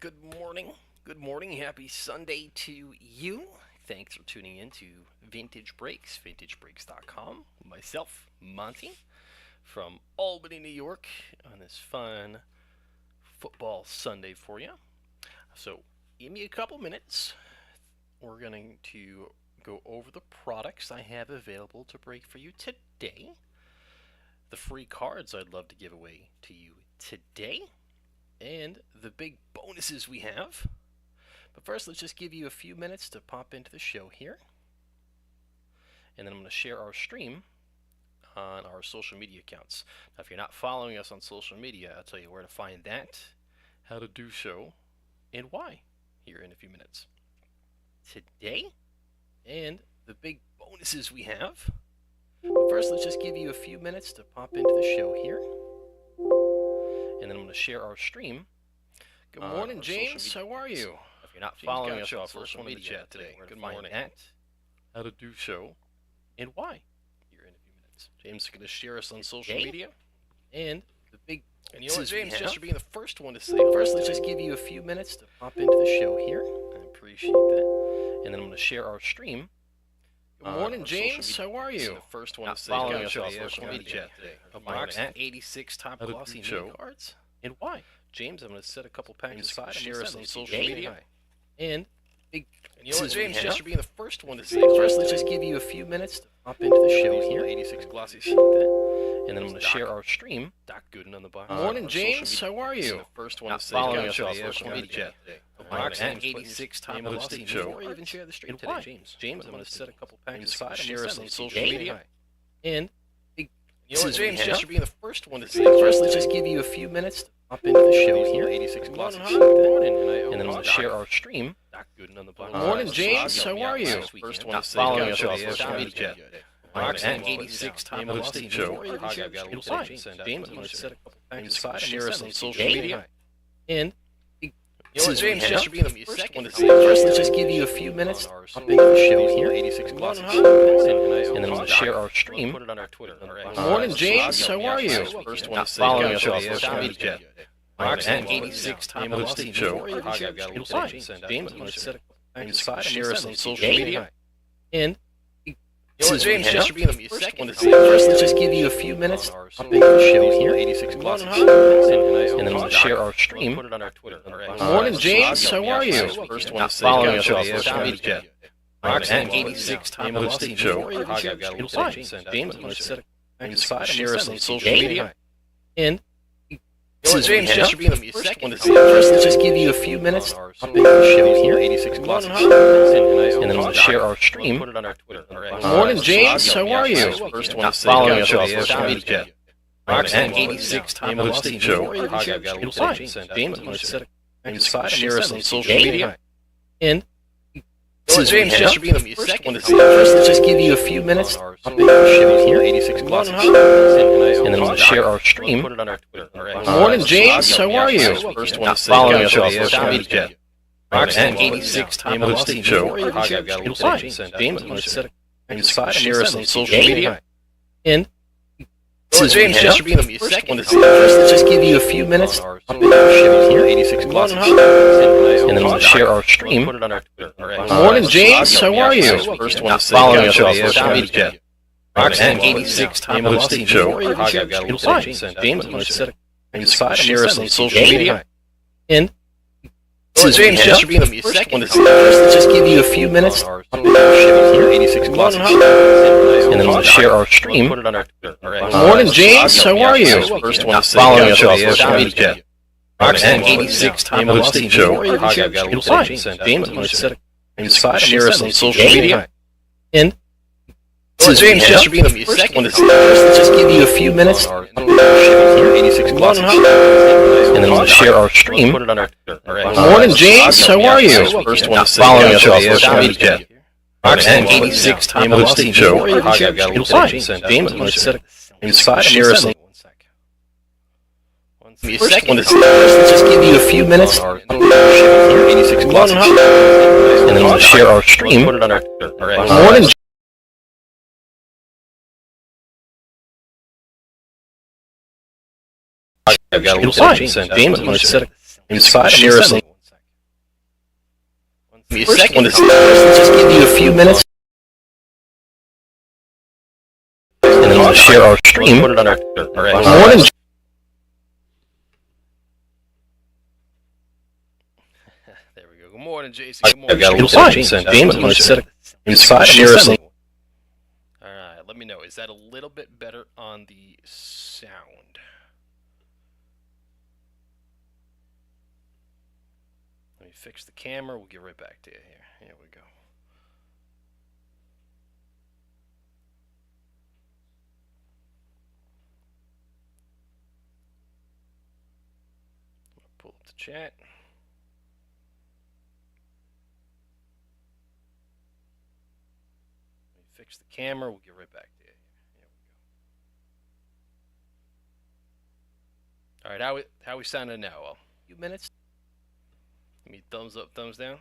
Good morning. Good morning. Happy Sunday to you. Thanks for tuning in to Vintage Breaks, vintagebreaks.com. Myself, Monty, from Albany, New York, on this fun football Sunday for you. So, give me a couple minutes. We're going to go over the products I have available to break for you today. The free cards I'd love to give away to you today. And the big bonuses we have. But first, let's just give you a few minutes to pop into the show here. And then I'm going to share our stream on our social media accounts. Now, if you're not following us on social media, I'll tell you where to find that, how to do so, and why here in a few minutes. Today, and the big bonuses we have. But first, let's just give you a few minutes to pop into the show here. And then I'm going to share our stream. Good morning, James. How are you? If you're not following us on social media today, good morning. How to do so and why here in a few minutes. James is going to share us on social media. And the big and you know what, James, just for being the first one to say. First, let's just give you a few minutes to pop into the show here. I appreciate that. And then I'm going to share our stream. Good morning, James. How are you? The first one to say following us on social media today. Box 86 top glossy mini cards. And why? James, I'm going to set a couple packs aside. Share us on social media. And big. And you know what, James, just for being the first one to say. First, let's just give you a few minutes to pop into the show here. 86 glossy sheet. And then I'm going to share our stream. Doc Gooden on the box. Morning, James. How are you? The first one to say following us on social media today. Box 86 top glossy show. Before I even share the stream today, James. James, I'm going to set a couple packs aside. Share us on social media. And big. You know what, James, just for being the first one to say. First, let's just give you a few minutes to pop into the show here. 86 glossy sheet. And then I'm going to share our stream. Doc Gooden on the box. Morning, James. How are you? First one to say following us on social media. Box 86 top glossy show. James, I'm going to set a couple packs aside. Share us on social media. And you know what, James, just for being the first one to say. First, let's just give you a few minutes to pop into the show here. 86 glossy sheet. And then I'm going to share our stream. Put it on our Twitter. Morning, James. How are you? First one to say following us on social media. Box 86 top glossy show. James, I'm going to set a couple packs aside. Share us on social media. And you know what, James, just for being the first one to say. First, let's just give you a few minutes to pop into the show here. 86 glossy sheet. And then I'm going to share our stream. Put it on our Twitter. Morning, James. How are you? First one to say following us on social media. Box 86 top glossy show. James, I'm going to set a packs aside. Share us on social media. And you know what, James, just for being the first one to say. First, let's just give you a few minutes to pop into the show here. 86 glossy sheet. And then I'm going to share our stream. Put it on our Twitter. Morning, James. How are you? First one to say following us on social media. Box 86 top glossy show. James, I'm going to set a packs aside. Share us on social media. And James, just for being the first one to say. First, let's just give you a few minutes to pop into the show here. 86 glossy sheet. And then I'm going to share our stream. Put it on our Twitter. Morning, James. How are you? First one to say following us on social media. Box 86 top glossy show. James, I'm going to set a packs aside. Share us on social media. And James, just for being the first one to say. First, let's just give you a few minutes to pop into the show here. 86 glossy sheet. And then I'm going to share our stream. Put it on our Twitter. Morning, James. How are you? First one to say following us on social media. Box 86 top glossy show. James, I'm going to set a packs aside. Share us on social media. And James, just for being the first one to say. First, let's just give you a few minutes to pop into the show here. 86 glossy sheet. And then I'm going to share our stream. Put it on our Twitter. Morning, James. How are you? First one to say following us on social media. Box 86 top glossy show. James, I'm going to set a packs aside. Share us on social media. And James, just for being the first one to say. First, let's just give you a few minutes to pop into the show here. 86 glossy sheet. And then I'm going to share our stream. Put it on our Twitter. Morning, James. How are you? First one to say following us on social media. Box 86 top glossy show. James, I'm going to set a packs aside. Share us on first one to say. First, let's just give you a few minutes to pop into the show here. 86 glossy sheet. And then I'm going to share our stream. Put it on our Twitter. Morning, James, I'm going to set a packs aside. Share us on me a second to just give you a few minutes, and then we'll share our stream. Put it on our morning. There we go. Good morning, Jason. Good morning. I got a little James. James, I'm going to set it inside. Share something. All right. Let me know. Is that a little bit better on the sound? Let me fix the camera. We'll get right back to you here. Here we go. Pull up the chat. Let me fix the camera. We'll get right back to you. Here we go. All right. How we sounding now? Well, a few minutes. Give me thumbs up, thumbs down.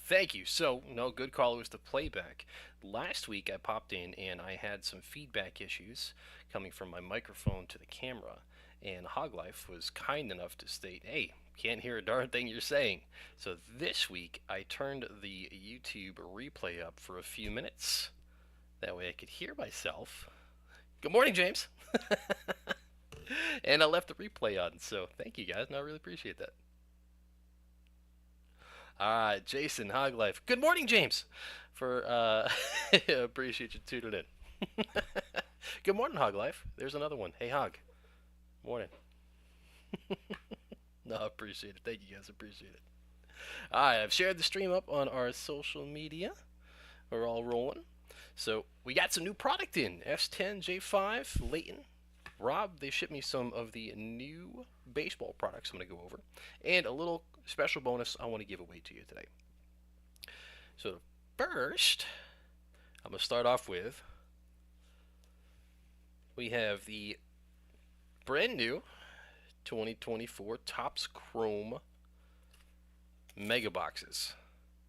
Thank you. So, no, good call. It was the playback. Last week I popped in and I had some feedback issues coming from my microphone to the camera. And Hoglife was kind enough to state, hey, can't hear a darn thing you're saying. So this week I turned the YouTube replay up for a few minutes. That way I could hear myself. Good morning, James. And I left the replay on. So thank you guys, and I really appreciate that. Jason, Hoglife. Good morning, James. Appreciate you tuning in. Good morning, Hoglife. There's another one. Hey, Hog. Morning. No, appreciate it. Thank you guys. Appreciate it. I've shared the stream up on our social media. We're all rolling. So we got some new product in. S10, J5, Leighton, Rob. They shipped me some of the new baseball products I'm going to go over, and a little special bonus I want to give away to you today. So first, I'm going to start off with, we have the brand new 2024 Topps Chrome Mega Boxes.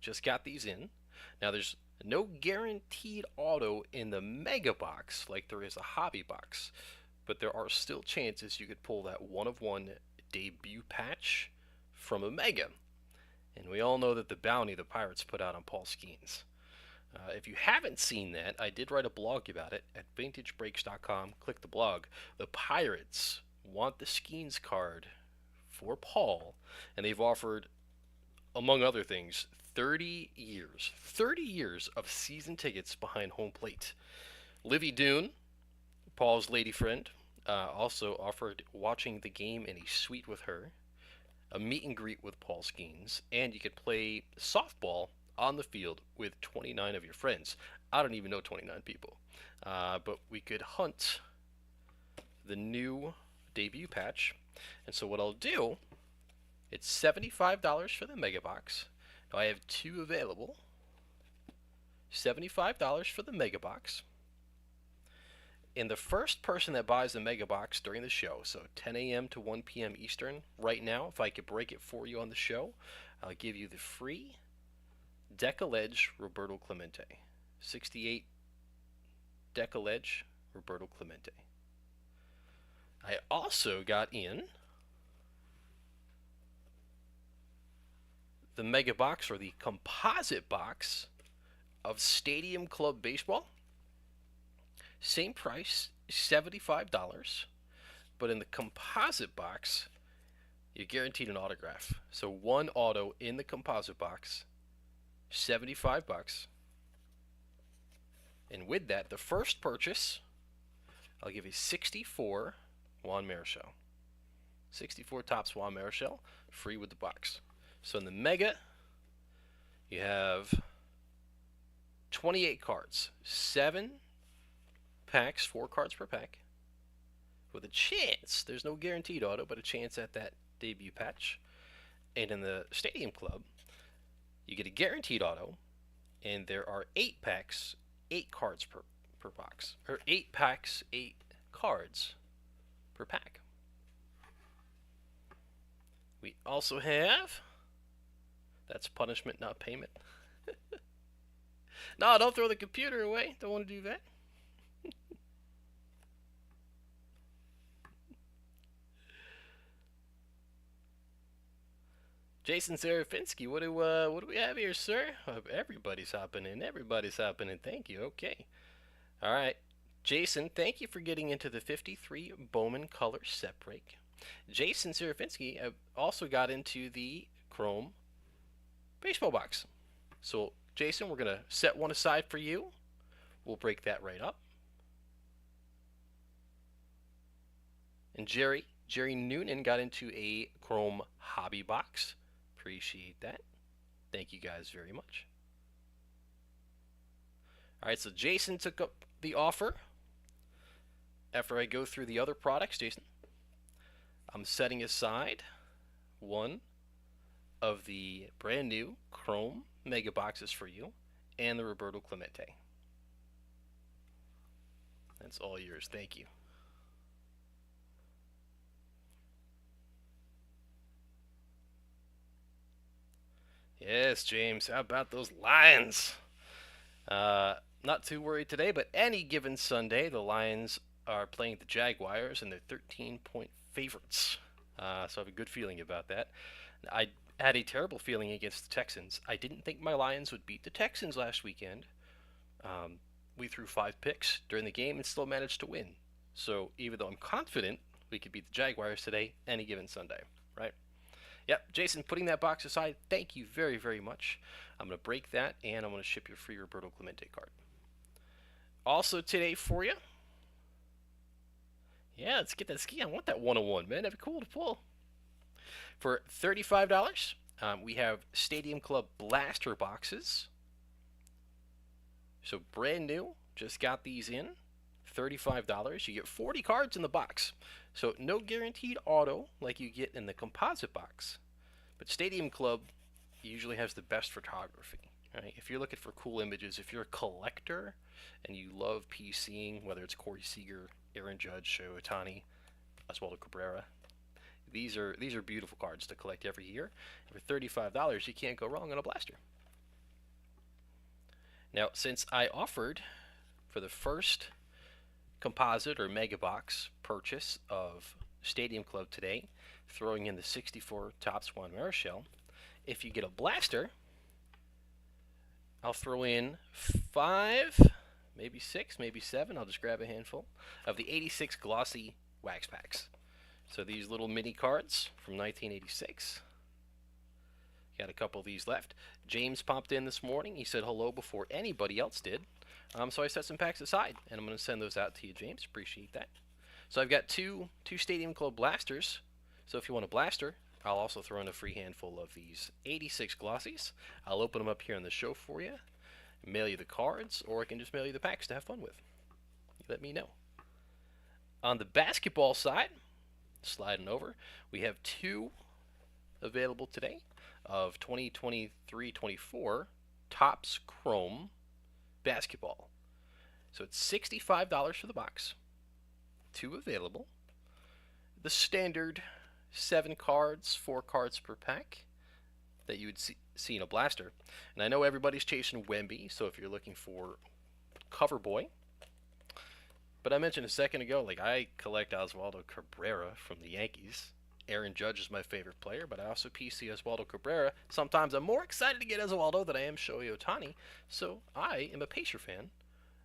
Just got these in. Now there's no guaranteed auto in the Mega Box like there is a hobby box, but there are still chances you could pull that one-of-one debut patch from a Mega. And we all know that the bounty the Pirates put out on Paul Skeens. If you haven't seen that, I did write a blog about it at vintagebreaks.com. Click the blog. The Pirates want the Skeens card for Paul, and they've offered, among other things, 30 years of season tickets behind home plate. Livy Dune, Paul's lady friend, also offered watching the game in a suite with her, a meet and greet with Paul Skeens, and you could play softball on the field with 29 of your friends. I don't even know 29 people, but we could hunt the new debut patch. And so what I'll do, it's $75 for the Mega Box. I have two available. $75 for the Mega Box. And the first person that buys the Mega Box during the show, so 10 a.m. to 1 p.m. Eastern, right now, if I could break it for you on the show, I'll give you the free Deck-a-Ledge Roberto Clemente. 68 Deck-a-Ledge Roberto Clemente. I also got in the Mega Box, or the composite box, of Stadium Club Baseball. Same price, $75, but in the composite box, you're guaranteed an autograph. So one auto in the composite box, $75. And with that, the first purchase, I'll give you 64 Juan Marichal. 64 Topps Juan Marichal, free with the box. So in the Mega, you have 28 cards, 7 packs, 4 cards per pack, with a chance, there's no guaranteed auto, but a chance at that debut patch. And in the Stadium Club, you get a guaranteed auto, and there are 8 packs, 8 cards per box, or 8 packs, 8 cards per pack. We also have, that's punishment, not payment. No, don't throw the computer away. Don't want to do that. Jason Serafinski, what do we have here, sir? Everybody's hopping in. Everybody's hopping in. Thank you. Okay. All right. Jason, thank you for getting into the 53 Bowman color set break. Jason Serafinski also got into the Chrome baseball box. So, Jason, we're going to set one aside for you. We'll break that right up. And Jerry Noonan got into a Chrome hobby box. Appreciate that. Thank you guys very much. All right, so Jason took up the offer. After I go through the other products, Jason, I'm setting aside one of the brand new Chrome mega boxes for you and the Roberto Clemente. That's all yours. Thank you. Yes, James. How about those Lions? Not too worried today, but any given Sunday, the Lions are playing the Jaguars, and they're 13-point favorites. So I have a good feeling about that. I had a terrible feeling against the Texans. I didn't think my Lions would beat the Texans last weekend. We threw 5 picks during the game and still managed to win. So even though I'm confident we could beat the Jaguars today, any given Sunday, right? Yep, Jason, putting that box aside, thank you very, very much. I'm going to break that, and I'm going to ship your free Roberto Clemente card. Also today for you, yeah, let's get that ski. I want that 101, man. That'd be cool to pull. For $35, we have Stadium Club Blaster boxes. So brand new, just got these in. $35. You get 40 cards in the box. So no guaranteed auto like you get in the composite box. But Stadium Club usually has the best photography. Right? If you're looking for cool images, if you're a collector and you love PCing, whether it's Corey Seager, Aaron Judge, Shohei Ohtani, Oswaldo Cabrera, these are beautiful cards to collect every year. And for $35, you can't go wrong on a blaster. Now, since I offered for the first composite or mega box purchase of Stadium Club today, throwing in the 64 Topps Juan Marichal, if you get a blaster, I'll throw in 5, maybe 6, maybe 7, I'll just grab a handful, of the 86 glossy wax packs. So these little mini cards from 1986. Got a couple of these left. James popped in this morning. He said hello before anybody else did. So I set some packs aside, and I'm going to send those out to you, James. Appreciate that. So I've got two Stadium Club blasters. So if you want a blaster, I'll also throw in a free handful of these 86 glossies. I'll open them up here on the show for you, mail you the cards, or I can just mail you the packs to have fun with. You let me know. On the basketball side, sliding over, we have 2 available today of 2023-24 Topps Chrome basketball. So it's $65 for the box. 2 available. The standard 7 cards, 4 cards per pack that you would see in a blaster. And I know everybody's chasing Wemby, so if you're looking for cover boy. But I mentioned a second ago, like I collect Oswaldo Cabrera from the Yankees. Aaron Judge is my favorite player, but I also PC Oswaldo Cabrera. Sometimes I'm more excited to get Oswaldo than I am Shohei Ohtani, so I am a Pacer fan.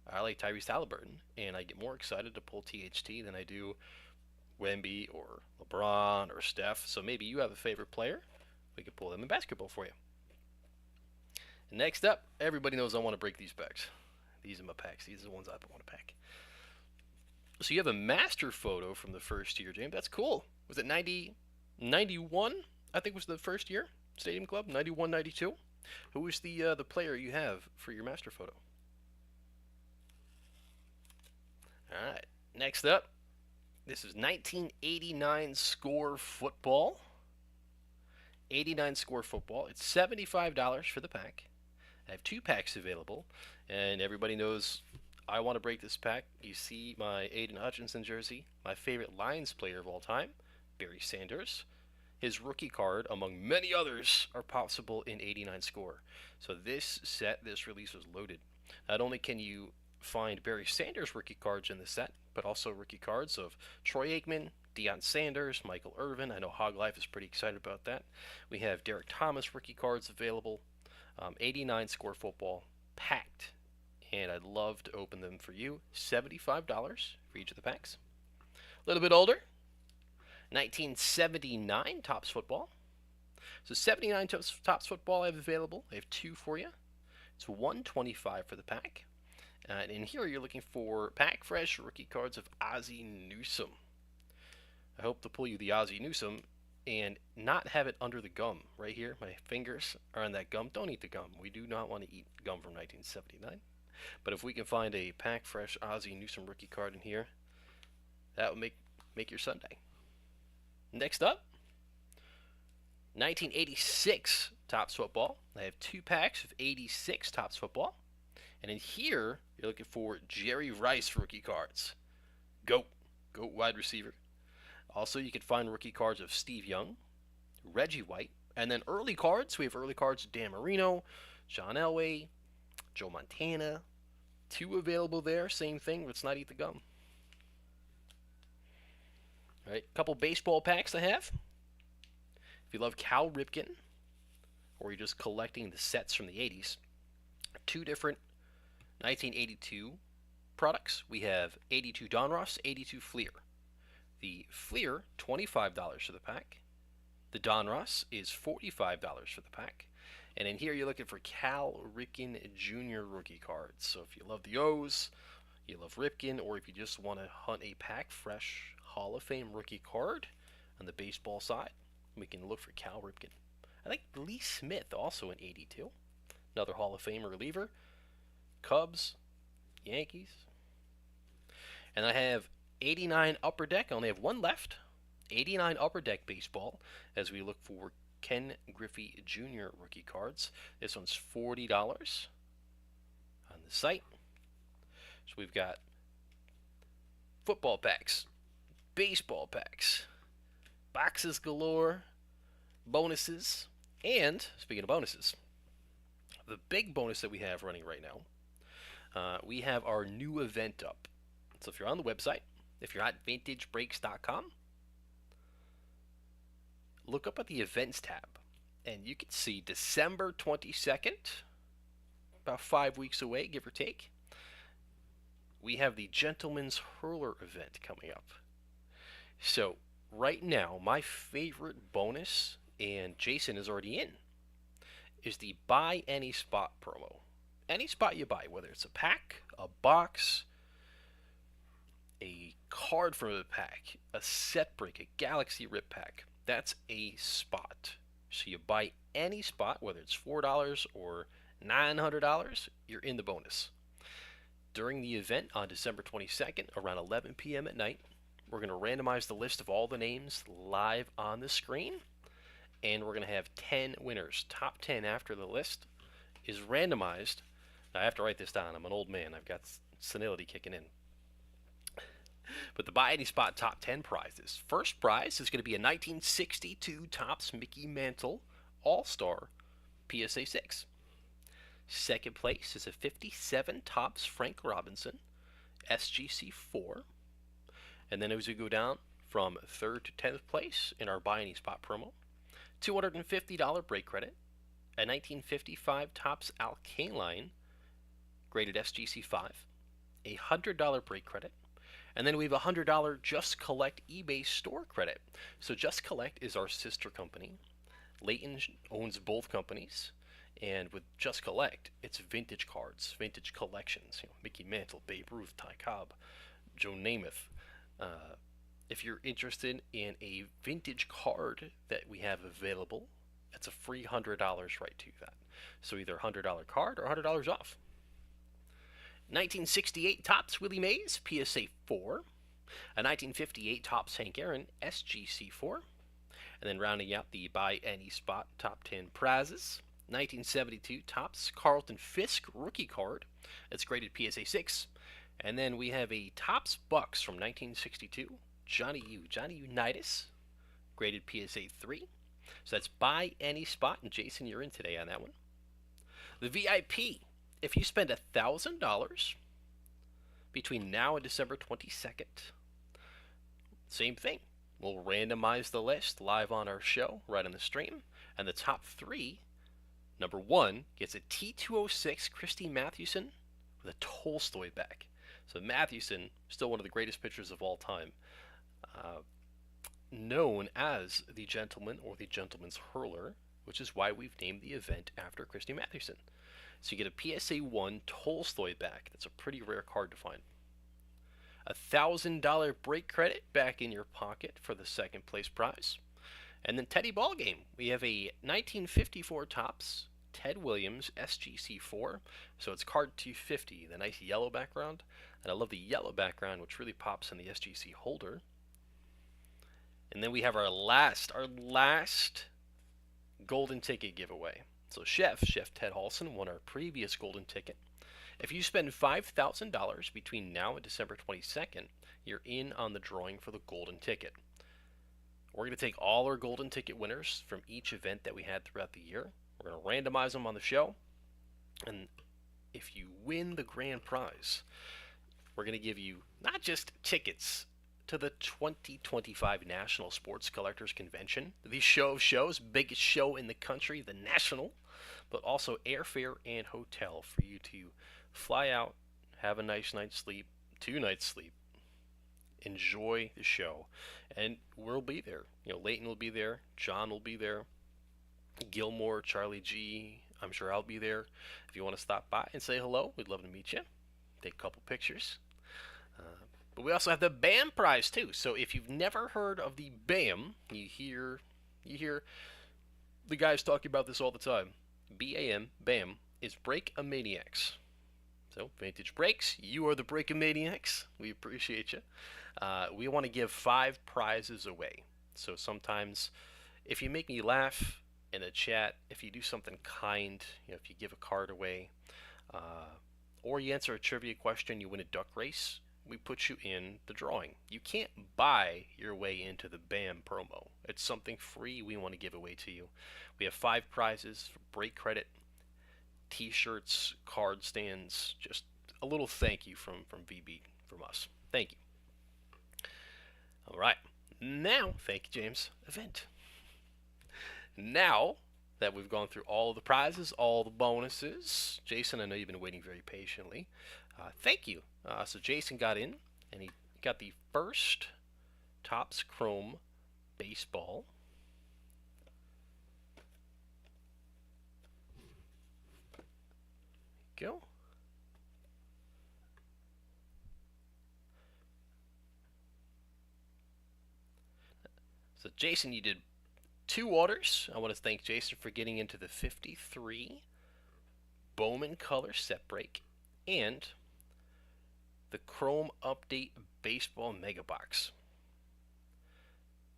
I like Tyrese Halliburton, and I get more excited to pull THT than I do Wemby or LeBron or Steph. So maybe you have a favorite player. We could pull them in basketball for you. And next up, everybody knows I want to break these packs. These are my packs. These are the ones I want to pack. So you have a master photo from the first year, James. That's cool. Was it 91? I think was the first year, Stadium Club, 91, 92. Who was the player you have for your master photo? All right. Next up, this is 1989 Score Football. 89 Score Football. It's $75 for the pack. I have 2 packs available, and everybody knows I want to break this pack. You see my Aiden Hutchinson jersey, my favorite Lions player of all time, Barry Sanders. His rookie card, among many others, are possible in 89 Score. So this release was loaded. Not only can you find Barry Sanders rookie cards in the set, but also rookie cards of Troy Aikman, Deion Sanders, Michael Irvin. I know Hog Life is pretty excited about that. We have Derek Thomas rookie cards available. 89 score football packed, and I'd love to open them for you. $75 for each of the packs. A little bit older, 1979 Topps football. So 79 Topps football I have available. I have two for you. It's $125 for the pack. And in here you're looking for pack fresh rookie cards of Ozzie Newsome. I hope to pull you the Ozzie Newsome and not have it under the gum. Right here, my fingers are on that gum. Don't eat the gum. We do not want to eat gum from 1979. But if we can find a pack fresh Ozzie Newsome rookie card in here, that would make your Sunday. Next up, 1986 Topps football. I have two packs of 86 Topps football. And in here, you're looking for Jerry Rice rookie cards. Goat wide receiver. Also, you can find rookie cards of Steve Young, Reggie White, and then early cards. We have early cards of Dan Marino, John Elway, Joe Montana. Two available there. Same thing. Let's not eat the gum. All right, a couple baseball packs I have. If you love Cal Ripken, or you're just collecting the sets from the 80s, two different 1982 products. We have 82 Donruss, 82 Fleer. The Fleer, $25 for the pack. The Donruss is $45 for the pack. And in here you're looking for Cal Ripken Jr. rookie cards. So if you love the O's, you love Ripken, or if you just want to hunt a pack fresh Hall of Fame rookie card on the baseball side, we can look for Cal Ripken. I think Lee Smith also in 82. Another Hall of Fame reliever. Cubs, Yankees. And I have 89 Upper Deck. I only have one left. 89 Upper Deck baseball as we look for Ken Griffey Jr. rookie cards. This one's $40 on the site. So we've got football packs, baseball packs, boxes galore, bonuses, and speaking of bonuses, the big bonus that we have running right now, we have our new event up. So if you're on the website, if you're at vintagebreaks.com, look up at the events tab, and you can see December 22nd, about 5 weeks away, give or take. We have the Gentleman's Hurler event coming up. So right now, my favorite bonus, and Jason is already in, is the buy any spot promo. Any spot you buy, whether it's a pack, a box, a card from a pack, a set break, a Galaxy Rip pack, that's a spot. So you buy any spot, whether it's $4 or $900, you're in the bonus. During the event on December 22nd, around 11 p.m. at night, we're going to randomize the list of all the names live on the screen, and we're going to have 10 winners. Top 10 after the list is randomized. Now, I have to write this down. I'm an old man. I've got senility kicking in. But the buy any spot top 10 prizes. First prize is going to be a 1962 Topps Mickey Mantle All-Star PSA 6. Second place is a 57 Topps Frank Robinson SGC 4. And then as we go down from 3rd to 10th place in our buy any spot promo, $250 break credit, a 1955 Topps Alkaline graded SGC 5, a $100 break credit, and then we have a $100 Just Collect eBay store credit. So Just Collect is our sister company. Leighton owns both companies. And with Just Collect, it's vintage cards, vintage collections. You know, Mickey Mantle, Babe Ruth, Ty Cobb, Joe Namath. If you're interested in a vintage card that we have available, that's a free $100 right to that. So either a $100 card or $100 off. 1968 Topps Willie Mays PSA 4, a 1958 Topps Hank Aaron SGC 4, and then rounding out the buy any spot top 10 prizes, 1972 Topps Carlton Fisk rookie card that's graded PSA 6, and then we have a Topps Bucks from 1962 Johnny Unitas graded PSA 3. So that's buy any spot, and Jason, you're in today on that one. The VIP, if you spend $1,000 between now and December 22nd. Same thing. We'll randomize the list live on our show, right on the stream. And the top 3, number 1 gets a T206 Christy Mathewson with a Tolstoy back. So Mathewson, still one of the greatest pitchers of all time, known as the gentleman or the gentleman's hurler, which is why we've named the event after Christy Mathewson. So you get a PSA 1 Tolstoy back. That's a pretty rare card to find. $1,000 break credit back in your pocket for the second place prize. And then Teddy Ballgame. We have a 1954 Topps Ted Williams SGC4. So it's card 250, the nice yellow background. And I love the yellow background, which really pops in the SGC holder. And then we have our last golden ticket giveaway. So Chef Ted Halson won our previous golden ticket. If you spend $5,000 between now and December 22nd, you're in on the drawing for the golden ticket. We're going to take all our golden ticket winners from each event that we had throughout the year. We're going to randomize them on the show. And if you win the grand prize, we're going to give you not just tickets to the 2025 National Sports Collectors Convention, the show of shows, biggest show in the country, the National, but also airfare and hotel for you to fly out, have a nice night's sleep, 2 nights sleep, enjoy the show, and we'll be there. Leighton will be there, John will be there, Gilmore, Charlie G, I'm sure I'll be there. If you want to stop by and say hello, we'd love to meet you, take a couple pictures. But we also have the BAM prize too. So if you've never heard of the BAM, you hear the guys talking about this all the time. BAM, BAM, is Break-A-Maniacs. So Vintage Breaks, you are the Break-A-Maniacs. We appreciate you. We want to give 5 prizes away. So sometimes, if you make me laugh in a chat, if you do something kind, if you give a card away, or you answer a trivia question, you win a duck race, we put you in the drawing. You can't buy your way into the BAM promo. It's something free we want to give away to you. We have 5 prizes for break credit, t-shirts, card stands, just a little thank you from VB, from us. Thank you. All right. Now, thank you, James. Event. Now that we've gone through all of the prizes, all the bonuses, Jason, I know you've been waiting very patiently. Thank you. So Jason got in, and he got the first Topps Chrome baseball. There you go. So Jason, you did 2 orders. I want to thank Jason for getting into the 53 Bowman Color set break and the Chrome Update Baseball Mega Box.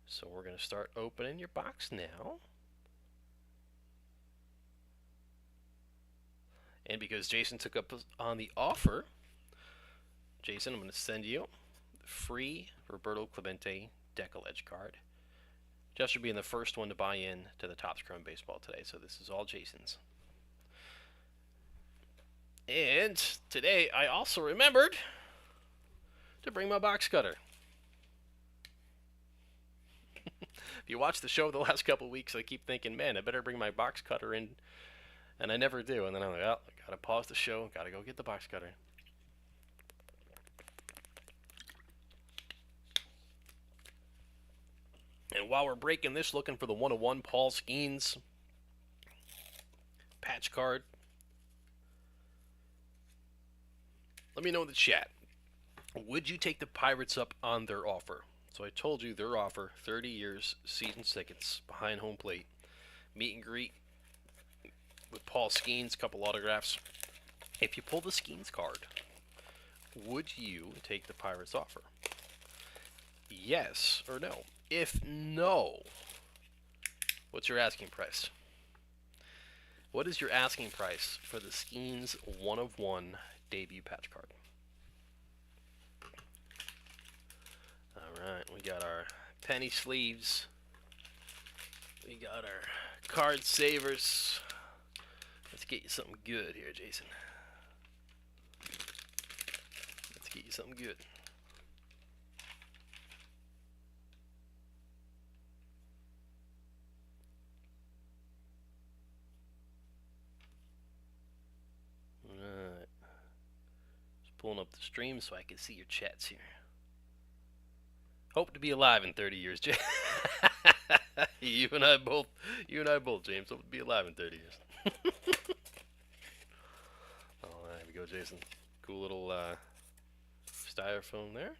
So we're going to start opening your box now. And because Jason took up on the offer, Jason, I'm going to send you the free Roberto Clemente Decal Edge card. Just for being the first one to buy in to the Topps Chrome Baseball today. So this is all Jason's. And today I also remembered to bring my box cutter. If you watch the show the last couple weeks, I keep thinking, man, I better bring my box cutter in, and I never do. And then I'm like, oh, I gotta pause the show, gotta go get the box cutter. And while we're breaking this, looking for the 101 Paul Skeens patch card, let me know in the chat. Would you take the Pirates up on their offer? So I told you their offer, 30 years, season tickets, behind home plate, meet and greet with Paul Skeens, couple autographs. If you pull the Skeens card, would you take the Pirates offer? Yes or no? If no, what's your asking price? What is your asking price for the Skeens 1/1 debut patch card? Alright, we got our penny sleeves. We got our card savers. Let's get you something good here, Jason. Let's get you something good. Alright. Just pulling up the stream so I can see your chats here. Hope to be alive in 30 years, James. You and I both, James. Hope to be alive in 30 years. Oh, there we go, Jason. Cool little styrofoam there.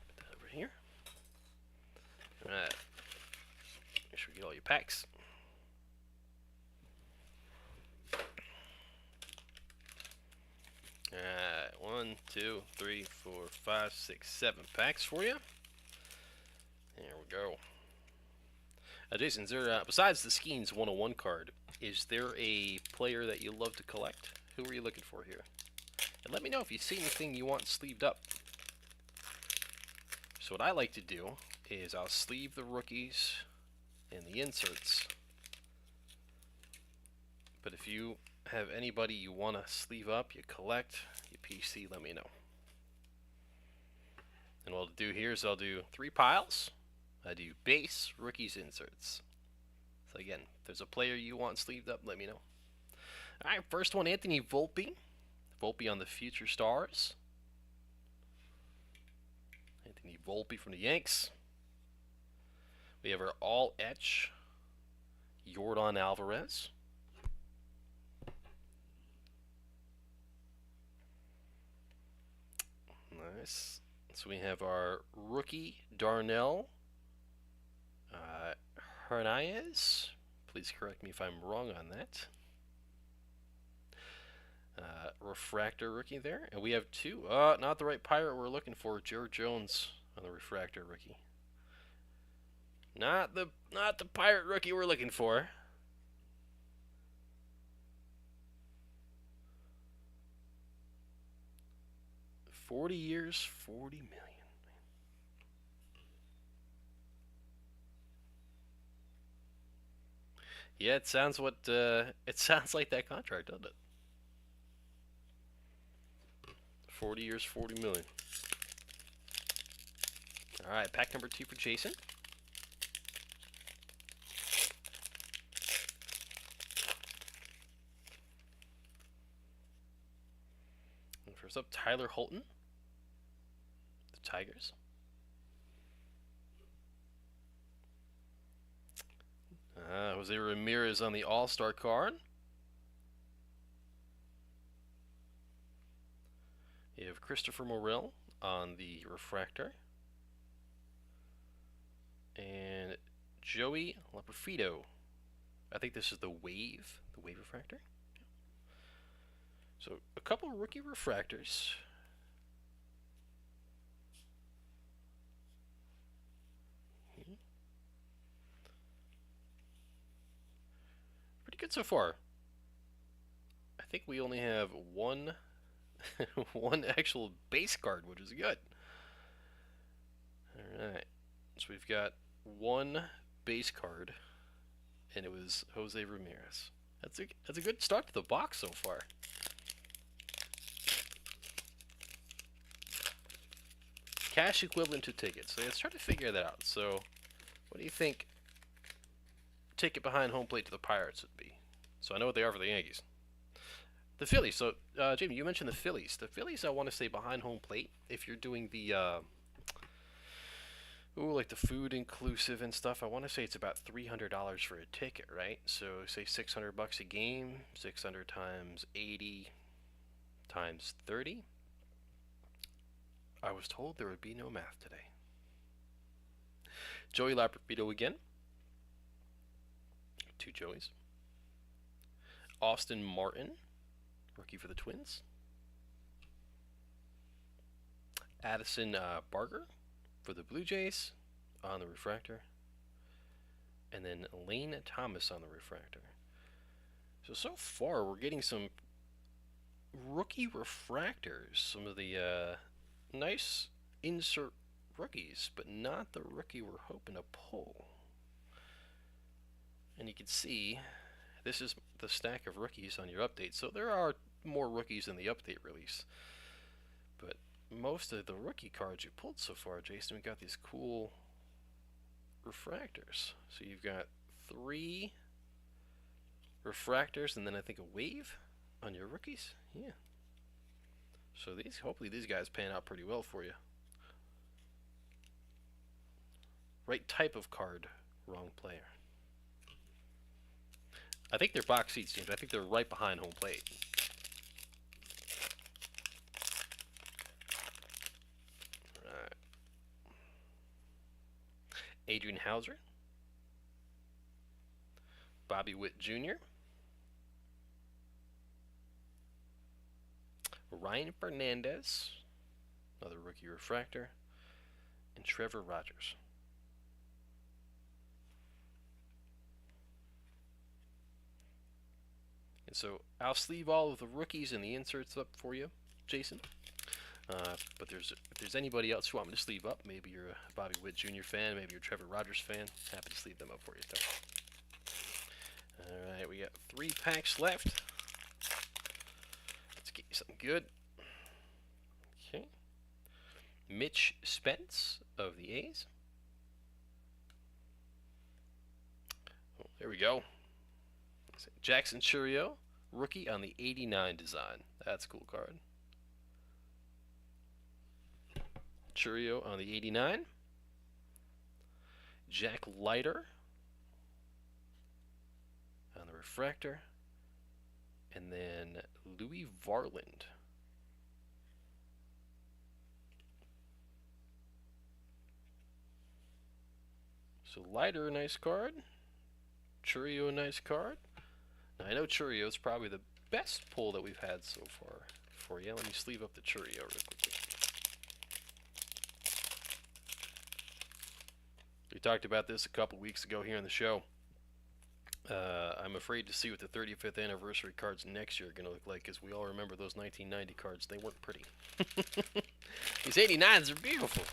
Put that over here. Alright. Make sure we get all your packs. Alright, 1, 2, 3, 4, 5, 6, 7 packs for you. There we go. Jason, is there, besides the Skeens 101 card, is there a player that you love to collect? Who are you looking for here? And let me know if you see anything you want sleeved up. So what I like to do is I'll sleeve the rookies and the inserts. But if you have anybody you want to sleeve up, you collect, you PC, let me know. And what I'll do here is I'll do 3 piles. I do base, rookies, inserts. So again, if there's a player you want sleeved up, let me know. Alright, first one, Anthony Volpe. Volpe on the Future Stars. Anthony Volpe from the Yanks. We have our all etch, Yordan Alvarez. Nice. So we have our rookie Darnell Hernandez. Please correct me if I'm wrong on that. Refractor rookie there, and we have 2. Not the right pirate we're looking for. Joe Jones on the refractor rookie. Not the pirate rookie we're looking for. $40 years, $40 million. Yeah, it sounds like that contract, doesn't it? 40 years, $40 million. All right, pack number 2 for Jason. And first up, Tyler Holton, the Tigers. Jose Ramirez on the All-Star card. You have Christopher Morel on the refractor. And Joey Leperfido. I think this is the wave refractor. So a couple of rookie refractors. Pretty good so far. I think we only have one one actual base card, which is good. Alright. So we've got one base card, and it was Jose Ramirez. That's a good start to the box so far. Cash equivalent to tickets. So let's try to figure that out. So what do you think ticket behind home plate to the Pirates would be? So I know what they are for the Yankees. The Phillies. So, Jamie, you mentioned the Phillies. The Phillies, I want to say behind home plate. If you're doing the, like the food inclusive and stuff, I want to say it's about $300 for a ticket, right? So, say $600 a game. 600 times 80 times 30. I was told there would be no math today. Joey Laperfido again. 2 Joeys. Austin Martin, rookie for the Twins. Addison Barger for the Blue Jays on the refractor. And then Lane Thomas on the refractor. So far we're getting some rookie refractors. Some of the nice insert rookies, but not the rookie we're hoping to pull. And you can see this is the stack of rookies on your update. So there are more rookies in the update release. But most of the rookie cards you pulled so far, Jason. We got these cool refractors. So you've got 3 refractors and then I think a wave on your rookies. Yeah. So hopefully these guys pan out pretty well for you. Right type of card, wrong player. I think they're box seats, James. I think they're right behind home plate. Alright. Adrian Hauser. Bobby Witt Jr. Ryan Fernandez. Another rookie refractor. And Trevor Rogers. And so I'll sleeve all of the rookies and the inserts up for you, Jason. But if there's anybody else you want me to sleeve up, maybe you're a Bobby Witt Jr. fan, maybe you're a Trevor Rogers fan, happy to sleeve them up for you. Alright, we got 3 packs left. Let's get you something good. Okay. Mitch Spence of the A's. Oh, there we go. Jackson Chourio, rookie on the 89 design. That's a cool card. Chourio on the 89. Jack Leiter on the refractor. And then Louis Varland. So Leiter, a nice card. Chourio, a nice card. Now, I know Chourio is probably the best pull that we've had so far for you. Let me sleeve up the Chourio real quickly. We talked about this a couple weeks ago here on the show. I'm afraid to see what the 35th anniversary cards next year are going to look like, because we all remember those 1990 cards. They weren't pretty. These 89s are beautiful.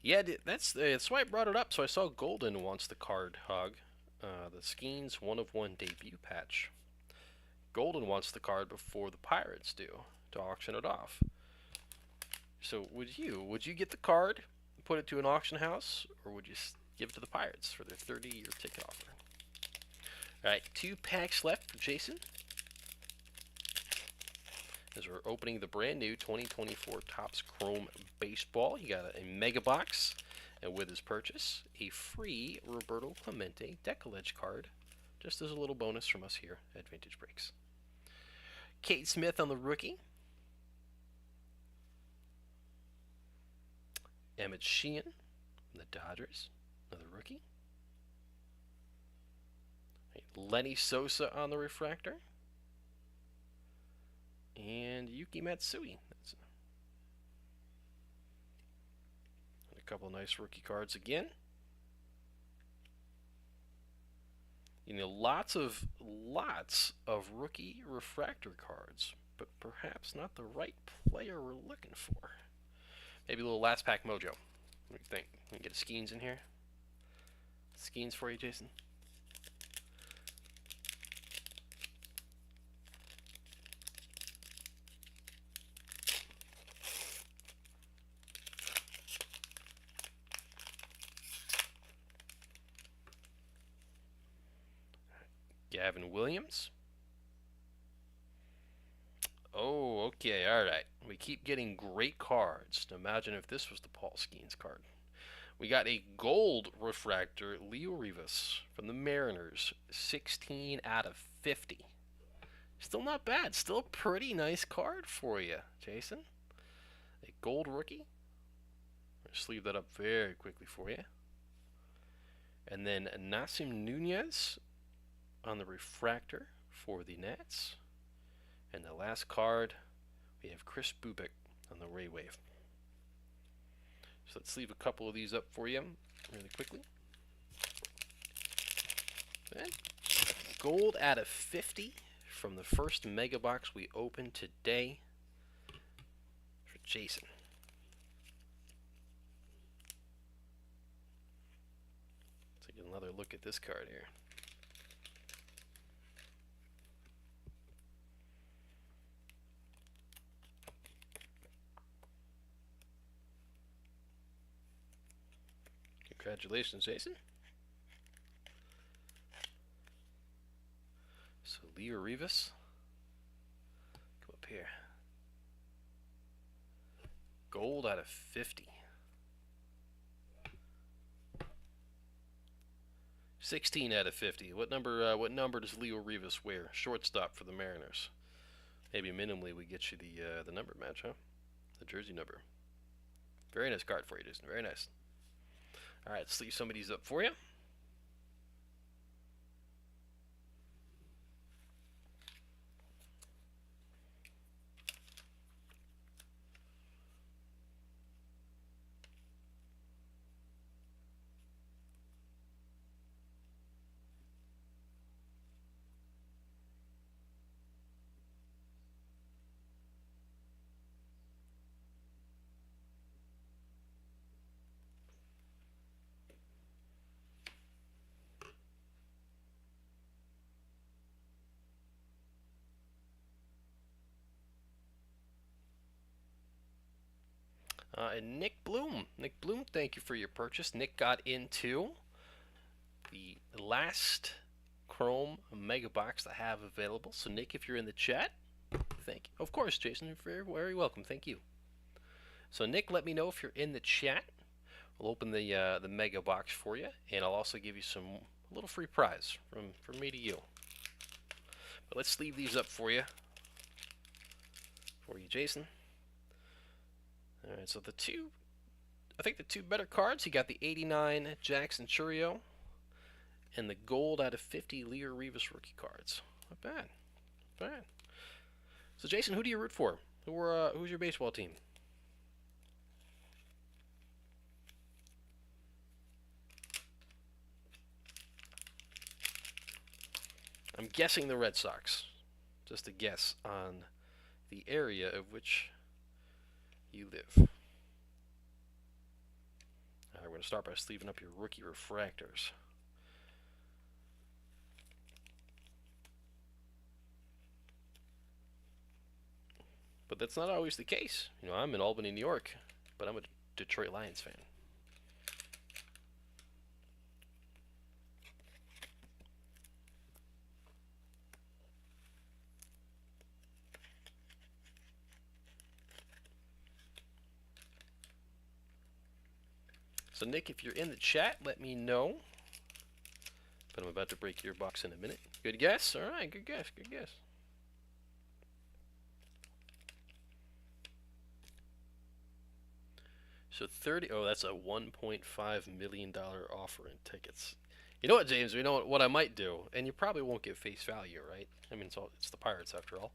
Yeah, that's why I brought it up. So I saw Golden wants the card, Hog. The Skeens 1/1 debut patch. Golden wants the card before the Pirates do, to auction it off. So would you get the card, put it to an auction house, or would you give it to the Pirates for their 30-year ticket offer? Alright, 2 packs left for Jason, as we're opening the brand new 2024 Topps Chrome Baseball. You got a mega box, and with his purchase, a free Roberto Clemente Decollage card, just as a little bonus from us here at Vintage Breaks. Kate Smith on the rookie. Emmett Sheehan on the Dodgers, another rookie. Lenny Sosa on the refractor. And Yuki Matsui. That's a couple of nice rookie cards again. You know, lots of rookie refractor cards, but perhaps not the right player we're looking for. Maybe a little last pack mojo. What do you think? Can we get a Skeens in here? Skeens for you, Jason? Gavin Williams. Oh, okay, alright. We keep getting great cards. Now imagine if this was the Paul Skeens card. We got a gold refractor, Leo Rivas from the Mariners. 16 out of 50. Still not bad. Still a pretty nice card for you, Jason. A gold rookie. I'll sleeve that up very quickly for you. And then Nasim Nunez on the refractor for the Nats. And the last card, we have Chris Bubik on the Ray Wave. So let's leave a couple of these up for you really quickly. And gold out of 50 from the first mega box we opened today for Jason. Take another look at this card here. Congratulations, Jason. So Leo Rivas. Come up here. Gold out of 50. 16 out of 50. What number does Leo Rivas wear? Shortstop for the Mariners. Maybe minimally we get you the number match, huh? The jersey number. Very nice card for you, Jason. Very nice. All right, let's leave some of these up for you. And Nick Bloom. Nick Bloom, thank you for your purchase. Nick got into the last Chrome Mega Box I have available. So, Nick, if you're in the chat, thank you. Of course, Jason, you're very welcome. Thank you. So, Nick, let me know if you're in the chat. We'll open the Mega Box for you, and I'll also give you a little free prize from me to you. But let's leave these up for you, Jason. All right, so I think the two better cards, you got the 89 Jackson Churio and the gold out of 50 Leo Rivas rookie cards. Not bad. Not bad. So, Jason, who do you root for? Who's your baseball team? I'm guessing the Red Sox. Just a guess on the area of which you live. Alright, we're going to start by sleeving up your rookie refractors. But that's not always the case. You know, I'm in Albany, New York, but I'm a Detroit Lions fan. So, Nick, if you're in the chat, let me know. But I'm about to break your box in a minute. Good guess? All right, good guess, good guess. So 30, oh, that's a $1.5 million offer in tickets. You know what, James? You know what I might do, and you probably won't get face value, right? I mean, it's the Pirates after all.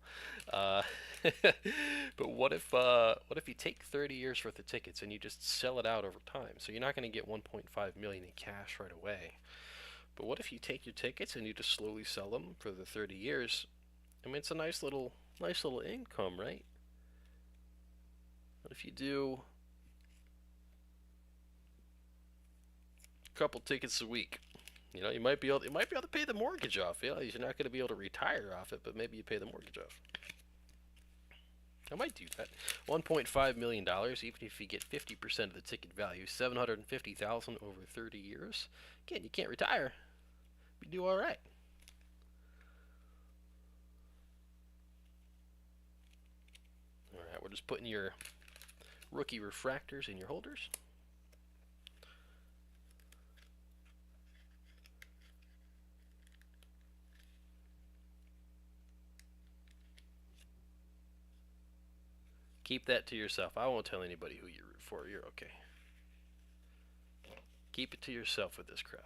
But what if you take 30 years worth of tickets and you just sell it out over time? So you're not going to get 1.5 million in cash right away. But what if you take your tickets and you just slowly sell them for the 30 years? I mean, it's a nice little income, right? What if you do a couple tickets a week? You know, you might be able to pay the mortgage off. Yeah, you're not going to be able to retire off it, but maybe you pay the mortgage off. I might do that. $1.5 million, even if you get 50% of the ticket value, $750,000 over 30 years. Again, you can't retire. You do all right. All right, we're just putting your rookie refractors in your holders. Keep that to yourself. I won't tell anybody who you root for. You're okay. Keep it to yourself with this crowd.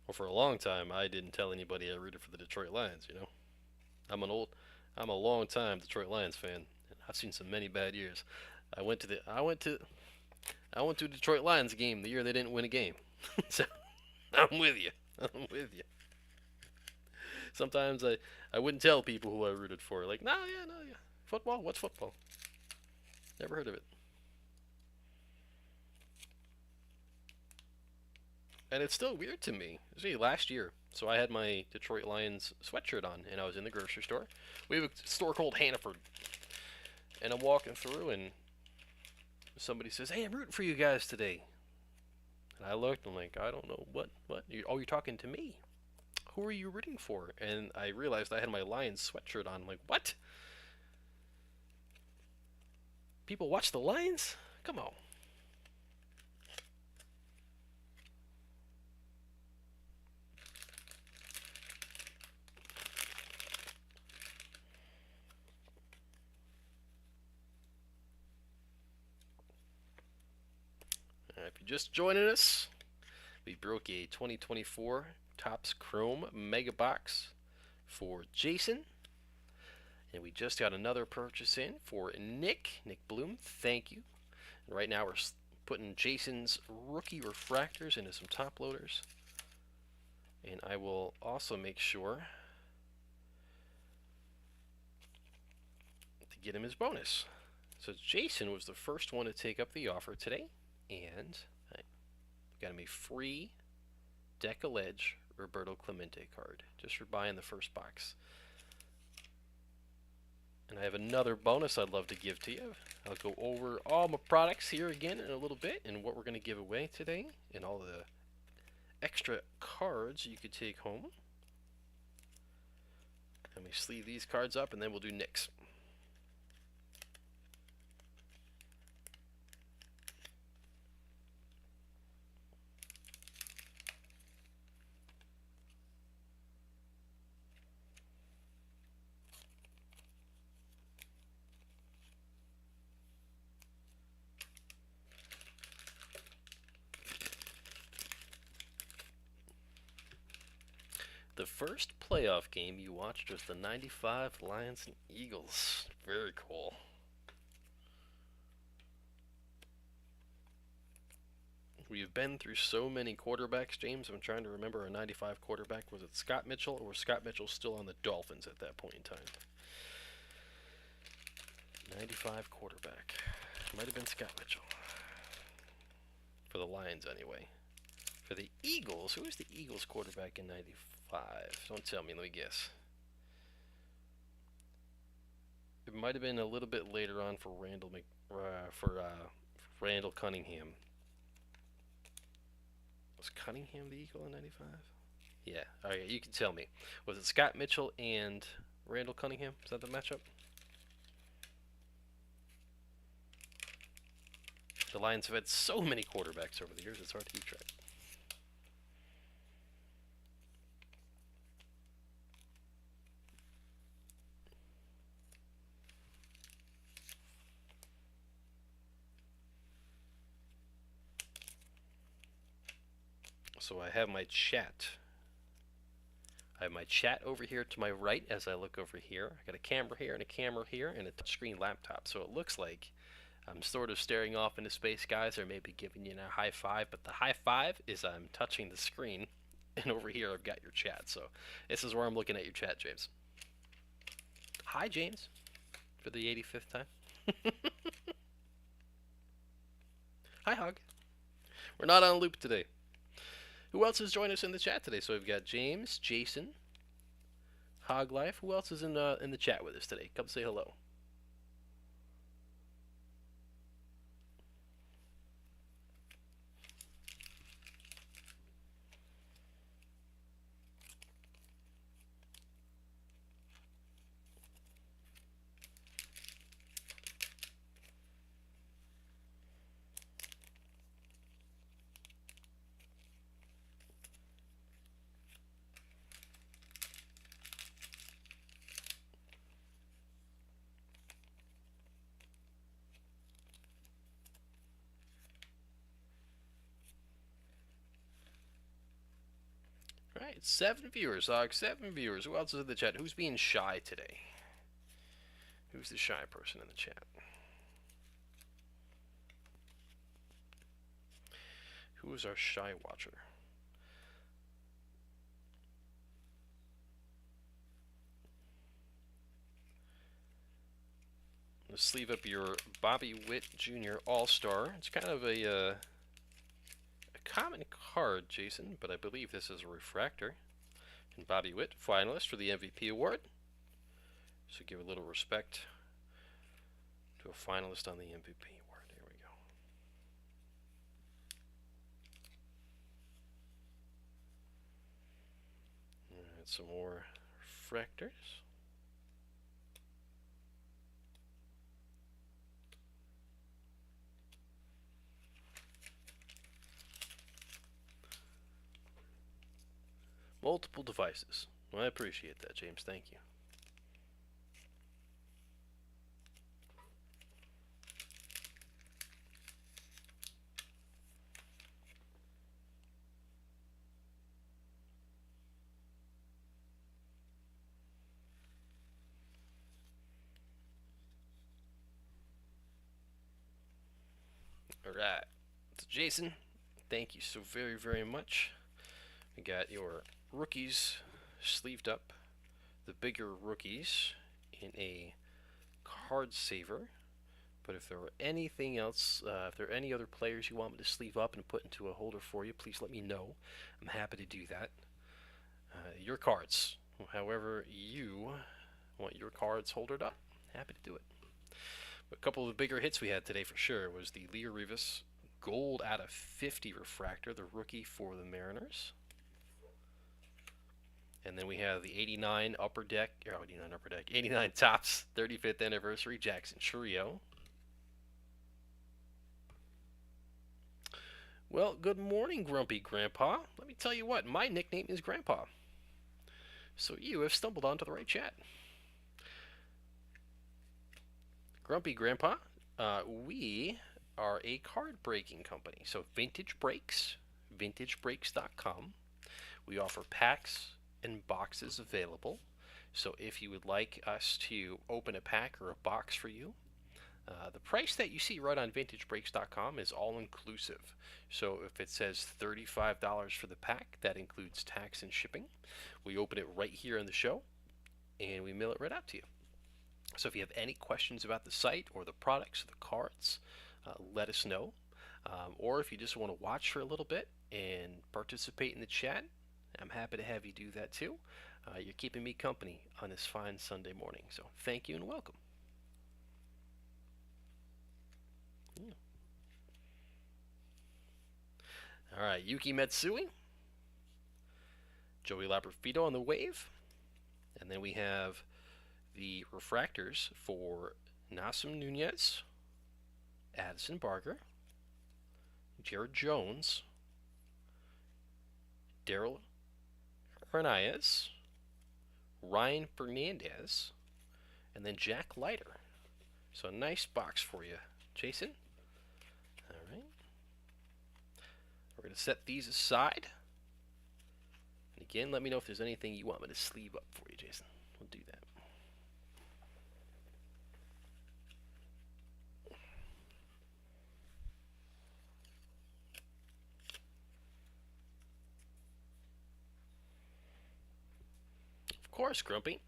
Well, for a long time, I didn't tell anybody I rooted for the Detroit Lions, you know. I'm a long time Detroit Lions fan. I've seen some many bad years. I went to a Detroit Lions game the year they didn't win a game. So, I'm with you. I'm with you. Sometimes I wouldn't tell people who I rooted for. Like, no, yeah. Football? What's football? Never heard of it. And it's still weird to me. It was me last year. So I had my Detroit Lions sweatshirt on, and I was in the grocery store. We have a store called Hannaford. And I'm walking through, and somebody says, "Hey, I'm rooting for you guys today." And I looked, and I'm like, I don't know, what? Oh, you're talking to me? Who are you rooting for? And I realized I had my Lions sweatshirt on. I'm like, what? People watch the Lions? Come on. If you're just joining us, we broke a 2024 Topps Chrome Mega Box for Jason. And we just got another purchase in for Nick Bloom. Thank you. And right now we're putting Jason's rookie refractors into some top loaders. And I will also make sure to get him his bonus. So Jason was the first one to take up the offer today. And I got him a free Decal Edge Roberto Clemente card just for buying the first box. And I have another bonus I'd love to give to you. I'll go over all my products here again in a little bit and what we're going to give away today and all the extra cards you could take home. Let me sleeve these cards up and then we'll do Nick's. The first playoff game you watched was the 95 Lions and Eagles. Very cool. We've been through so many quarterbacks, James. I'm trying to remember our 95 quarterback. Was it Scott Mitchell, or was Scott Mitchell still on the Dolphins at that point in time? 95 quarterback. Might have been Scott Mitchell. For the Lions, anyway. For the Eagles, who was the Eagles quarterback in 95? Don't tell me, let me guess. It might have been a little bit later on for Randall Cunningham. Was Cunningham the Eagle in 95? Yeah, alright, you can tell me. Was it Scott Mitchell and Randall Cunningham? Is that the matchup? The Lions have had so many quarterbacks over the years, it's hard to keep track. So I have my chat. I have my chat over here to my right as I look over here. I got a camera here and a camera here and a touchscreen laptop. So it looks like I'm sort of staring off into space, guys, or maybe giving you a high five. But the high five is I'm touching the screen, and over here I've got your chat. So this is where I'm looking at your chat, James. Hi, James, for the 85th time. Hi, Hog. We're not on loop today. Who else has joined us in the chat today? So we've got James, Jason, Hog Life. Who else is in the chat with us today? Come say hello. Alright, 7 viewers, Hog. 7 viewers. Who else is in the chat? Who's being shy today? Who's the shy person in the chat? Who is our shy watcher? sleeve up your Bobby Witt Jr. All-Star. It's kind of a common card, Jason, but I believe this is a refractor. And Bobby Witt, finalist for the MVP award. So give a little respect to a finalist on the MVP award. There we go. Alright, some more refractors. Multiple devices. Well, I appreciate that, James. Thank you. Alright. So, Jason, thank you so very, very much. We got your rookies sleeved up, the bigger rookies in a card saver. But if there are anything else, if there are any other players you want me to sleeve up and put into a holder for you, please let me know. I'm happy to do that. Your cards, however you want your cards holdered up, happy to do it. But a couple of the bigger hits we had today for sure was the Leo Rivas gold out of 50 refractor, the rookie for the Mariners. And then we have the 89 upper deck, 89 tops, 35th anniversary Jackson Chourio. Well, good morning, Grumpy Grandpa. Let me tell you what, my nickname is Grandpa. So you have stumbled onto the right chat. Grumpy Grandpa, we are a card breaking company. So Vintage Breaks, vintagebreaks.com. We offer packs and boxes available. So if you would like us to open a pack or a box for you, the price that you see right on vintagebreaks.com is all inclusive. So if it says $35 for the pack, that includes tax and shipping. We open it right here in the show and we mail it right out to you. So if you have any questions about the site or the products or the cards, let us know. Or if you just want to watch for a little bit and participate in the chat, I'm happy to have you do that too. You're keeping me company on this fine Sunday morning. So thank you and welcome. All right, Yuki Matsui, Joey Labrafito on the wave, and then we have the refractors for Nasim Nunez, Addison Barger, Jared Jones, Daryl Hernandez, Ryan Fernandez, and then Jack Leiter. So a nice box for you, Jason. All right. We're going to set these aside. And again, let me know if there's anything you want me to sleeve up for you, Jason. We'll do that. Of course, Grumpy.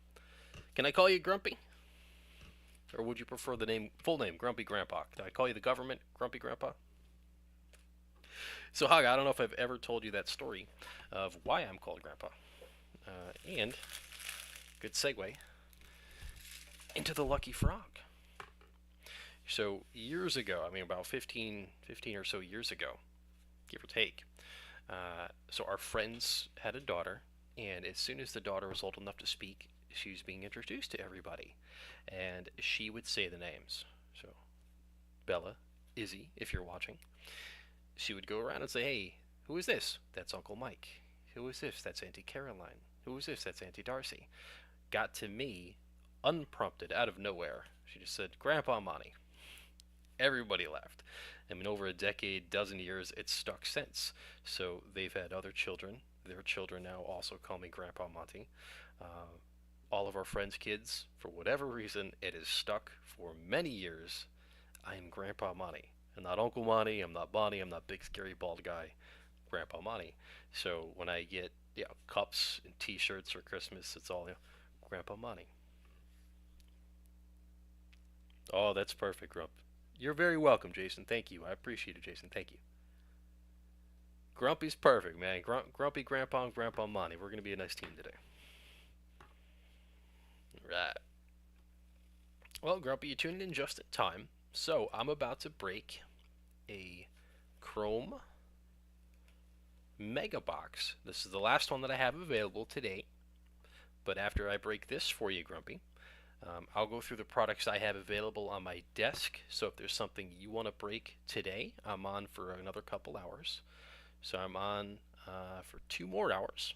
Can I call you Grumpy? Or would you prefer the full name, Grumpy Grandpa? Can I call you the government, Grumpy Grandpa? So, Hug, I don't know if I've ever told you that story of why I'm called Grandpa. And, good segue, into the Lucky Frog. So, years ago, I mean about 15 or so years ago, give or take, so our friends had a daughter, and as soon as the daughter was old enough to speak, she was being introduced to everybody. And she would say the names. So, Bella, Izzy, if you're watching. She would go around and say, hey, who is this? That's Uncle Mike. Who is this? That's Auntie Caroline. Who is this? That's Auntie Darcy. Got to me, unprompted, out of nowhere. She just said, Grandpa Monty. Everybody laughed. I mean, over a decade, dozen years, it's stuck since. So they've had other children. Their children now also call me Grandpa Monty. All of our friends' kids, for whatever reason, it is stuck for many years. I am Grandpa Monty. I'm not Uncle Monty, I'm not Bonnie, I'm not big scary bald guy, Grandpa Monty. So when I get cups and t-shirts for Christmas, it's all Grandpa Monty. Oh, that's perfect, Grump. You're very welcome, Jason. Thank you. I appreciate it, Jason. Thank you. Grumpy's perfect, man. Grumpy Grandpa and Grandpa Monty. We're gonna be a nice team today. Right. Well, Grumpy, you tuned in just in time. So I'm about to break a Chrome Mega Box. This is the last one that I have available today. But after I break this for you, Grumpy, I'll go through the products I have available on my desk. So if there's something you want to break today, I'm on for another couple hours. So I'm on for 2 more hours.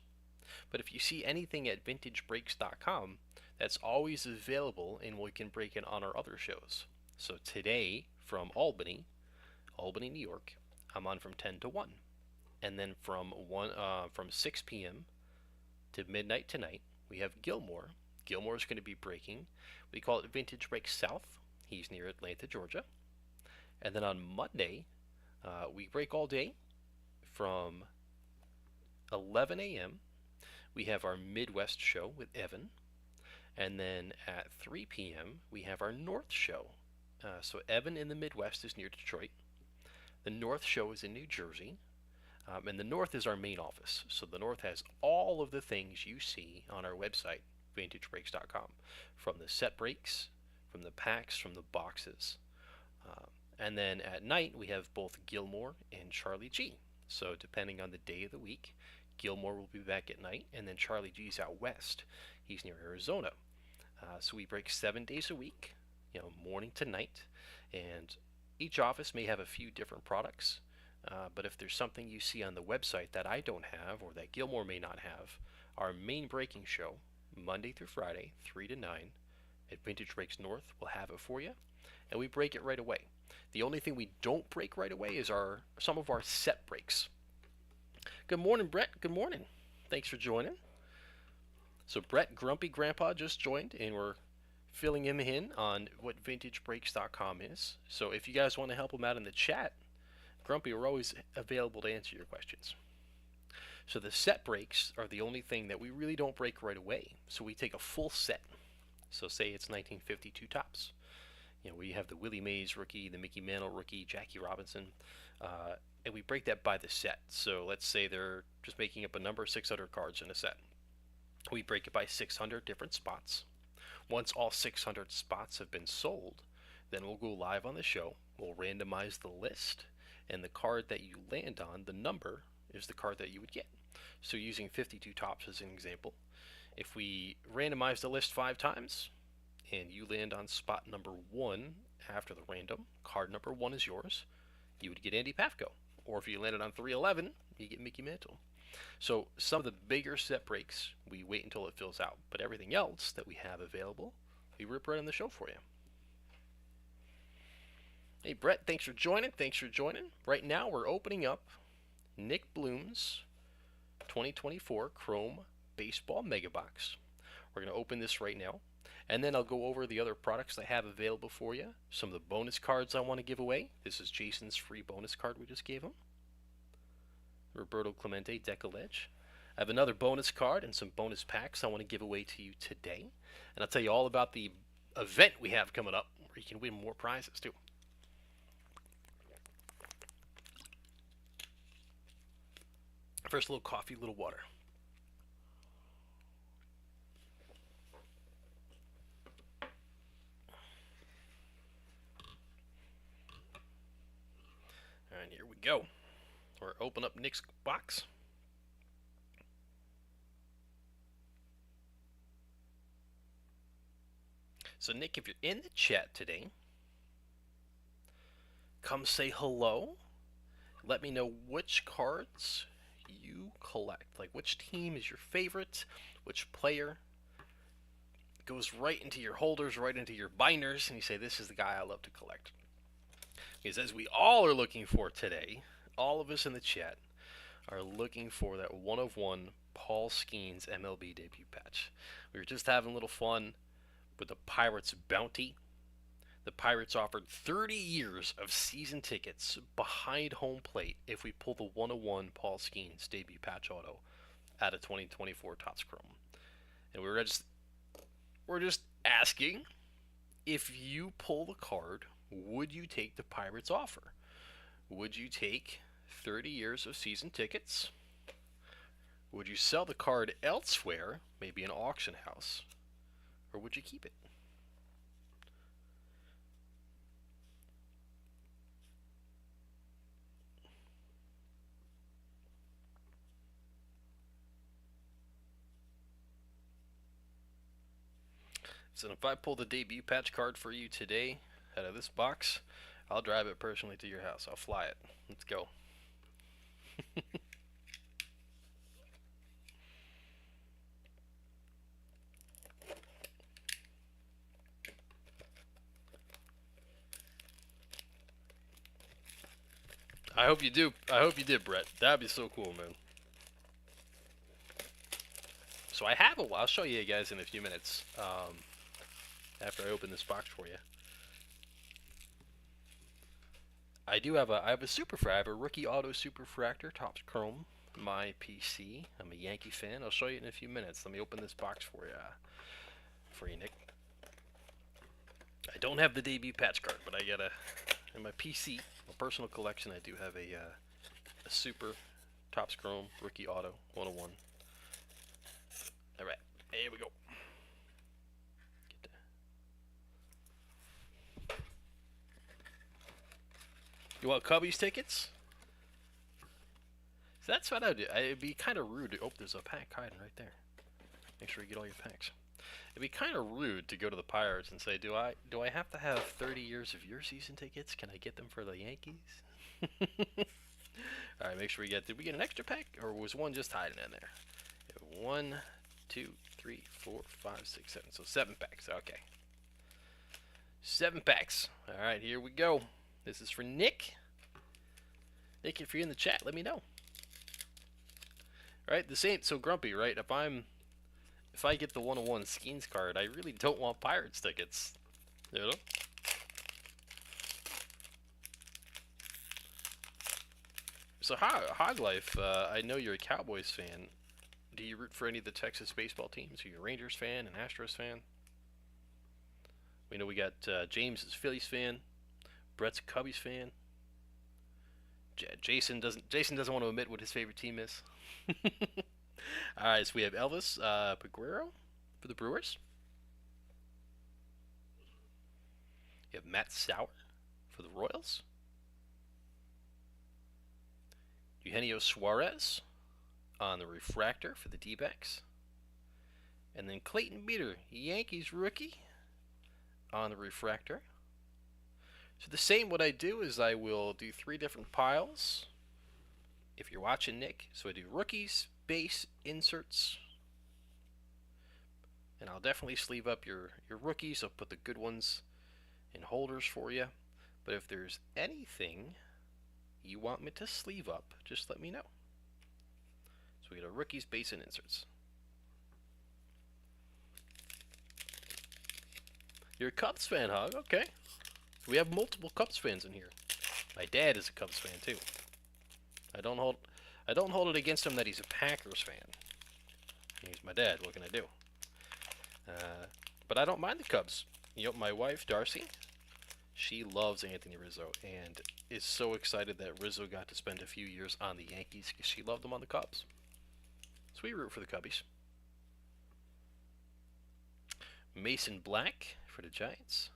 But if you see anything at vintagebreaks.com, that's always available and we can break it on our other shows. So today from Albany, New York, I'm on from 10 to 1. And then from 6 p.m. to midnight tonight, we have Gilmore. Gilmore is going to be breaking. We call it Vintage Breaks South. He's near Atlanta, Georgia. And then on Monday, we break all day from 11 a.m. We have our Midwest show with Evan. And then at 3 p.m., we have our North show. So Evan in the Midwest is near Detroit. The North show is in New Jersey. And the North is our main office. So the North has all of the things you see on our website, vintagebreaks.com, from the set breaks, from the packs, from the boxes. And then at night, we have both Gilmore and Charlie G. So depending on the day of the week, Gilmore will be back at night, and then Charlie G's out west. He's near Arizona. So we break 7 days a week, morning to night. And each office may have a few different products. But if there's something you see on the website that I don't have or that Gilmore may not have, our main breaking show, Monday through Friday, 3 to 9, at Vintage Breaks North, will have it for you. And we break it right away. The only thing we don't break right away is some of our set breaks. Good morning, Brett. Good morning. Thanks for joining. So Brett, Grumpy Grandpa, just joined, and we're filling him in on what VintageBreaks.com is. So if you guys want to help him out in the chat, Grumpy, we're always available to answer your questions. So the set breaks are the only thing that we really don't break right away. So we take a full set. So say it's 1952 tops. We have the Willie Mays rookie, the Mickey Mantle rookie, Jackie Robinson, and we break that by the set. So let's say they're just making up a number, 600 cards in a set. We break it by 600 different spots. Once all 600 spots have been sold, then we'll go live on the show. We'll randomize the list, and the card that you land on, the number, is the card that you would get. So using 52 tops as an example, if we randomize the list 5 times, and you land on spot number 1 after the random, card number 1 is yours, you would get Andy Pafko. Or if you landed on 311, you get Mickey Mantle. So some of the bigger set breaks, we wait until it fills out. But everything else that we have available, we rip right on the show for you. Hey, Brett, thanks for joining. Right now, we're opening up Nick Bloom's 2024 Chrome Baseball Mega Box. We're going to open this right now. And then I'll go over the other products I have available for you. Some of the bonus cards I want to give away. This is Jason's free bonus card we just gave him. Roberto Clemente Decoledge. I have another bonus card and some bonus packs I want to give away to you today. And I'll tell you all about the event we have coming up where you can win more prizes too. First, a little coffee, a little water. And here we go. We're open up Nick's box. So Nick, if you're in the chat today, come say hello. Let me know which cards you collect. Like which team is your favorite, which player goes right into your holders, right into your binders, and you say, this is the guy I love to collect. Because as we all are looking for today, all of us in the chat are looking for that 1/1 Paul Skeens MLB debut patch. We were just having a little fun with the Pirates bounty. The Pirates offered 30 years of season tickets behind home plate if we pull the 1/1 Paul Skeens debut patch auto out of 2024 Topps Chrome. And we're just asking if you pull the card, would you take the Pirates offer? Would you take 30 years of season tickets? Would you sell the card elsewhere, maybe an auction house? Or would you keep it? So if I pull the debut patch card for you today out of this box, I'll drive it personally to your house. I'll fly it. Let's go. I hope you do. I hope you did, Brett. That'd be so cool, man. So I have I'll show you guys in a few minutes after I open this box for you. I have a I have a rookie auto superfractor, Topps Chrome, my PC. I'm a Yankee fan. I'll show you in a few minutes. Let me open this box for you, Nick. I don't have the debut patch card, but I got in my PC, my personal collection. I do have a super Topps Chrome rookie auto 101. All right, here we go. You want Cubbies tickets? So that's what I do. It'd be kind of rude to... Oh, there's a pack hiding right there. Make sure you get all your packs. It'd be kind of rude to go to the Pirates and say, do I have to have 30 years of your season tickets? Can I get them for the Yankees? All right, make sure we get... Did we get an extra pack? Or was one just hiding in there? 1, 2, 3, 4, 5, 6, 7. So 7 packs. Okay. 7 packs. All right, here we go. This is for Nick. Nick, if you're in the chat, let me know. Right, this ain't so grumpy, right? If I get the 101 Skeens card, I really don't want Pirates tickets. You know? So, Hog Life, I know you're a Cowboys fan. Do you root for any of the Texas baseball teams? Are you a Rangers fan, an Astros fan? We know we got James is Phillies fan. Brett's a Cubbies fan. Jason doesn't want to admit what his favorite team is. All right, so we have Elvis Peguero for the Brewers. You have Matt Sauer for the Royals. Eugenio Suarez on the refractor for the D-backs. And then Clayton Beeter, Yankees rookie, on the refractor. So the same, what I do is I will do 3 different piles. If you're watching, Nick, so I do rookies, base, inserts. And I'll definitely sleeve up your rookies. I'll put the good ones in holders for you. But if there's anything you want me to sleeve up, just let me know. So we got our rookies, base, and inserts. You're a Cubs fan, Hog? Okay. We have multiple Cubs fans in here. My dad is a Cubs fan too. I don't hold it against him that he's a Packers fan. He's my dad. What can I do? But I don't mind the Cubs. You know, my wife Darcy, she loves Anthony Rizzo and is so excited that Rizzo got to spend a few years on the Yankees because she loved him on the Cubs. So we root for the Cubbies. Mason Black for the Giants.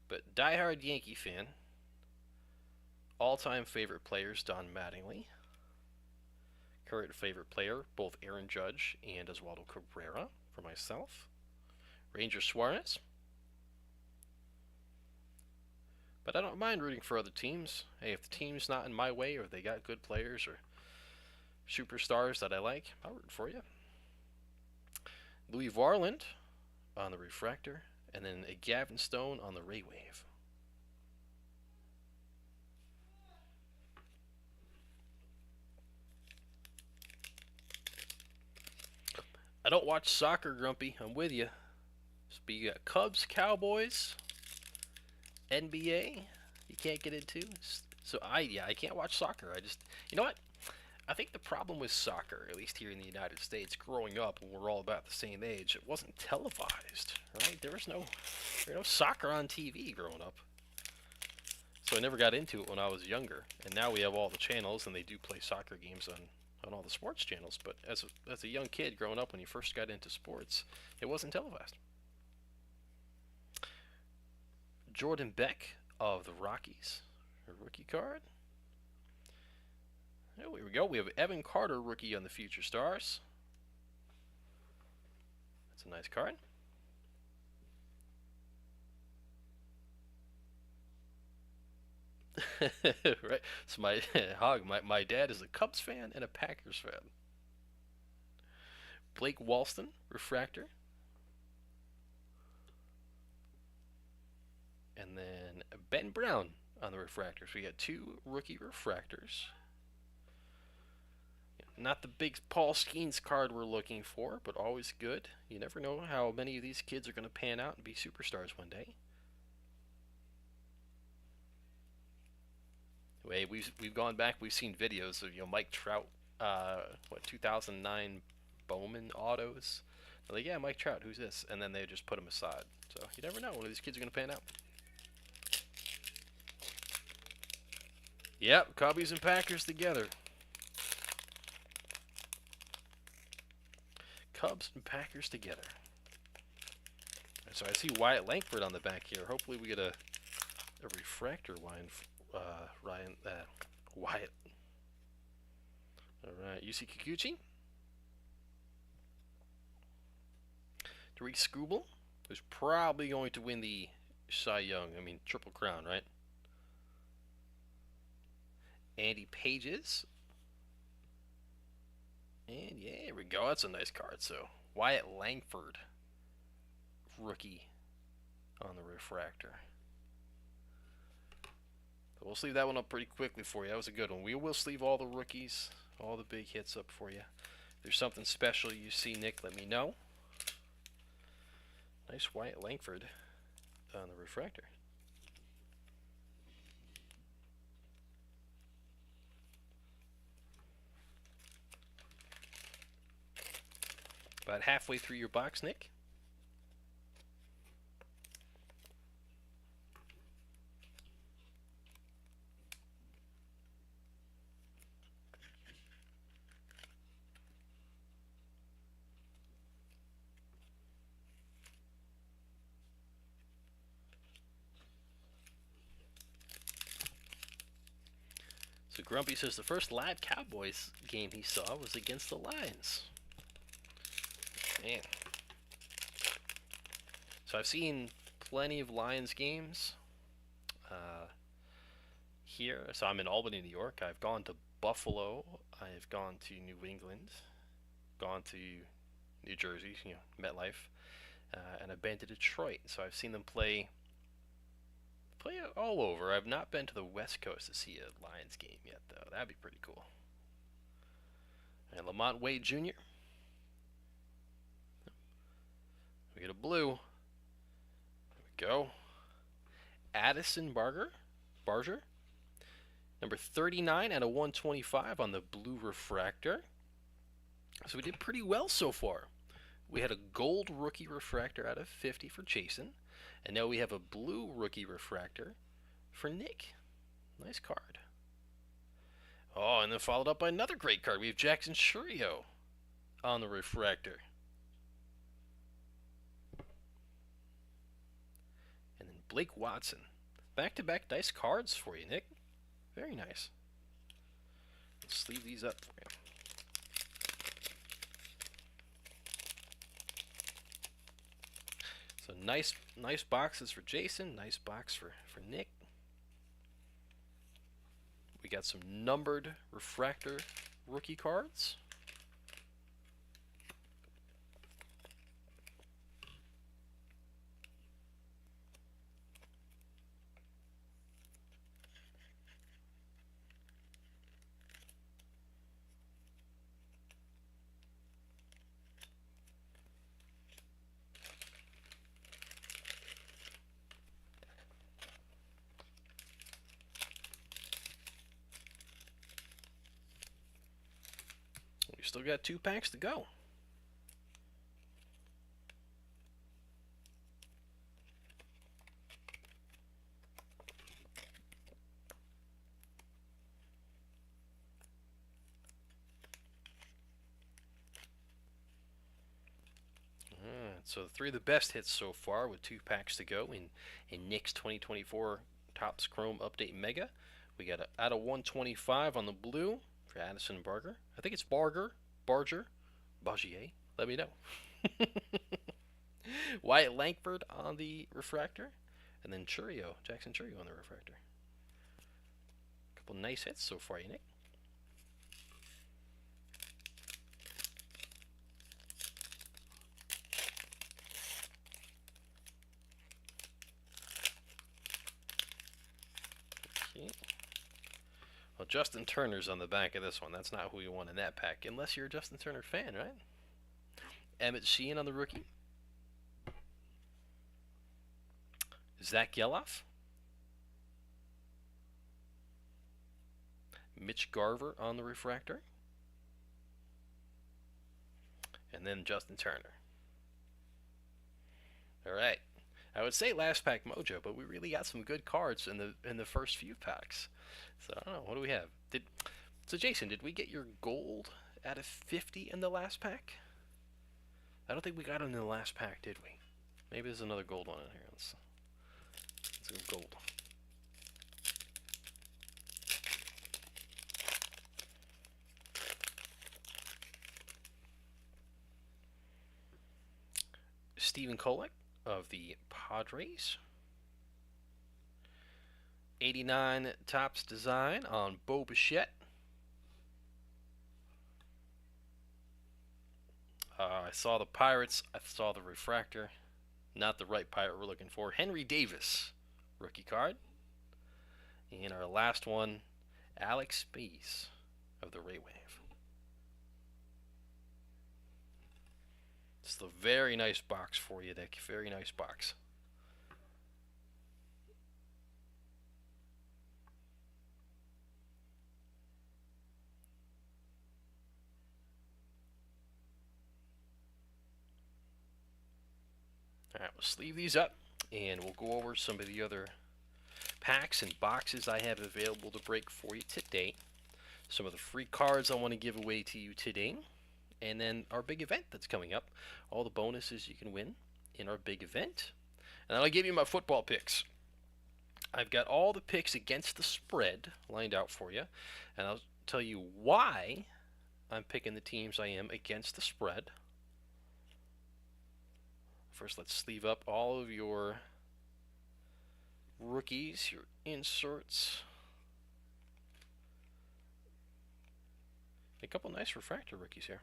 But diehard Yankee fan. All-time favorite players, Don Mattingly. Current favorite player, both Aaron Judge and Oswaldo Cabrera for myself. Ranger Suarez. But I don't mind rooting for other teams. Hey, if the team's not in my way or they got good players or superstars that I like, I'll root for you. Louis Varland on the refractor. And then a Gavin Stone on the Ray Wave. I don't watch soccer, Grumpy. I'm with you. So you got Cubs, Cowboys, NBA. You can't get into. So I can't watch soccer. You know what? I think the problem with soccer, at least here in the United States, growing up when we're all about the same age, it wasn't televised, right? There was no soccer on TV growing up. So I never got into it when I was younger. And now we have all the channels, and they do play soccer games on all the sports channels. But as a young kid growing up, when you first got into sports, it wasn't televised. Jordan Beck of the Rockies, a rookie card. Oh, here we go. We have Evan Carter, rookie on the Future Stars. That's a nice card. Right. So my dad is a Cubs fan and a Packers fan. Blake Walston, refractor. And then Ben Brown on the refractors. We got 2 rookie refractors. Not the big Paul Skeens card we're looking for, but always good. You never know how many of these kids are going to pan out and be superstars one day. We've gone back. We've seen videos of Mike Trout, 2009 Bowman autos. They're like, yeah, Mike Trout, who's this? And then they just put him aside. So you never know when these kids are going to pan out. Yep, Cubbies and Packers together. Cubs and Packers together. So I see Wyatt Langford on the back here. Hopefully we get a refractor Wyatt. Alright, UC Kikuchi. Tariq Skubal, who's probably going to win the Cy Young. Triple Crown, right? Andy Pages. And yeah, here we go. That's a nice card. So Wyatt Langford, rookie on the refractor. So we'll sleeve that one up pretty quickly for you. That was a good one. We will sleeve all the rookies, all the big hits up for you. If there's something special you see, Nick, let me know. Nice Wyatt Langford on the refractor. About halfway through your box, Nick. So Grumpy says the first live Cowboys game he saw was against the Lions. Man. So I've seen plenty of Lions games here. So I'm in Albany, New York. I've gone to Buffalo. I've gone to New England. Gone to New Jersey, MetLife. And I've been to Detroit. So I've seen them play all over. I've not been to the West Coast to see a Lions game yet, though. That'd be pretty cool. And Lamont Wade Jr. We get a blue. There we go. Addison Barger. Number 39 out of 125 on the blue refractor. So we did pretty well so far. We had a gold rookie refractor out of 50 for Jason. And now we have a blue rookie refractor for Nick. Nice card. Oh, and then followed up by another great card. We have Jackson Churio on the refractor. And then Blake Watson. Back-to-back nice cards for you, Nick. Very nice. Let's sleeve these up for you. So nice boxes for Jason. Nice box for Nick. We got some numbered refractor rookie cards. still got 2 packs to go. So the 3 of the best hits so far with 2 packs to go in Nick's 2024 Topps Chrome Update Mega. We got a out of 125 on the blue for Addison Barger. I think it's Barger, Bagier. Let me know. Wyatt Langford on the refractor, and then Jackson Churio on the refractor. A couple nice hits so far, Nick. Well, Justin Turner's on the back of this one. That's not who you want in that pack, unless you're a Justin Turner fan, right? Emmett Sheehan on the rookie. Zach Geloff. Mitch Garver on the refractor. And then Justin Turner. All right. I would say last pack mojo, but we really got some good cards in the first few packs. So I don't know. What do we have? So Jason, did we get your gold out of 50 in the last pack? I don't think we got it in the last pack, did we? Maybe there's another gold one in here. Let's go gold. Stephen Kolek of the Padres. 89 Topps design on Bo Bichette. I saw the Pirates. I saw the refractor. Not the right pirate we're looking for. Henry Davis, rookie card. And our last one, Alex Spees of the Ray Wave. It's a very nice box for you, Dick. Very nice box. Alright, we'll sleeve these up, and we'll go over some of the other packs and boxes I have available to break for you today. Some of the free cards I want to give away to you today. And then our big event that's coming up. All the bonuses you can win in our big event. And then I'll give you my football picks. I've got all the picks against the spread lined out for you. And I'll tell you why I'm picking the teams I am against the spread. First, let's sleeve up all of your rookies, your inserts. A couple nice refractor rookies here.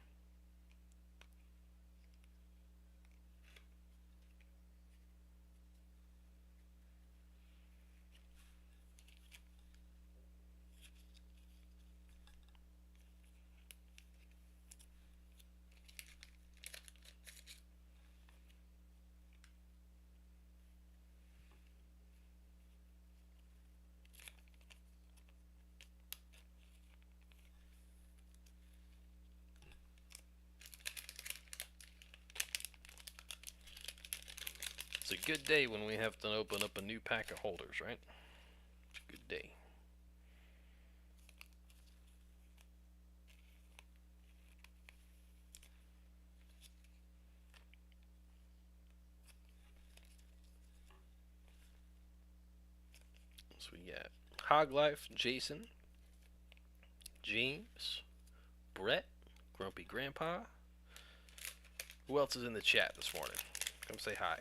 It's a good day when we have to open up a new pack of holders, right? It's a good day. So we got Hog Life, Jason, James, Brett, Grumpy Grandpa. Who else is in the chat this morning? Come say hi.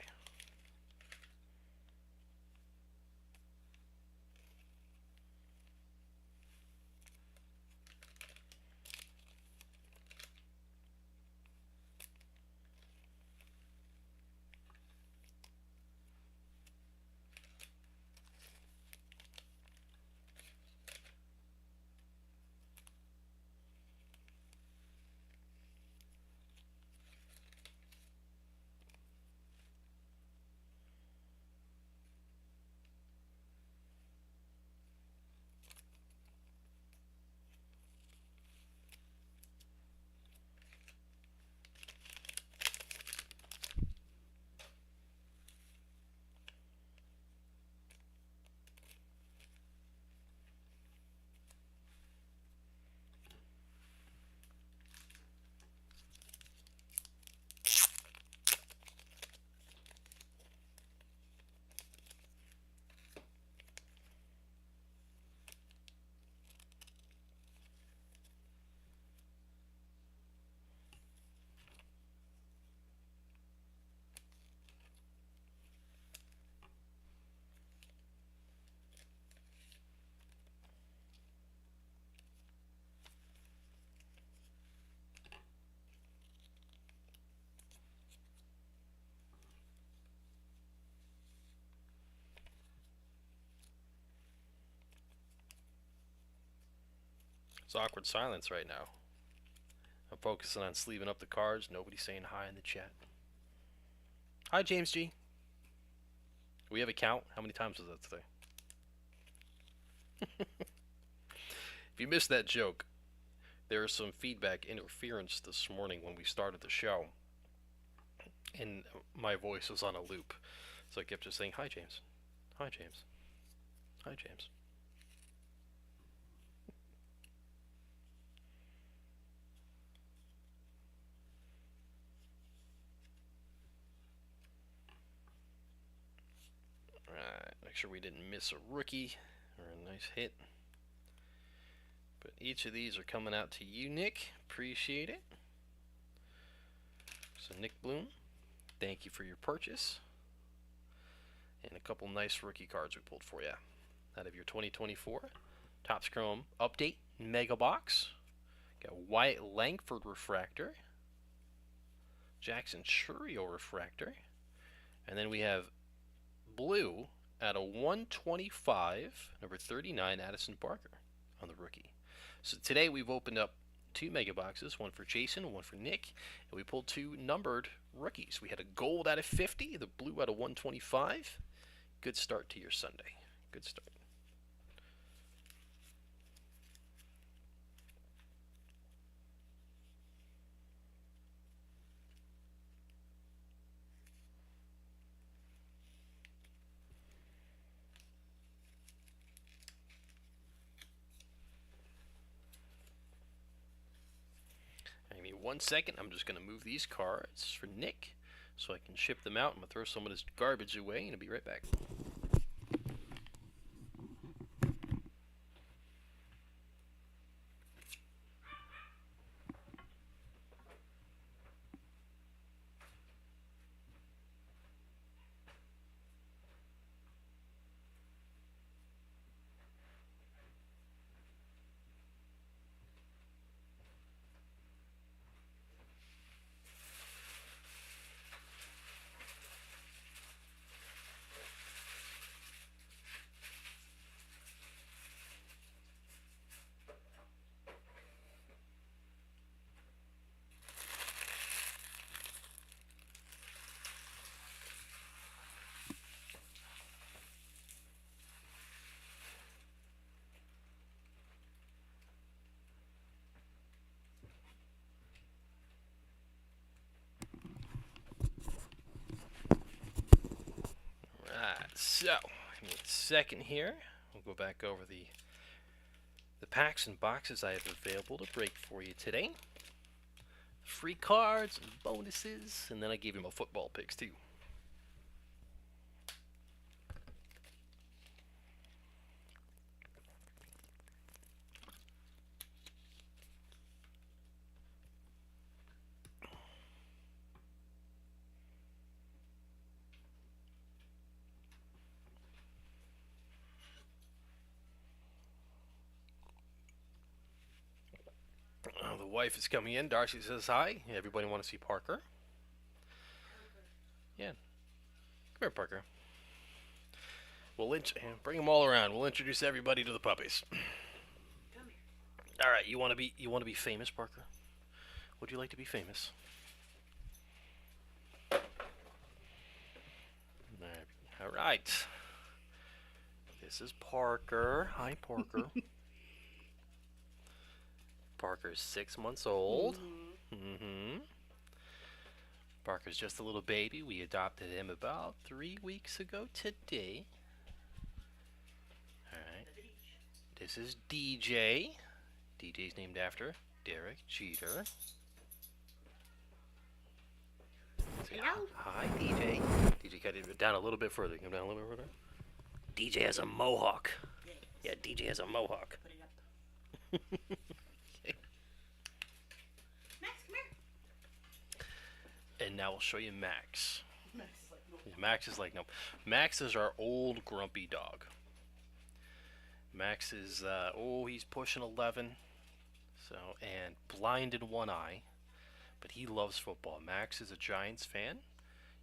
It's awkward silence right now. I'm focusing on sleeving up the cards. Nobody's saying hi in the chat. Hi, James G. Do we have a count? How many times was that today? If you missed that joke, there was some feedback interference this morning when we started the show, and my voice was on a loop. So I kept just saying, hi, James. Hi, James. Hi, James. Alright, make sure we didn't miss a rookie or a nice hit. But each of these are coming out to you, Nick. Appreciate it. So, Nick Bloom, thank you for your purchase. And a couple nice rookie cards we pulled for you out of your 2024 Topps Chrome Update Mega Box. Got Wyatt Langford Refractor, Jackson Churio Refractor, and then we have blue at a 125, number 39, Addison Barker on the rookie. So today we've opened up 2 mega boxes, one for Jason, one for Nick, and we pulled 2 numbered rookies. We had a gold out of 50, the blue out of 125. Good start to your Sunday. Good start. Give me 1 second. I'm just going to move these cards for Nick so I can ship them out. I'm going to throw some of this garbage away and I'll be right back. So, give me a second here. We'll go back over the packs and boxes I have available to break for you today. Free cards and bonuses, and then I gave you my football picks too. The wife is coming in. Darcy says hi. Everybody want to see Parker? Yeah. Come here, Parker. We'll bring them all around. We'll introduce everybody to the puppies. Come here. All right. You want to be famous, Parker? Would you like to be famous? All right. This is Parker. Hi, Parker. Parker's 6 months old. Parker's just a little baby. We adopted him about 3 weeks ago today. Alright. This is DJ. DJ's named after Derek Jeter. Say hi, DJ. DJ, got it down a little bit further. Come down a little bit further. DJ has a mohawk. Yeah, DJ has a mohawk. Put it up. And now we'll show you Max. Max is like, no. Max is our old grumpy dog. Max is, he's pushing 11. So, and blind in one eye. But he loves football. Max is a Giants fan.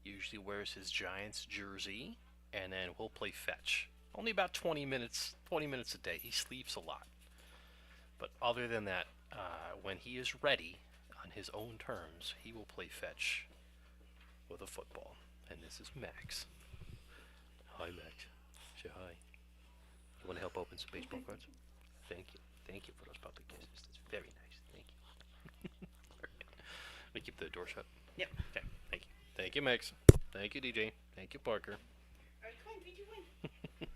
Usually wears his Giants jersey. And then we'll play fetch. Only about 20 minutes a day. He sleeps a lot. But other than that, when he is ready on his own terms, he will play fetch with a football. And this is Max. Hi, Max. Say hi. You want to help open some baseball cards? Thank you. Thank you for those public kisses. That's very nice. Thank you. Let me keep the door shut. Yep. Okay. Thank you. Thank you, Max. Thank you, DJ. Thank you, Parker. Alright, come on, 3, 2, 1.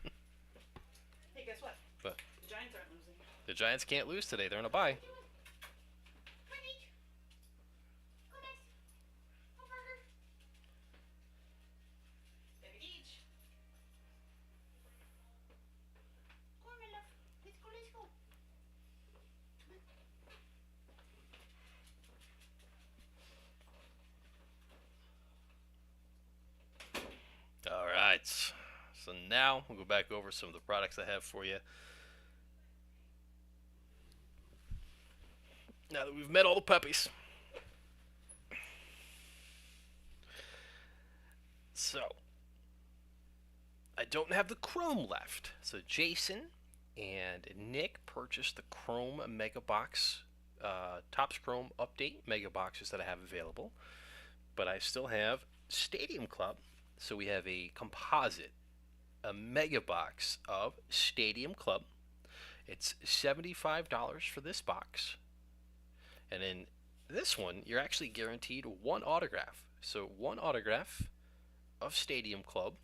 Hey, guess what? What? The Giants aren't losing. The Giants can't lose today. They're in a bye. All right. So now we'll go back over some of the products I have for you. Now that we've met all the puppies. So, I don't have the Chrome left. So Jason and Nick purchased the Chrome Mega Box, Topps Chrome Update Mega Boxes that I have available. But I still have Stadium Club. So we have a composite, a Mega Box of Stadium Club. It's $75 for this box. And in this one, you're actually guaranteed one autograph. So one autograph of Stadium Club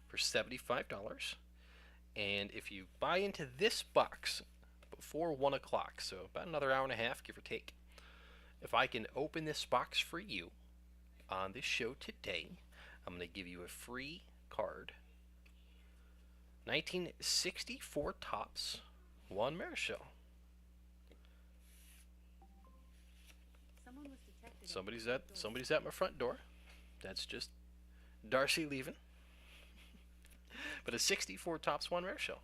for $75. And if you buy into this box before 1 o'clock, so about another hour and a half, give or take, if I can open this box for you on this show today, I'm going to give you a free card. 1964 Topps Juan Marichal. Somebody's at my front door. That's just Darcy leaving. But a 64 Topps Juan Marichal.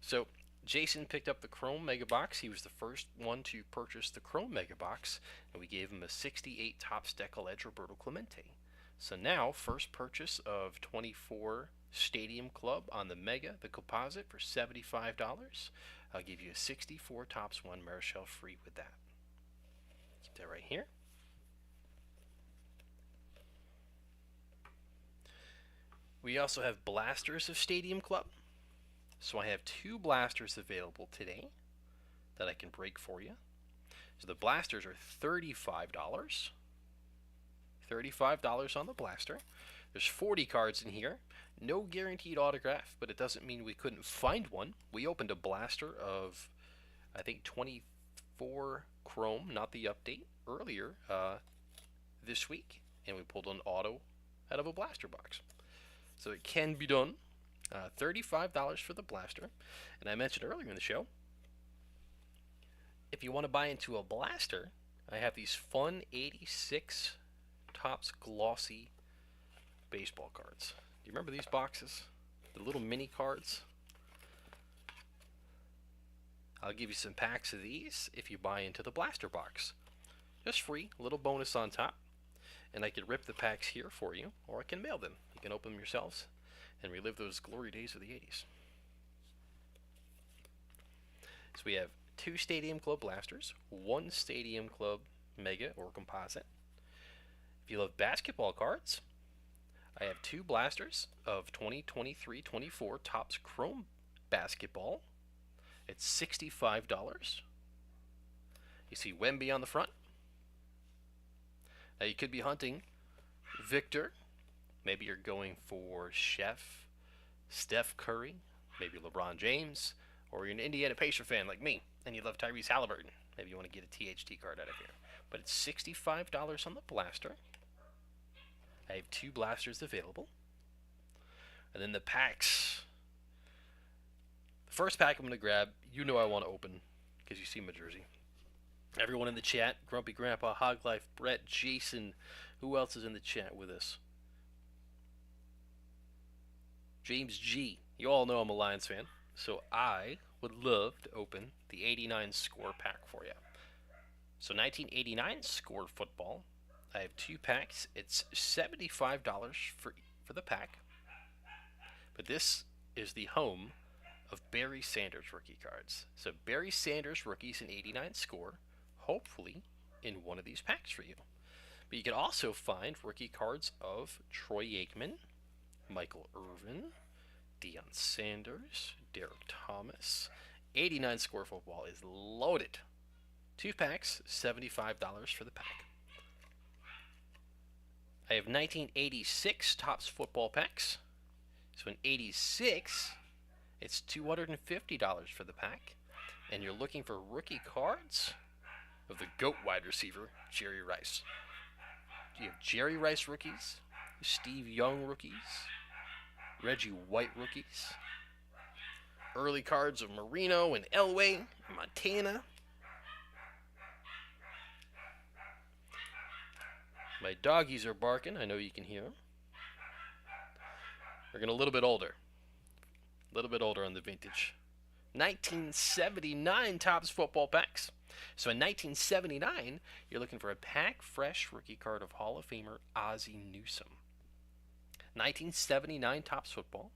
So Jason picked up the Chrome Mega Box. He was the first one to purchase the Chrome Mega Box, and we gave him a 68 Topps Decal Edge Roberto Clemente. So now, first purchase of 24 Stadium Club on the Mega, the composite, for $75. I'll give you a 64 Topps Juan Marichal free with that. Keep that right here. We also have blasters of Stadium Club. So I have 2 blasters available today that I can break for you. So the blasters are $35. $35 on the blaster. There's 40 cards in here. No guaranteed autograph, but it doesn't mean we couldn't find one. We opened a blaster of, I think, 24 Chrome, not the update, earlier this week, and we pulled an auto out of a blaster box. So it can be done. $35 for the blaster. And I mentioned earlier in the show, if you want to buy into a blaster, I have these fun 86 Topps glossy baseball cards. Do you remember these boxes? The little mini cards? I'll give you some packs of these if you buy into the blaster box. Just free, a little bonus on top. And I could rip the packs here for you, or I can mail them. You can open them yourselves and relive those glory days of the 80s. So we have 2 Stadium Club blasters, 1 Stadium Club Mega or Composite. If you love basketball cards, I have 2 blasters of 2023-24 Topps Chrome Basketball. It's $65. You see Wemby on the front. Now you could be hunting Victor. Maybe you're going for Chef, Steph Curry, maybe LeBron James, or you're an Indiana Pacer fan like me, and you love Tyrese Halliburton. Maybe you want to get a THT card out of here. But it's $65 on the blaster. I have 2 blasters available. And then the packs. The first pack I'm going to grab, you know I want to open, because you see my jersey. Everyone in the chat, Grumpy Grandpa, Hog Life, Brett, Jason, who else is in the chat with us? James G. You all know I'm a Lions fan, so I would love to open the 89 score pack for you. So 1989 score football. I have 2 packs. It's $75 for the pack. But this is the home of Barry Sanders rookie cards. So Barry Sanders rookies an 89 score, hopefully in one of these packs for you. But you can also find rookie cards of Troy Aikman, Michael Irvin, Deion Sanders, Derek Thomas. 89 score football is loaded. 2 packs, $75 for the pack. I have 1986 Topps football packs. So in 86, it's $250 for the pack. And you're looking for rookie cards of the GOAT wide receiver, Jerry Rice. You have Jerry Rice rookies, Steve Young rookies, Reggie White rookies, early cards of Marino and Elway, Montana. My doggies are barking. I know you can hear them. We're getting a little bit older. A little bit older on the vintage. 1979 Topps football packs. So in 1979, you're looking for a pack fresh rookie card of Hall of Famer Ozzie Newsome. 1979 Topps football.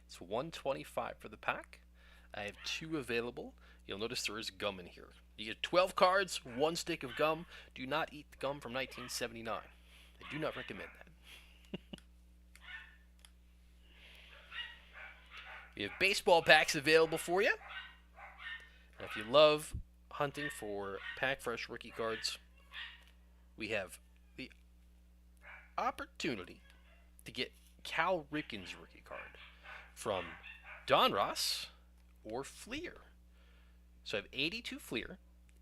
It's $125 for the pack. I have 2 available. You'll notice there is gum in here. You get 12 cards, 1 stick of gum. Do not eat the gum from 1979. I do not recommend that. We have baseball packs available for you. And if you love hunting for pack fresh rookie cards, we have the opportunity to get Cal Ripken's rookie card from Donruss or Fleer. So I have 82 Fleer,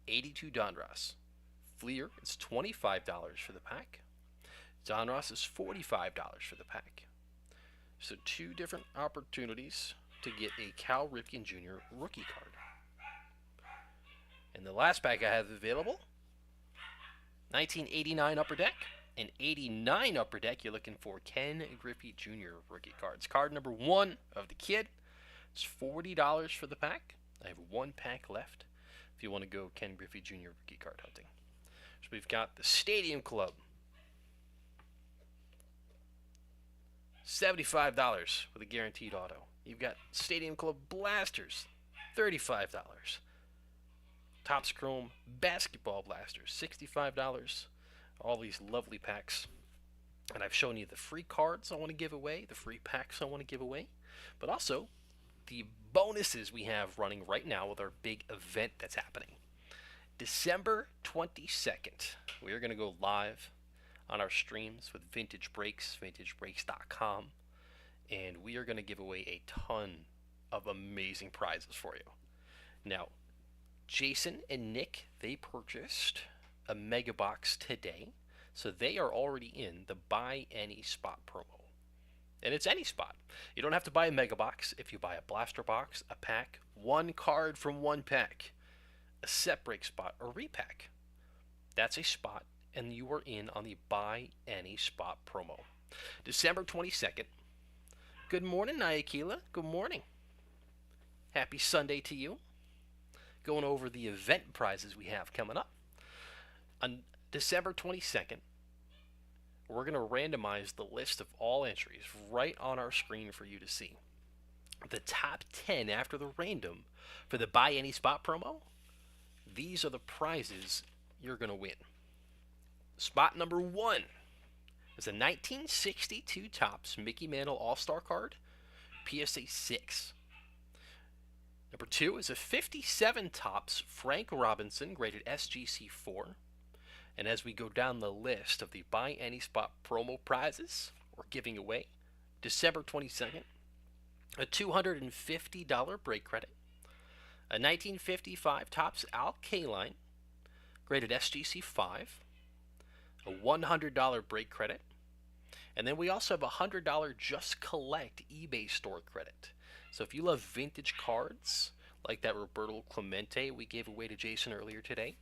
82 Donruss. Fleer is $25 for the pack. Donruss is $45 for the pack. So 2 different opportunities to get a Cal Ripken Jr. rookie card. And the last pack I have available, 1989 Upper Deck and 89 Upper Deck. You're looking for Ken Griffey Jr. rookie cards. Card number 1 of the kid. It's $40 for the pack. I have 1 pack left if you want to go Ken Griffey Jr. rookie card hunting. So we've got the Stadium Club. $75 with a guaranteed auto. You've got Stadium Club Blasters, $35. Topps Chrome Basketball Blasters, $65. All these lovely packs. And I've shown you the free cards I want to give away, the free packs I want to give away, but also the bonuses we have running right now with our big event that's happening. December 22nd, we are going to go live on our streams with Vintage Breaks, vintagebreaks.com, and we are going to give away a ton of amazing prizes for you. Now, Jason and Nick, they purchased a mega box today, so they are already in the buy any spot promo. And it's any spot. You don't have to buy a mega box. If you buy a blaster box, a pack, 1 card from 1 pack, a set break spot, or repack, that's a spot, and you are in on the buy any spot promo. December 22nd. Good morning, Nyakila. Good morning. Happy Sunday to you. Going over the event prizes we have coming up. On December 22nd, we're going to randomize the list of all entries right on our screen for you to see. The top 10 after the random for the buy any spot promo, these are the prizes you're going to win. Spot number 1 is a 1962 Topps Mickey Mantle All-Star card, PSA 6. Number 2 is a 57 Topps Frank Robinson graded SGC 4. And as we go down the list of the buy any spot promo prizes we're giving away, December 22nd, a $250 break credit, a 1955 Topps Al Kaline graded SGC 5, a $100 break credit, and then we also have a $100 Just Collect eBay store credit. So if you love vintage cards, like that Roberto Clemente we gave away to Jason earlier today,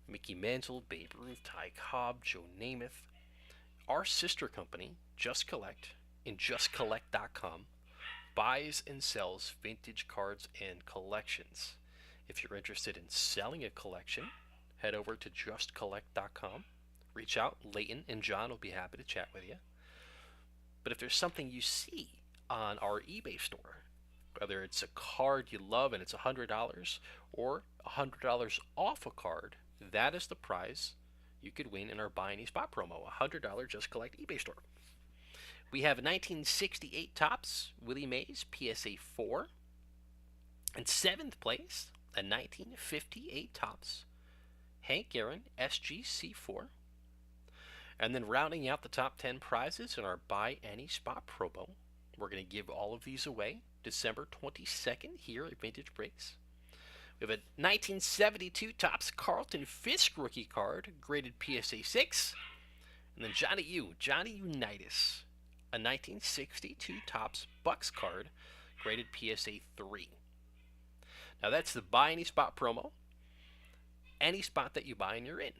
Mickey Mantle, Babe Ruth, Ty Cobb, Joe Namath, our sister company, Just Collect, in justcollect.com, buys and sells vintage cards and collections. If you're interested in selling a collection, head over to justcollect.com. Reach out. Leighton and John will be happy to chat with you. But if there's something you see on our eBay store Whether it's a card you love and it's $100 or $100 off a card, that is the prize you could win in our Buy Any Spot promo. $100 Just Collect eBay store. We have 1968 Topps Willie Mays PSA 4. In 7th place, a 1958 Topps Hank Aaron SGC 4. And then rounding out the top 10 prizes in our Buy Any Spot promo, we're going to give all of these away December 22nd here at Vintage Breaks. We have a 1972 Topps Carlton Fisk rookie card, graded PSA 6. And then Johnny Unitas, a 1962 Topps Bucks card, graded PSA 3. Now that's the Buy Any Spot promo. Any spot that you buy and you're in.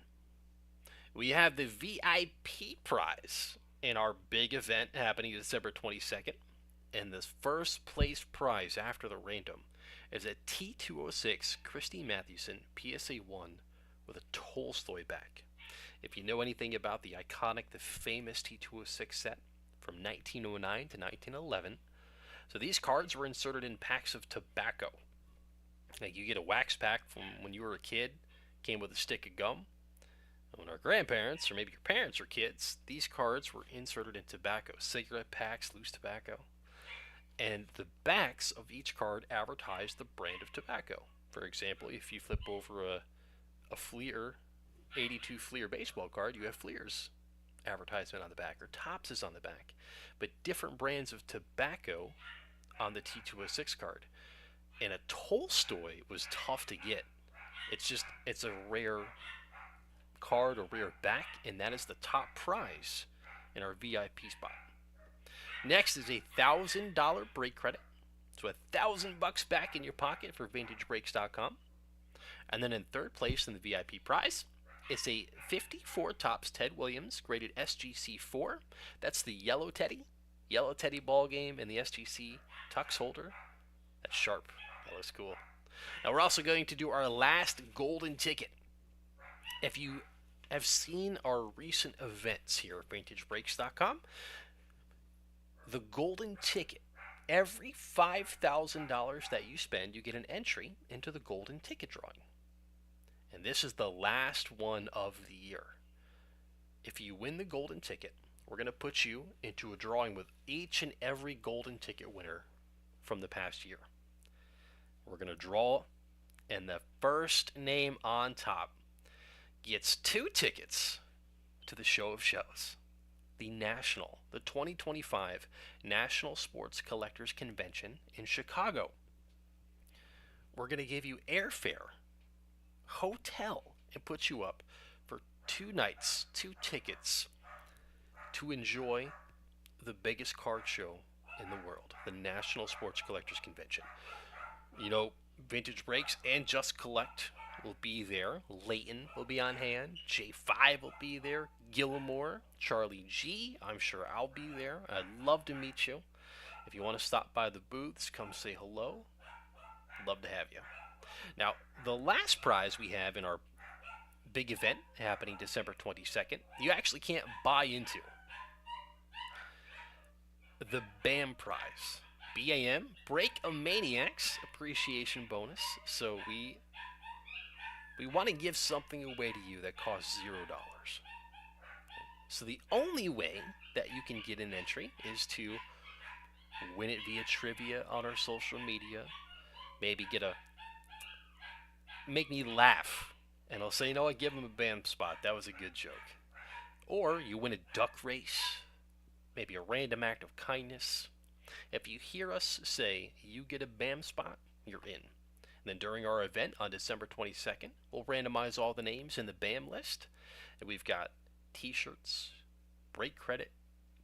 We have the VIP prize in our big event happening December 22nd. And the first place prize after the random is a T206 Christy Mathewson PSA 1 with a Tolstoy back. If you know anything about the iconic, the famous T206 set from 1909 to 1911, so these cards were inserted in packs of tobacco. Like you get a wax pack from when you were a kid, came with a stick of gum. When our grandparents, or maybe your parents were kids, these cards were inserted in tobacco, cigarette packs, loose tobacco. And the backs of each card advertise the brand of tobacco. For example, if you flip over a Fleer, 82 Fleer baseball card, you have Fleer's advertisement on the back, or Topps is on the back. But different brands of tobacco on the T206 card. And a Tolstoy was tough to get. It's a rare card or rare back, and that is the top prize in our VIP spot. Next is a $1,000 break credit, so $1,000 back in your pocket for VintageBreaks.com. And then in third place in the VIP prize, it's a 54 Topps Ted Williams graded SGC 4. That's the yellow Teddy ball game, and the SGC tux holder. That's sharp. That looks cool. Now we're also going to do our last golden ticket. If you have seen our recent events here at VintageBreaks.com, the golden ticket, every $5,000 that you spend, you get an entry into the golden ticket drawing. And this is the last one of the year. If you win the golden ticket, we're going to put you into a drawing with each and every golden ticket winner from the past year. We're going to draw, and the first name on top gets 2 tickets to the show of shows. The 2025 National Sports Collectors Convention in Chicago. We're going to give you airfare, hotel, and put you up for 2 nights, 2 tickets to enjoy the biggest card show in the world, the National Sports Collectors Convention. You know, Vintage Breaks and Just Collect will be there. Leighton will be on hand. J5 will be there. Gilmore, Charlie G. I'm sure I'll be there. I'd love to meet you. If you want to stop by the booths, come say hello. Love to have you. Now, the last prize we have in our big event happening December 22nd, you actually can't buy into. The BAM prize. BAM, Break a Maniacs Appreciation Bonus. So we want to give something away to you that costs $0. So the only way that you can get an entry is to win it via trivia on our social media. Maybe make me laugh, and I'll say, you know what, give him a BAM spot. That was a good joke. Or you win a duck race, maybe a random act of kindness. If you hear us say you get a BAM spot, you're in. And then during our event on December 22nd, we'll randomize all the names in the BAM list. And we've got t-shirts, break credit,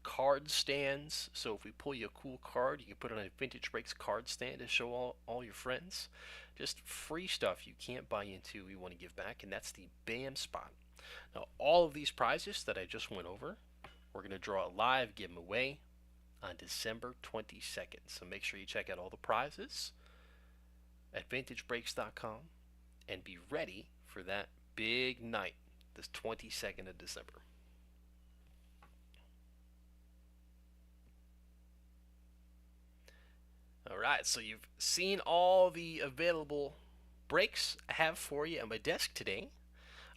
card stands. So if we pull you a cool card, you can put it on a Vintage Breaks card stand to show all your friends. Just free stuff you can't buy into, we want to give back, and that's the BAM spot. Now, all of these prizes that I just went over, we're going to draw a live, give them away on December 22nd. So make sure you check out all the prizes at VintageBreaks.com and be ready for that big night, this 22nd of December. All right, so you've seen all the available breaks I have for you at my desk today.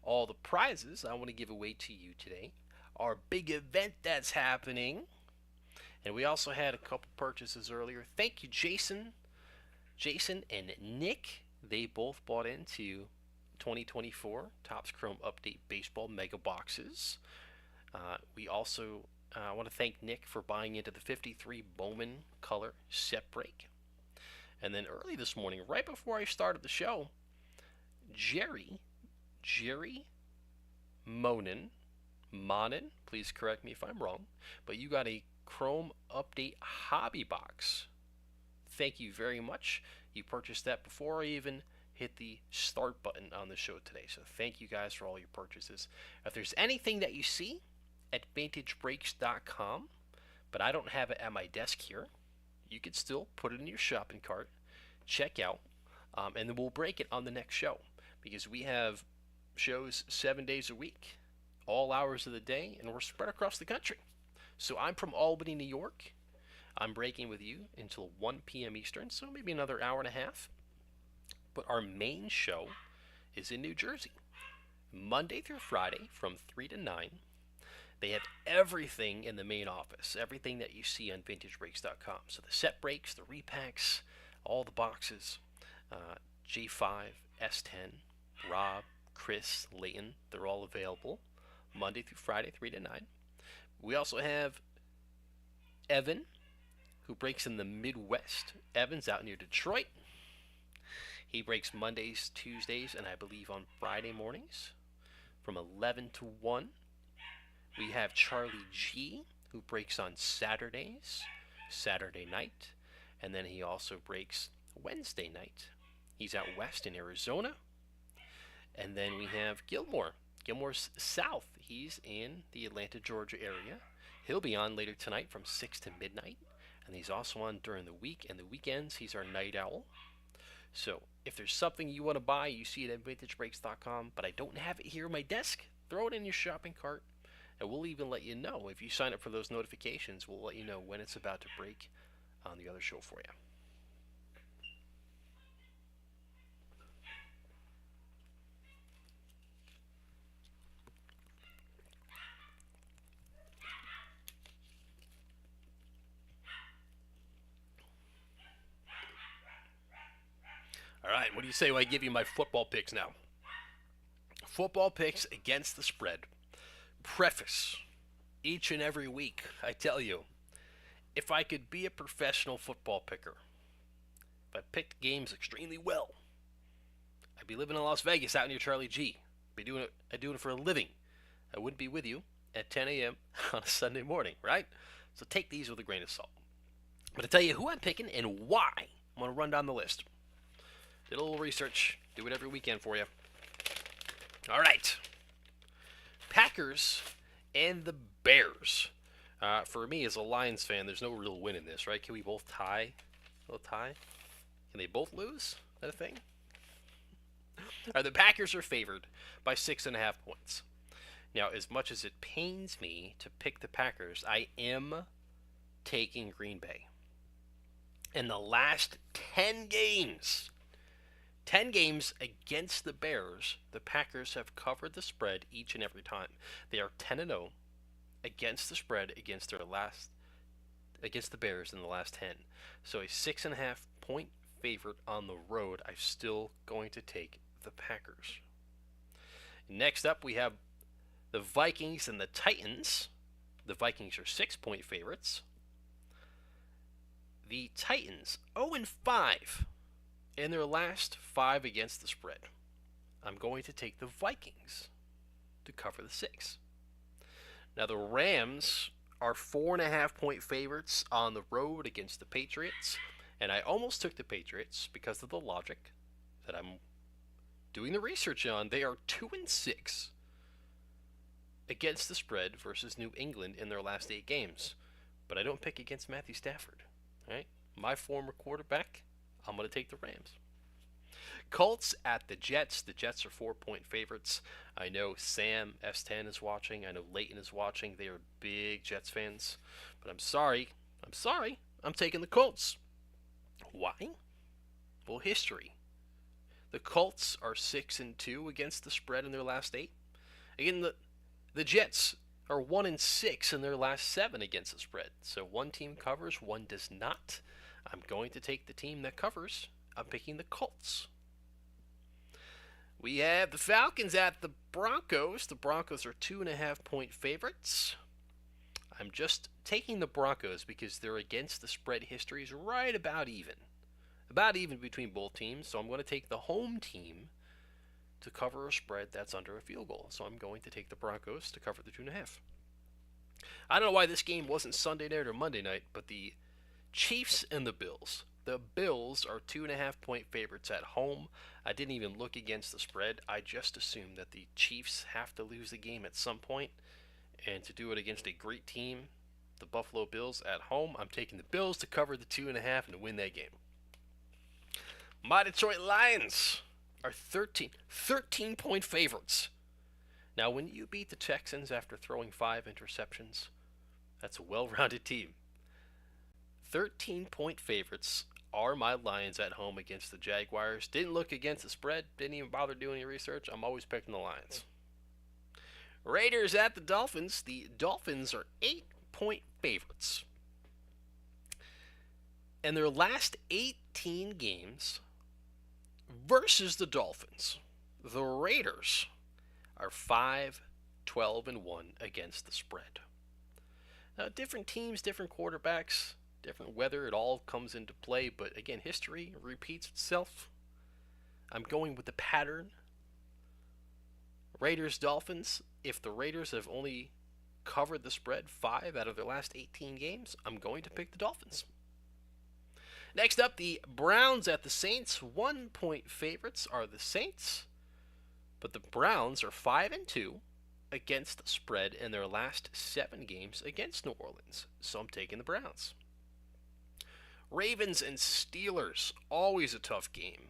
All the prizes I want to give away to you today. Our big event that's happening. And we also had a couple purchases earlier. Thank you, Jason. Jason and Nick, they both bought into 2024 Topps Chrome Update Baseball Mega Boxes. We also want to thank Nick for buying into the 53 Bowman Color set break. And then early this morning, right before I started the show, Jerry Monin, please correct me if I'm wrong, but you got a Chrome Update Hobby Box. Thank you very much. You purchased that before I even hit the start button on the show today. So thank you guys for all your purchases. If there's anything that you see at vintagebreaks.com, but I don't have it at my desk here, you could still put it in your shopping cart, check out, and then we'll break it on the next show, because we have shows 7 days a week, all hours of the day, and we're spread across the country. So I'm from Albany, New York. I'm breaking with you until 1 p.m. Eastern, so maybe another hour and a half. But our main show is in New Jersey, Monday through Friday from 3 to 9. They have everything in the main office, everything that you see on vintagebreaks.com. So the set breaks, the repacks, all the boxes, J5, S10, Rob, Chris, Layton, they're all available Monday through Friday, 3 to 9. We also have Evan, who breaks in the Midwest. Evan's out near Detroit. He breaks Mondays, Tuesdays, and I believe on Friday mornings from 11 to 1. We have Charlie G, who breaks on Saturdays, Saturday night, and then he also breaks Wednesday night. He's out west in Arizona. And then we have Gilmore. Gilmore's south. He's in the Atlanta, Georgia area. He'll be on later tonight from 6 to midnight. And he's also on during the week and the weekends. He's our night owl. So if there's something you want to buy, you see it at vintagebreaks.com, but I don't have it here on my desk, throw it in your shopping cart. And we'll even let you know, if you sign up for those notifications, we'll let you know when it's about to break on the other show for you. All right, what do you say when I give you my football picks now? Football picks against the spread. Preface. Each and every week, I tell you, if I could be a professional football picker, if I picked games extremely well, I'd be living in Las Vegas out near Charlie G. I'd doing it for a living. I wouldn't be with you at 10 a.m. on a Sunday morning, right? So take these with a grain of salt. But to tell you who I'm picking and why, I'm going to run down the list. Did a little research. Do it every weekend for you. All right. Packers and the Bears. For me, as a Lions fan, there's no real win in this, right? Can we both tie? A little tie? Can they both lose? Is that a thing? The Packers are favored by 6.5 points. Now, as much as it pains me to pick the Packers, I am taking Green Bay. In the last 10 games against the Bears, the Packers have covered the spread each and every time. They are 10-0 against the spread against the Bears in the last 10. So a 6.5 point favorite on the road. I'm still going to take the Packers. Next up, we have the Vikings and the Titans. The Vikings are 6-point favorites. The Titans 0-5 in their last 5 against the spread. I'm going to take the Vikings to cover the 6. Now the Rams are 4.5 point favorites on the road against the Patriots, and I almost took the Patriots because of the logic that I'm doing the research on. They are 2-6 against the spread versus New England in their last 8 games, but I don't pick against Matthew Stafford. All right, my former quarterback. I'm going to take the Rams. Colts at the Jets. The Jets are 4-point favorites. I know Sam S10 is watching. I know Layton is watching. They are big Jets fans. But I'm sorry. I'm taking the Colts. Why? Well, history. The Colts are 6-2 against the spread in their last 8. Again, the Jets are 1-6 in their last 7 against the spread. So one team covers, one does not. I'm going to take the team that covers. I'm picking the Colts. We have the Falcons at the Broncos. The Broncos are 2.5-point favorites. I'm just taking the Broncos because their against the spread history is right about even. About even between both teams, so I'm going to take the home team to cover a spread that's under a field goal. So I'm going to take the Broncos to cover the 2.5. I don't know why this game wasn't Sunday night or Monday night, but the Chiefs and the Bills. The Bills are 2.5-point favorites at home. I didn't even look against the spread. I just assumed that the Chiefs have to lose the game at some point, and to do it against a great team, the Buffalo Bills at home, I'm taking the Bills to cover the 2.5 and to win that game. My Detroit Lions are 13-point favorites. Now, when you beat the Texans after throwing 5 interceptions, that's a well-rounded team. 13-point favorites are my Lions at home against the Jaguars. Didn't look against the spread, didn't even bother doing any research. I'm always picking the Lions. Raiders at the Dolphins. The Dolphins are 8-point favorites. In their last 18 games versus the Dolphins, the Raiders are 5-12-1 against the spread. Now, different teams, different quarterbacks, different weather, it all comes into play, but again, history repeats itself. I'm going with the pattern. Raiders, Dolphins. If the Raiders have only covered the spread 5 out of their last 18 games, I'm going to pick the Dolphins. Next up, the Browns at the Saints. 1-point favorites are the Saints, but the Browns are 5-2 against the spread in their last 7 games against New Orleans, so I'm taking the Browns. Ravens and Steelers, always a tough game.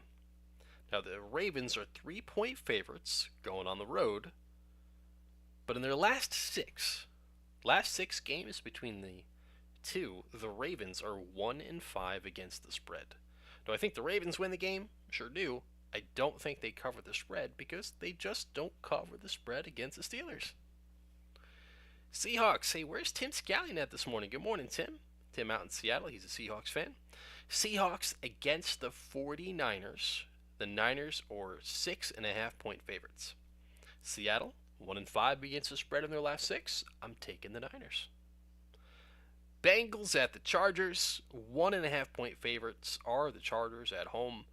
Now, the Ravens are 3-point favorites going on the road, but in their last 6 games between the two, the Ravens are 1-5 against the spread. Do I think the Ravens win the game? Sure do. I don't think they cover the spread because they just don't cover the spread against the Steelers. Seahawks. Hey, where's Tim Scallion at this morning? Good morning, Tim. Tim out in Seattle. He's a Seahawks fan. Seahawks against the 49ers. The Niners are 6.5-point favorites. Seattle, 1-5 against the spread in their last 6. I'm taking the Niners. Bengals at the Chargers. 1.5-point favorites are the Chargers at home.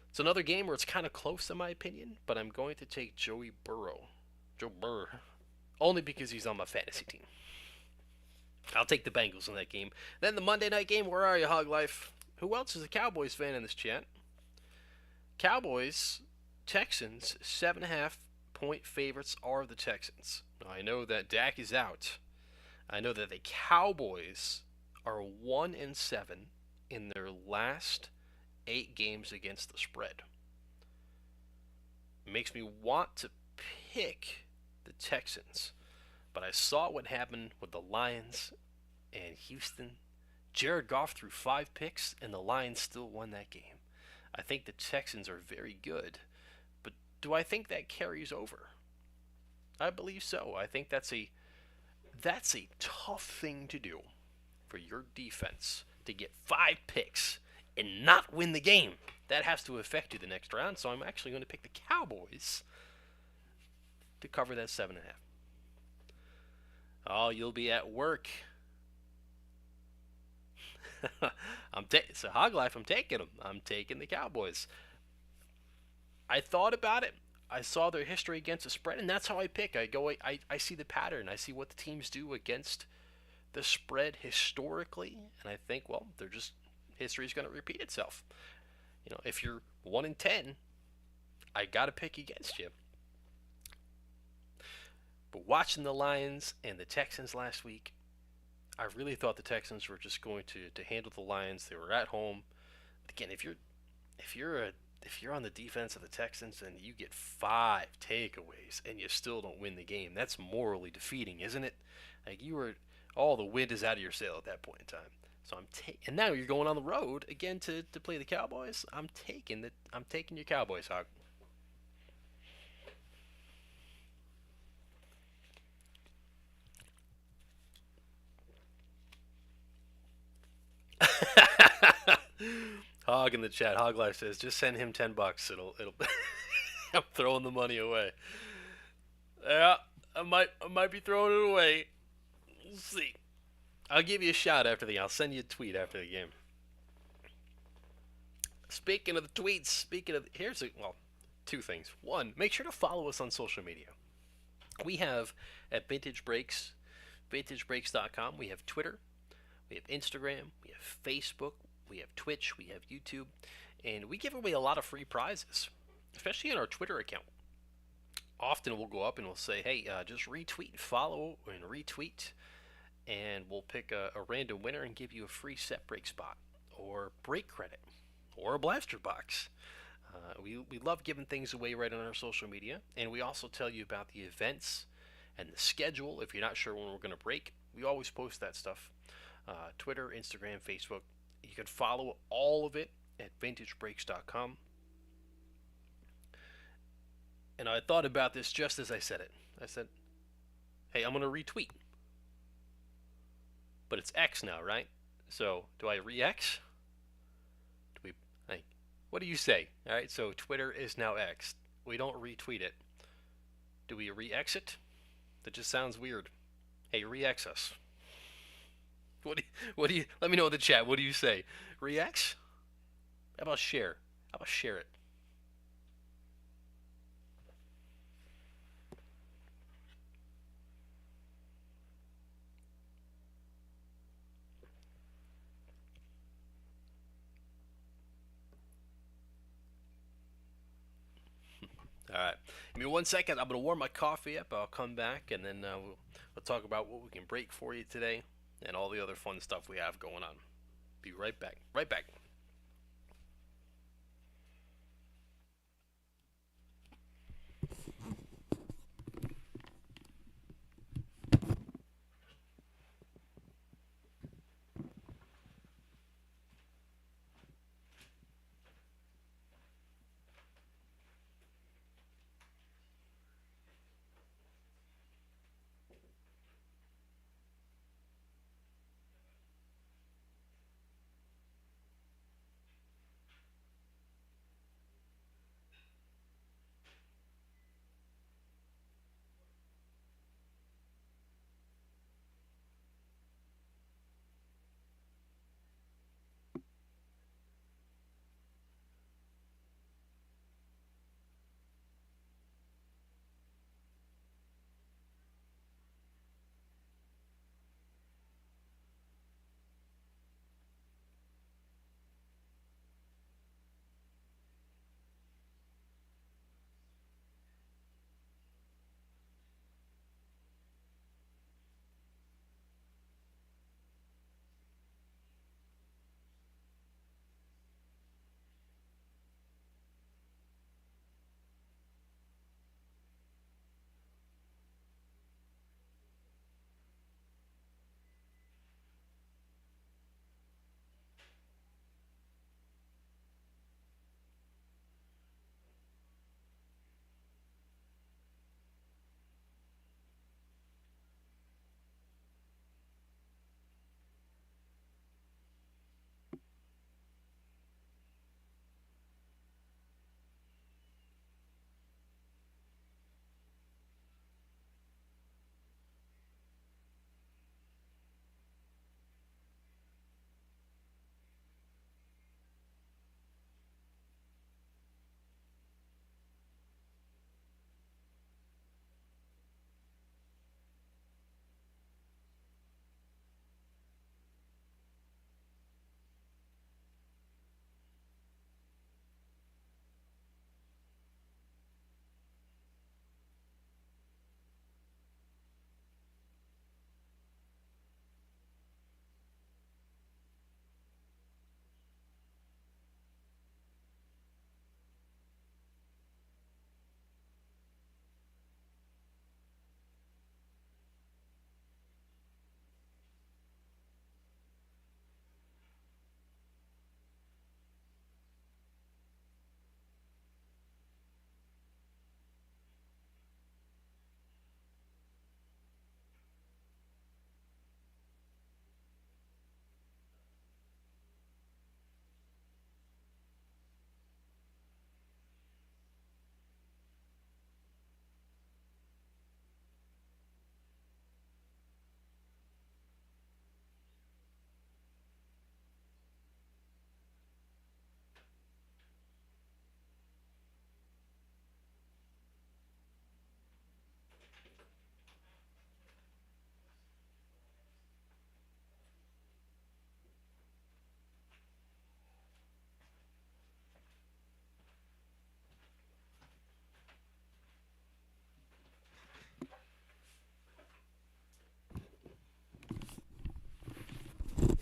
It's another game where it's kind of close in my opinion, but I'm going to take Joe Burrow, only because he's on my fantasy team. I'll take the Bengals in that game. Then the Monday night game, where are you, Hog Life? Who else is a Cowboys fan in this chat? Cowboys, Texans, 7.5-point favorites are the Texans. Now, I know that Dak is out. I know that the Cowboys are 1-7 in their last 8 games against the spread. It makes me want to pick the Texans, but I saw what happened with the Lions and Houston. Jared Goff threw 5 picks, and the Lions still won that game. I think the Texans are very good, but do I think that carries over? I believe so. I think that's a tough thing to do for your defense, to get 5 picks and not win the game. That has to affect you the next round, so I'm actually going to pick the Cowboys to cover that 7.5. Oh, you'll be at work. So Hog Life, I'm taking them. I'm taking the Cowboys. I thought about it. I saw their history against the spread, and that's how I pick. I see the pattern. I see what the teams do against the spread historically, and I think, well, history's going to repeat itself. You know, if you're 1-10, I got to pick against you. But watching the Lions and the Texans last week, I really thought the Texans were just going to handle the Lions. They were at home. But again, if you're on the defense of the Texans and you get 5 takeaways and you still don't win the game, that's morally defeating, isn't it? Like, the wind is out of your sail at that point in time. So and now you're going on the road again to play the Cowboys. I'm taking your Cowboys, Hog. Hog in the chat. Hog Life says, just send him $10. It'll. I'm throwing the money away. Yeah, I might be throwing it away. We'll see. I'll give you a shout after the. I'll send you a tweet after the game. Speaking of the tweets, here's two things. One, make sure to follow us on social media. We have at Vintage Breaks, vintagebreaks.com. We have Twitter, we have Instagram, we have Facebook, we have Twitch, we have YouTube, and we give away a lot of free prizes, especially on our Twitter account. Often we'll go up and we'll say, hey, just retweet, follow, and retweet, and we'll pick a random winner and give you a free set break spot, or break credit, or a blaster box. We love giving things away right on our social media, and we also tell you about the events and the schedule. If you're not sure when we're going to break, we always post that stuff. Twitter, Instagram, Facebook. You can follow all of it at vintagebreaks.com. And I thought about this just as I said it. I said, hey, I'm going to retweet. But it's X now, right? So do I re-X? What do you say? All right, so Twitter is now X. We don't retweet it. Do we re-X it? That just sounds weird. Hey, re-X us. What do you? Let me know in the chat. What do you say? Re-X? How about share? How about share it? All right. Give me 1 second. I'm going to warm my coffee up. I'll come back, and then we'll talk about what we can break for you today and all the other fun stuff we have going on. Be right back. Right back.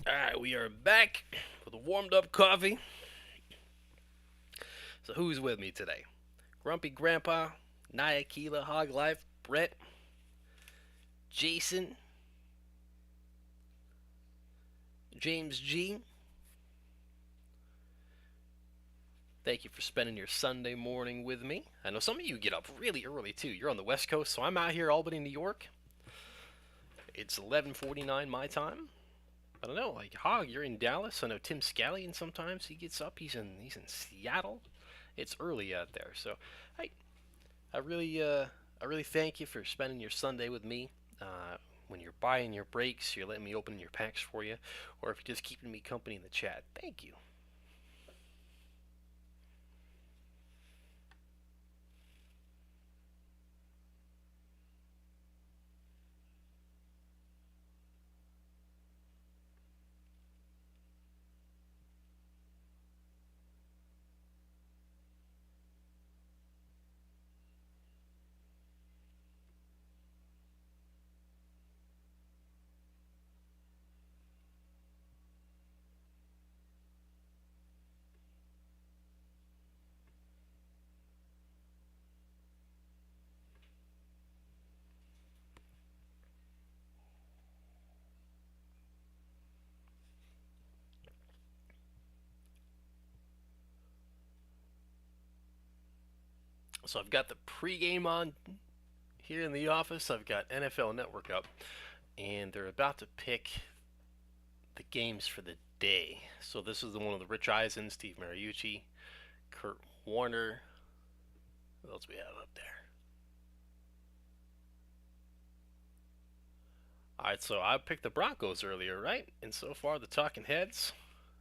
Alright, we are back with a warmed up coffee. So who's with me today? Grumpy Grandpa, Nyakila, Hog Life, Brett, Jason, James G. Thank you for spending your Sunday morning with me. I know some of you get up really early too. You're on the West Coast, so I'm out here, Albany, New York. It's 11:49 my time. I don't know, like Hog, you're in Dallas. I know Tim Scallion sometimes he gets up. He's in Seattle. It's early out there, so I really thank you for spending your Sunday with me. When you're buying your breaks, you're letting me open your packs for you, or if you're just keeping me company in the chat. Thank you. So I've got the pregame on here in the office. I've got NFL Network up, and they're about to pick the games for the day. So this is the one of the Rich Eisen, Steve Mariucci, Kurt Warner. What else we have up there? Alright, so I picked the Broncos earlier, right? And so far, the talking heads,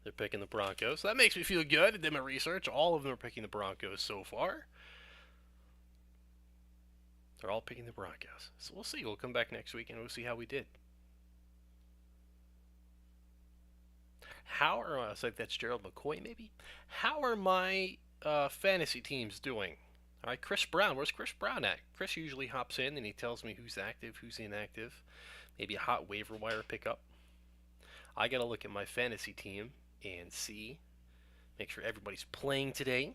they're picking the Broncos. So that makes me feel good. I did my research. All of them are picking the Broncos so far. They're all picking the Broncos. So we'll see. We'll come back next week and we'll see how we did. I think that's Gerald McCoy, maybe. How are my fantasy teams doing? All right, Chris Brown. Where's Chris Brown at? Chris usually hops in and he tells me who's active, who's inactive. Maybe a hot waiver wire pickup. I got to look at my fantasy team and see. Make sure everybody's playing today.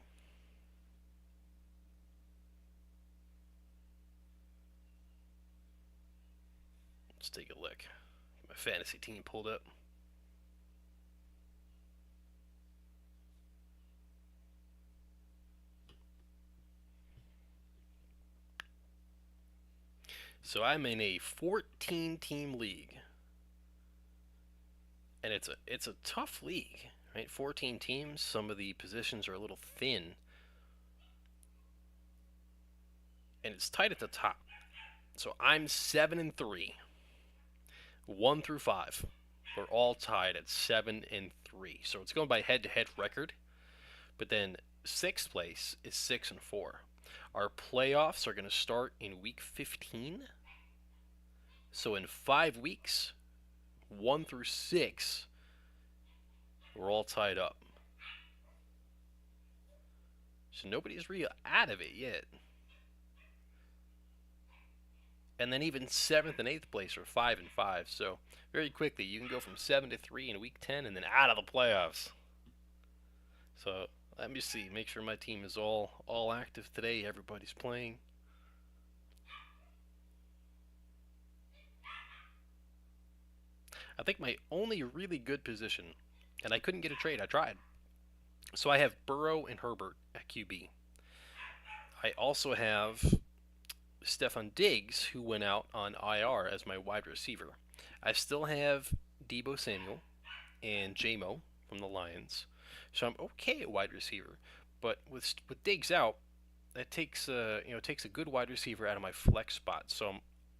Let's take a look. Get my fantasy team pulled up. So I'm in a 14-team league, and it's a tough league, right? 14 teams. Some of the positions are a little thin, and it's tight at the top. So I'm 7-3. 1 through 5, we're all tied at 7-3. So it's going by head-to-head record. But then sixth place is 6-4. Our playoffs are going to start in week 15. So in 5 weeks, 1 through 6, we're all tied up. So nobody's really out of it yet. And then even 7th and 8th place are 5-5. So very quickly, you can go from 7-3 in week 10 and then out of the playoffs. So let me see. Make sure my team is all active today. Everybody's playing. I think my only really good position, and I couldn't get a trade. I tried. So I have Burrow and Herbert at QB. I also have Stefon Diggs, who went out on IR as my wide receiver. I still have Deebo Samuel and J-Mo from the Lions. So I'm okay at wide receiver. But with Diggs out, that takes a good wide receiver out of my flex spot. So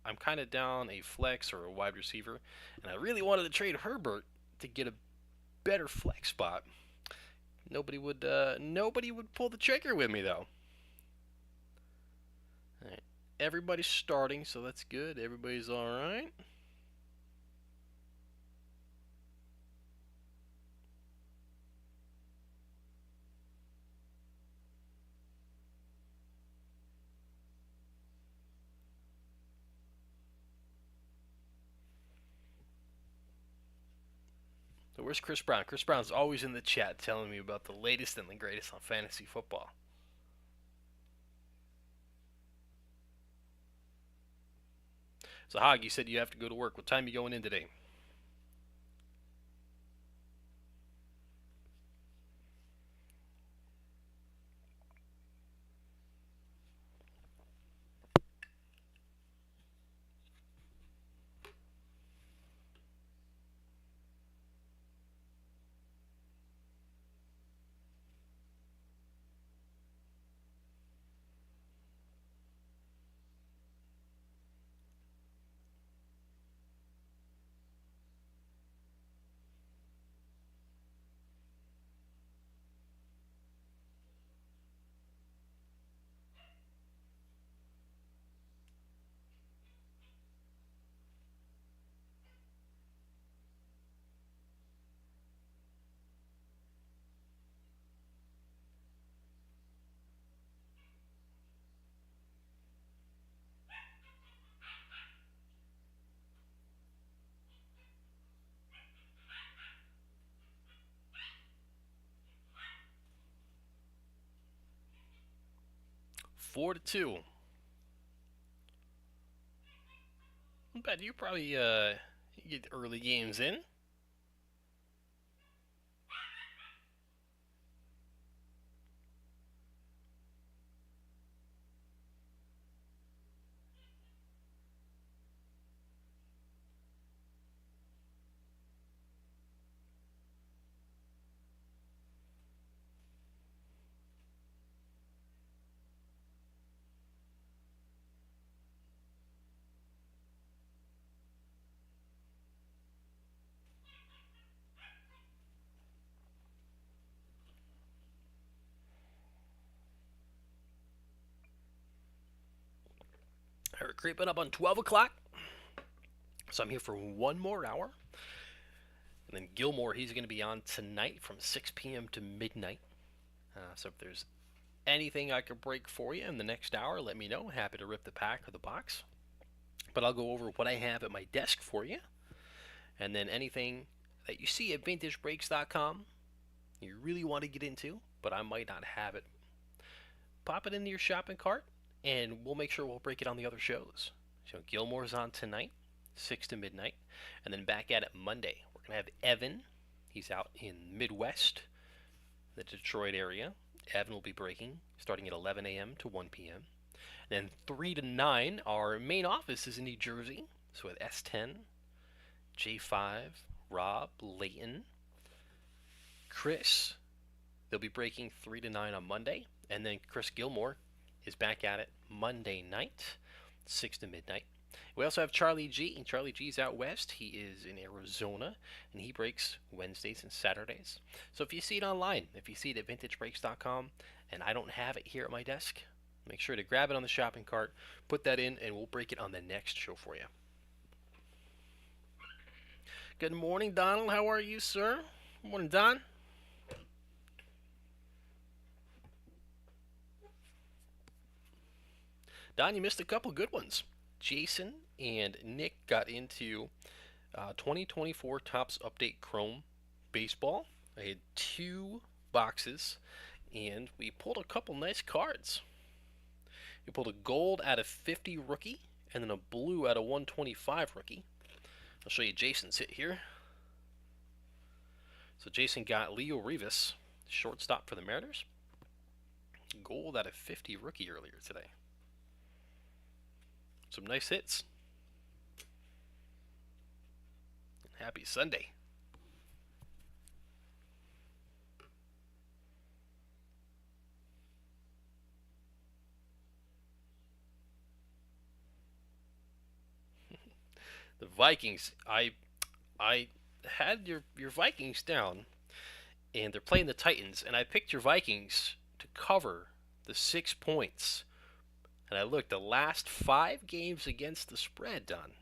I'm kind of down a flex or a wide receiver, and I really wanted to trade Herbert to get a better flex spot. Nobody would pull the trigger with me though. All right. Everybody's starting, so that's good. Everybody's all right. So where's Chris Brown? Chris Brown's always in the chat telling me about the latest and the greatest on fantasy football. So Hog, you said you have to go to work. What time are you going in today? Four to two. I bet you probably get early games in. We're creeping up on 12 o'clock. So I'm here for one more hour. And then Gilmore, he's going to be on tonight from 6 p.m. to midnight. So if there's anything I could break for you in the next hour, let me know. Happy to rip the pack or the box. But I'll go over what I have at my desk for you. And then anything that you see at vintagebreaks.com you really want to get into, but I might not have it, pop it into your shopping cart, and we'll make sure we'll break it on the other shows. So Gilmore's on tonight, 6 to midnight, and then back at it Monday. We're going to have Evan. He's out in Midwest, the Detroit area. Evan will be breaking starting at 11 a.m. to 1 p.m. Then 3 to 9, our main office is in New Jersey. So with S10, J5, Rob, Layton, Chris, they'll be breaking 3 to 9 on Monday. And then Chris Gilmore is back at it Monday night, 6 to midnight. We also have Charlie G. Charlie G's out west. He is in Arizona, and he breaks Wednesdays and Saturdays. So if you see it online, if you see it at vintagebreaks.com, and I don't have it here at my desk, make sure to grab it on the shopping cart, put that in, and we'll break it on the next show for you. Good morning, Donald. How are you, sir? Good morning, Don. Don, you missed a couple good ones. Jason and Nick got into 2024 Topps Update Chrome Baseball. I had 2 boxes, and we pulled a couple nice cards. We pulled a gold out of 50 rookie, and then a blue out of 125 rookie. I'll show you Jason's hit here. So Jason got Leo Rivas, shortstop for the Mariners. Gold out of 50 rookie earlier today. Some nice hits. Happy Sunday. The Vikings, I had your Vikings down, and they're playing the Titans, and I picked your Vikings to cover the 6 points. And I looked, the last 5 games against the spread, Don,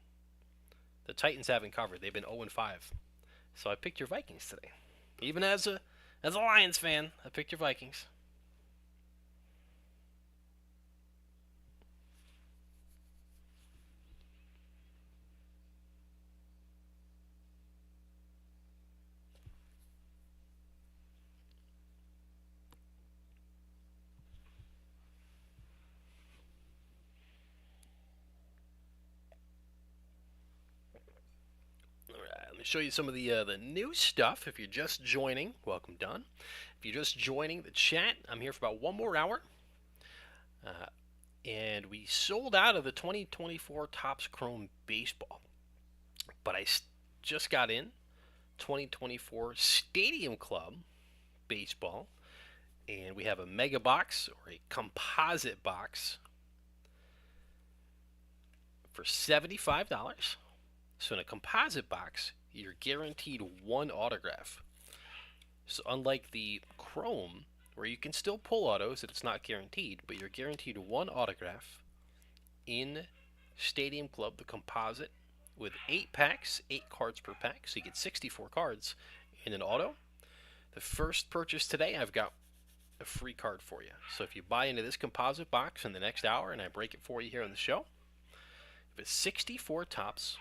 the Titans haven't covered. They've been 0-5. So I picked your Vikings today. Even as a Lions fan, I picked your Vikings. show you some of the new stuff. If you're just joining, welcome, Don. If you're just joining the chat, I'm here for about one more hour. And we sold out of the 2024 Topps Chrome Baseball. But I just got in 2024 Stadium Club Baseball. And we have a mega box, or a composite box, for $75. So in a composite box, you're guaranteed one autograph. So unlike the Chrome, where you can still pull autos and it's not guaranteed, but you're guaranteed one autograph in Stadium Club, the composite, with 8 packs, 8 cards per pack, so you get 64 cards in an auto. The first purchase today, I've got a free card for you. So if you buy into this composite box in the next hour and I break it for you here on the show, if it's 64 Topps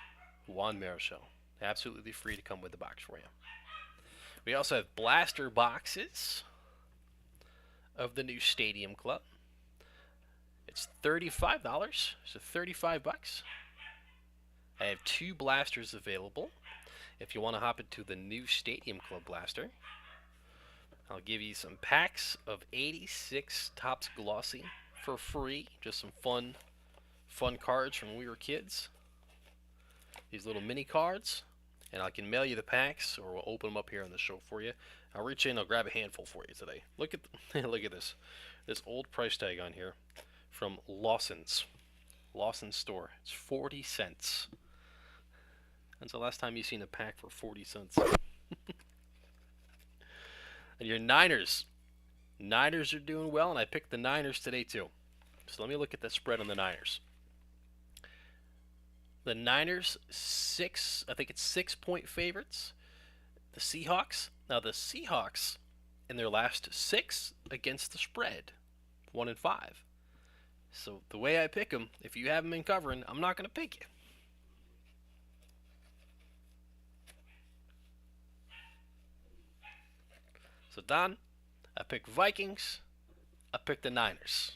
Juan Marichal, absolutely free to come with the box for you. We also have blaster boxes of the new Stadium Club. It's $35, so 35 bucks. I have 2 blasters available. If you want to hop into the new Stadium Club blaster, I'll give you some packs of 86 Topps Glossy for free. Just some fun cards from when we were kids. These little mini cards. And I can mail you the packs, or we'll open them up here on the show for you. I'll reach in, I'll grab a handful for you today. Look at look at this old price tag on here from Lawson's store. It's 40 cents. When's the last time you've seen a pack for 40 cents? And your Niners are doing well, and I picked the Niners today too. So let me look at the spread on the Niners. The Niners, I think it's 6-point favorites. The Seahawks, in their last 6 against the spread, 1-5. So the way I pick them, if you haven't been covering, I'm not going to pick you. So Don, I picked Vikings, I picked the Niners.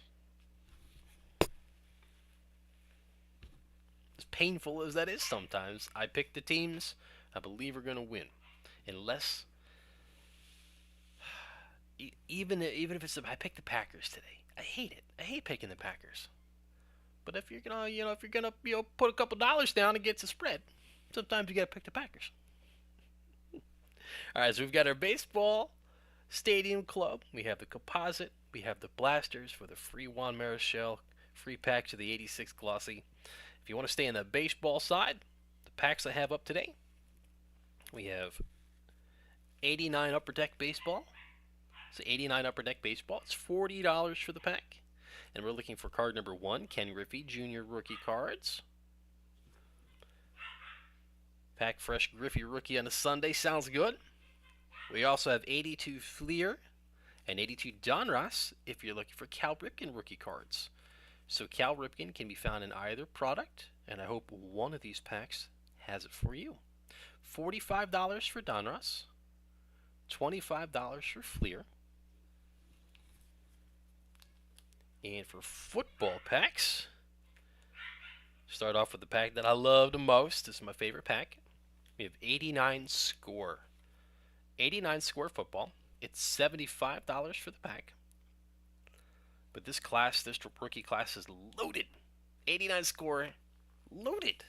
As painful as that is sometimes, I pick the teams I believe are going to win. Unless, even if it's, I picked the Packers today. I hate it. I hate picking the Packers. But if you're gonna, put a couple dollars down against the spread, sometimes you gotta pick the Packers. All right, so we've got our baseball Stadium Club. We have the composite. We have the blasters for the free Juan Marichal, free packs of the 86 Glossy. If you want to stay on the baseball side, the packs I have up today, we have 89 Upper Deck Baseball. So 89 Upper Deck Baseball. It's $40 for the pack. And we're looking for card number 1, Ken Griffey Jr. rookie cards. Pack fresh Griffey rookie on a Sunday. Sounds good. We also have 82 Fleer and 82 Donruss if you're looking for Cal Ripken rookie cards. So Cal Ripken can be found in either product, and I hope one of these packs has it for you. $45 for Donruss, $25 for Fleer. And for football packs, start off with the pack that I love the most. This is my favorite pack. We have 89 Score. 89 Score football. It's $75 for the pack. But this rookie class is loaded. 89 Score, loaded.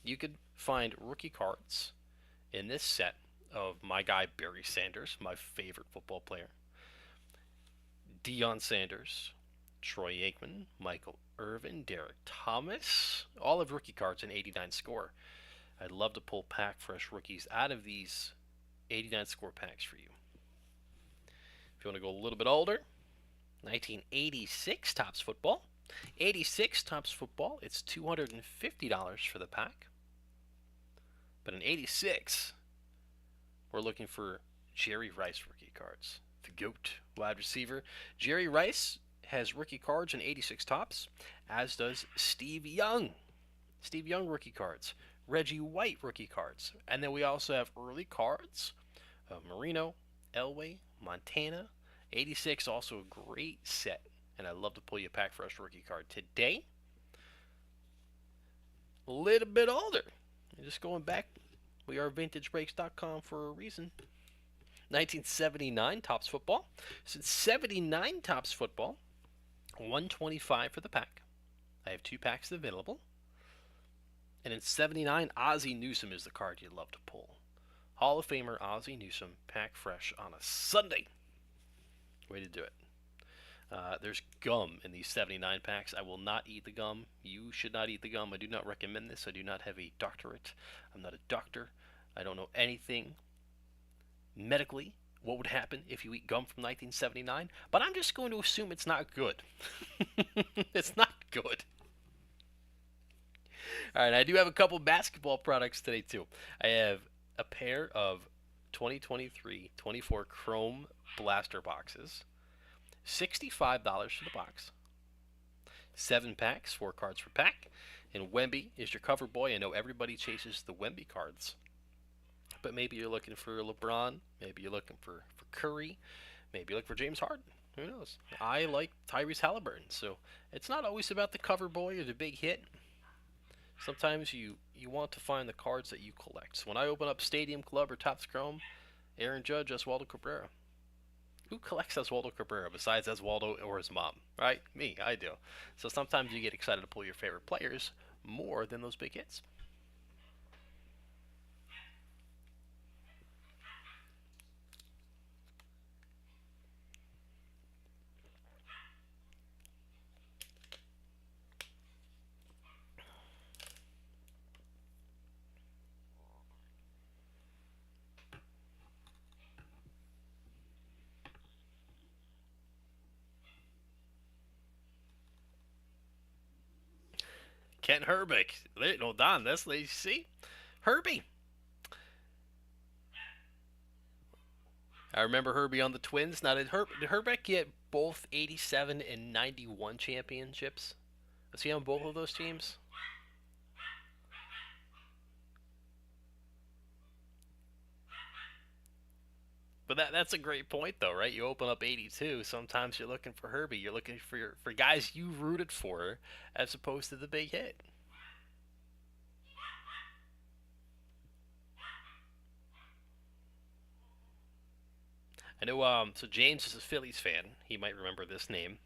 You could find rookie cards in this set of my guy Barry Sanders, my favorite football player. Deion Sanders, Troy Aikman, Michael Irvin, Derek Thomas, all of rookie cards in 89 Score. I'd love to pull pack fresh rookies out of these 89 Score packs for you. If you want to go a little bit older, 1986 Topps Football. 86 Topps Football, it's $250 for the pack. But in 86, we're looking for Jerry Rice rookie cards. The GOAT wide receiver. Jerry Rice has rookie cards in 86 Topps, as does Steve Young. Steve Young rookie cards. Reggie White rookie cards. And then we also have early cards of Marino, Elway, Montana. 86, also a great set. And I'd love to pull you a pack fresh rookie card today. A little bit older. Just going back We are VintageBreaks.com for a reason. 1979 Topps Football. Since 79 Topps Football, 125 for the pack. I have 2 packs available. And in 79, Ozzie Newsome is the card you'd love to pull. Hall of Famer Ozzie Newsome, pack fresh on a Sunday. Way to do it. There's gum in these 79 packs. I will not eat the gum. You should not eat the gum. I do not recommend this. I do not have a doctorate. I'm not a doctor. I don't know anything medically what would happen if you eat gum from 1979, but I'm just going to assume it's not good. It's not good. All right, I do have a couple basketball products today too. I have a pair of 2023-24 Chrome Blaster boxes. $65 for the box. 7 packs, 4 cards per pack. And Wemby is your cover boy. I know everybody chases the Wemby cards. But maybe you're looking for LeBron. Maybe you're looking for Curry. Maybe you're looking for James Harden. Who knows? I like Tyrese Halliburton. So it's not always about the cover boy or the big hit. Sometimes you want to find the cards that you collect. So when I open up Stadium Club or Topps Chrome, Aaron Judge, Oswaldo Cabrera. Who collects Oswaldo Cabrera besides Oswaldo or his mom? Right? Me, I do. So sometimes you get excited to pull your favorite players more than those big hits. Kent Herbeck. No, Don, that's you see? Herbie. I remember Herbie on the Twins. Now, did Herbeck get both 87 and 91 championships? Was he on both of those teams? But that's a great point, though, right? You open up 82. Sometimes you're looking for Herbie. You're looking for guys you rooted for, as opposed to the big hit. I know. So James is a Phillies fan. He might remember this name.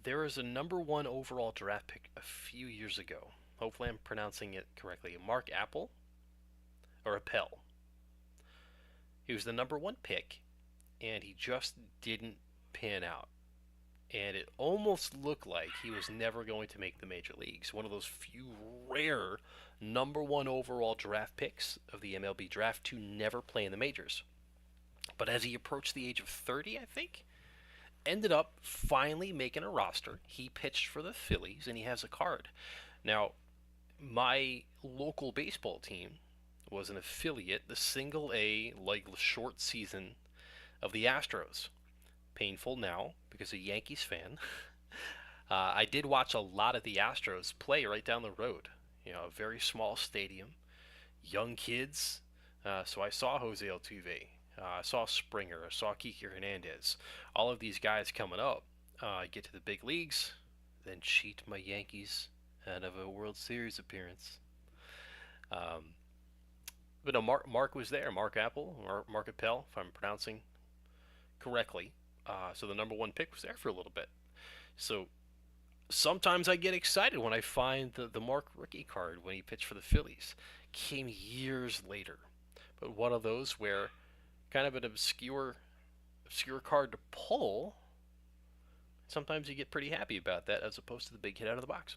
There was a #1 overall draft pick a few years ago. Hopefully, I'm pronouncing it correctly. Mark Apple or Appel. He was the #1 pick, and he just didn't pan out. And it almost looked like he was never going to make the major leagues. One of those few rare #1 overall draft picks of the MLB draft to never play in the majors. But as he approached the age of 30, I think, ended up finally making a roster. He pitched for the Phillies, and he has a card. Now, my local baseball team was an affiliate, the single A, like short season of the Astros. Painful now because a Yankees fan. I did watch a lot of the Astros play right down the road. You know, a very small stadium, young kids. So I saw Jose Altuve, I saw Springer, I saw Kiki Hernandez. All of these guys coming up, get to the big leagues, then cheat my Yankees out of a World Series appearance. But no, Mark was there. Mark Apple, or Mark Appel, if I'm pronouncing correctly. So the #1 pick was there for a little bit. So sometimes I get excited when I find the Mark rookie card when he pitched for the Phillies. Came years later. But one of those where kind of an obscure card to pull, sometimes you get pretty happy about that as opposed to the big hit out of the box.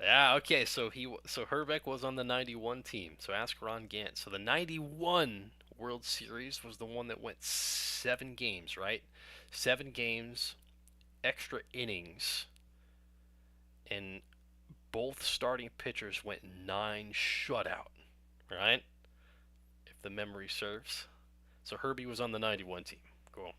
Yeah, okay, so Herbeck was on the 91 team. So ask Ron Gant. So the 91 World Series was the one that went 7 games, right? 7 games, extra innings, and both starting pitchers went 9 shutout, right? If the memory serves. So Herbie was on the 91 team. Cool.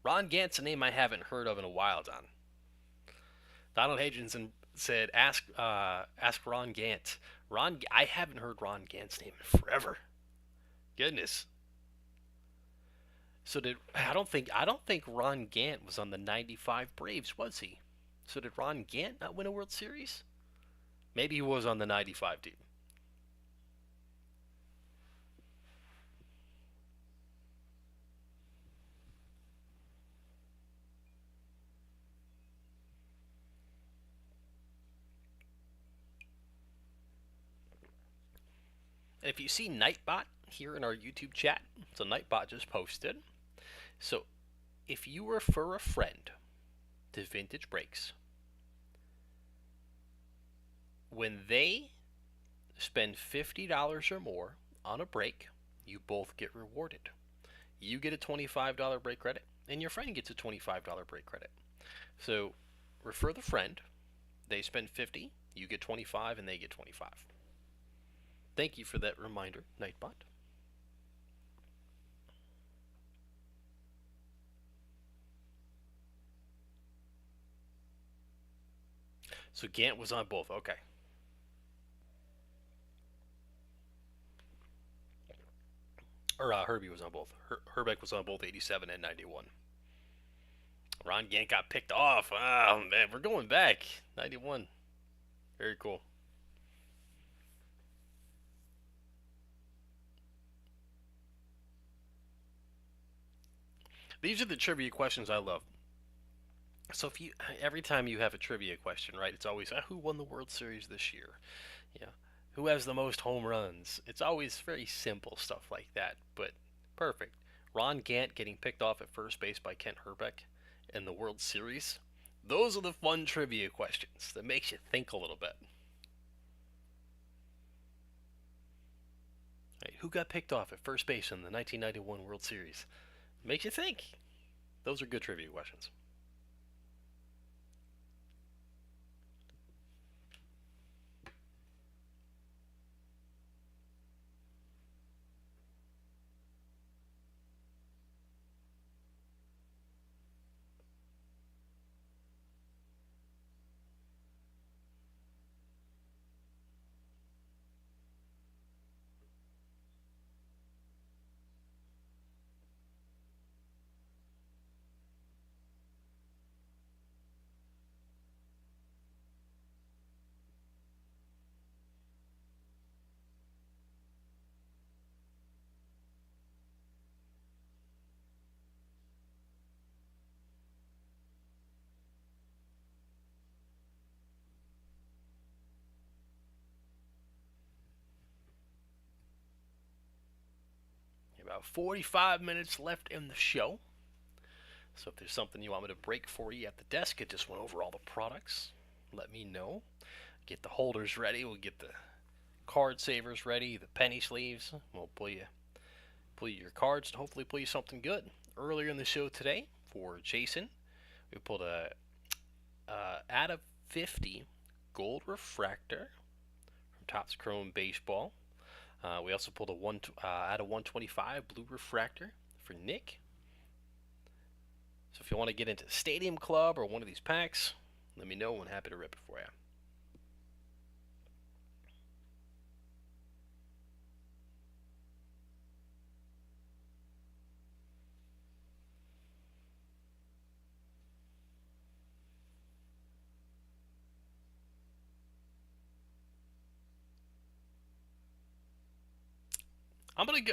Ron Gant's a name I haven't heard of in a while, Don. Donald Hagen's said, ask Ron Gant. I haven't heard Ron Gant's name in forever. Goodness. So I don't think Ron Gant was on the '95 Braves, was he? So did Ron Gant not win a World Series? Maybe he was on the '95 team. And if you see Nightbot here in our YouTube chat, so Nightbot just posted. So if you refer a friend to Vintage Breaks, when they spend $50 or more on a break, you both get rewarded. You get a $25 break credit, and your friend gets a $25 break credit. So refer the friend. They spend 50, you get 25, and they get 25. Thank you for that reminder, Nightbot. So Gant was on both. Okay. Or Herbie was on both. Herbeck was on both 87 and 91. Ron Gant got picked off. Oh, man, we're going back. 91. Very cool. These are the trivia questions I love. So every time you have a trivia question, right, it's always who won the World Series this year? Yeah. Who has the most home runs? It's always very simple stuff like that, but perfect. Ron Gant getting picked off at first base by Kent Herbeck in the World Series. Those are the fun trivia questions that makes you think a little bit. Right, who got picked off at first base in the 1991 World Series? Makes you think. Those are good trivia questions. About 45 minutes left in the show. So if there's something you want me to break for you at the desk, I just went over all the products. Let me know. Get the holders ready. We'll get the card savers ready, the penny sleeves. We'll pull you your cards and hopefully pull you something good. Earlier in the show today for Jason, we pulled a out of 50 gold refractor from Topps Chrome Baseball. We also pulled a out of 125 blue refractor for Nick. So if you want to get into Stadium Club or one of these packs, let me know. I'm happy to rip it for you.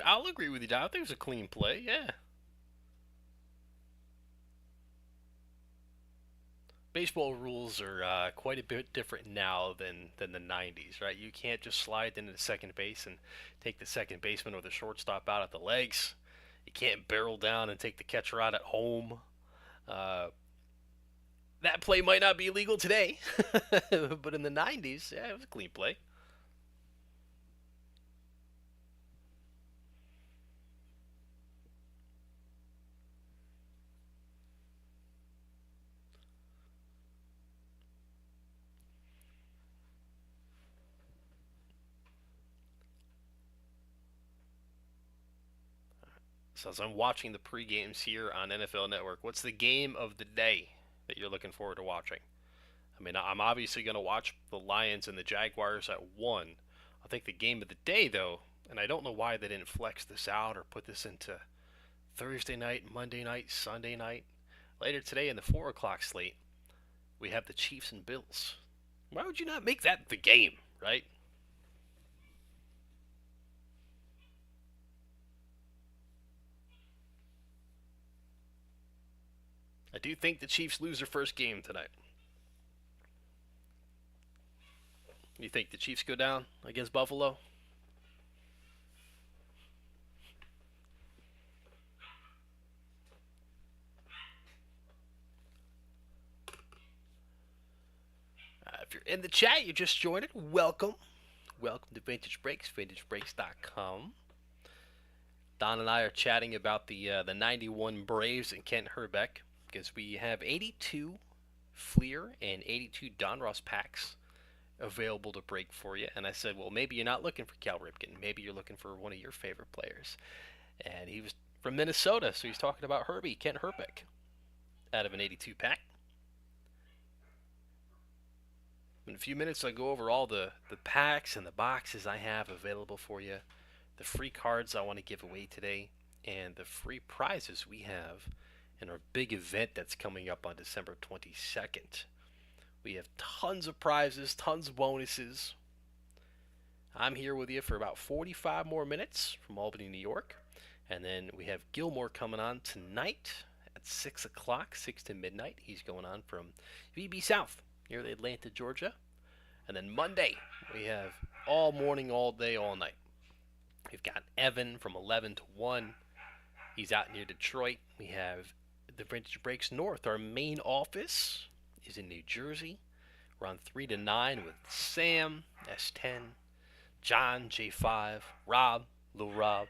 I'll agree with you, Don. I think it was a clean play. Yeah. Baseball rules are quite a bit different now than the '90s, right? You can't just slide into the second base and take the second baseman or the shortstop out at the legs. You can't barrel down and take the catcher out at home. Uh, that play might not be illegal today, but in the '90s, yeah, it was a clean play. So as I'm watching the pre-games here on NFL Network, what's the game of the day that you're looking forward to watching? I mean, I'm obviously going to watch the Lions and the Jaguars at 1. I think the game of the day, though, and I don't know why they didn't flex this out or put this into Thursday night, Monday night, Sunday night. Later today in the 4 o'clock slate, we have the Chiefs and Bills. Why would you not make that the game, right? I do think the Chiefs lose their first game tonight. You think the Chiefs go down against Buffalo? If you're in the chat, you just joined it. Welcome. Welcome to Vintage Breaks, vintagebreaks.com. Don and I are chatting about the 91 Braves and Kent Herbeck because we have 82 Fleer and 82 Donruss packs available to break for you. And I said, well, maybe you're not looking for Cal Ripken. Maybe you're looking for one of your favorite players. And he was from Minnesota, so he's talking about Herbie, Kent Herbeck, out of an 82 pack. In a few minutes, I'll go over all the packs and the boxes I have available for you, the free cards I want to give away today, and the free prizes we have in our big event that's coming up on December 22nd. We have tons of prizes, tons of bonuses. I'm here with you for about 45 more minutes from Albany, New York. And then we have Gilmore coming on tonight at 6 o'clock, 6 to midnight. He's going on from VB South, near Atlanta, Georgia. And then Monday, we have all morning, all day, all night. We've got Evan from 11 to 1. He's out near Detroit. We have the Vintage Breaks North. Our main office is in New Jersey. We're on 3 to 9 with Sam, S10, John, J5, Rob, Lil Rob,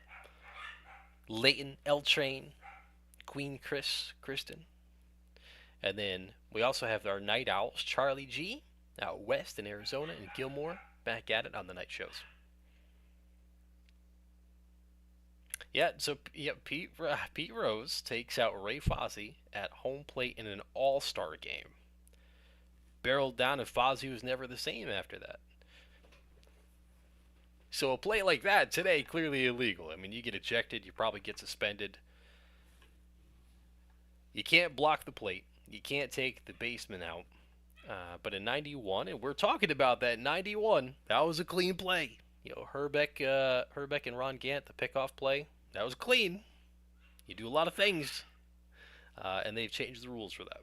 Leighton, L Train, Queen Chris, Kristen. And then we also have our night owls, Charlie G, out west in Arizona, and Gilmore back at it on the night shows. Yeah, so Pete Rose takes out Ray Fozzie at home plate in an all-star game. Barreled down, and Fozzie was never the same after that. So a play like that today, clearly illegal. I mean, you get ejected, you probably get suspended. You can't block the plate. You can't take the baseman out. But in 91, and we're talking about that 91, that was a clean play. You know, Herbeck and Ron Gant, the pickoff play, that was clean. You do a lot of things, and they've changed the rules for that.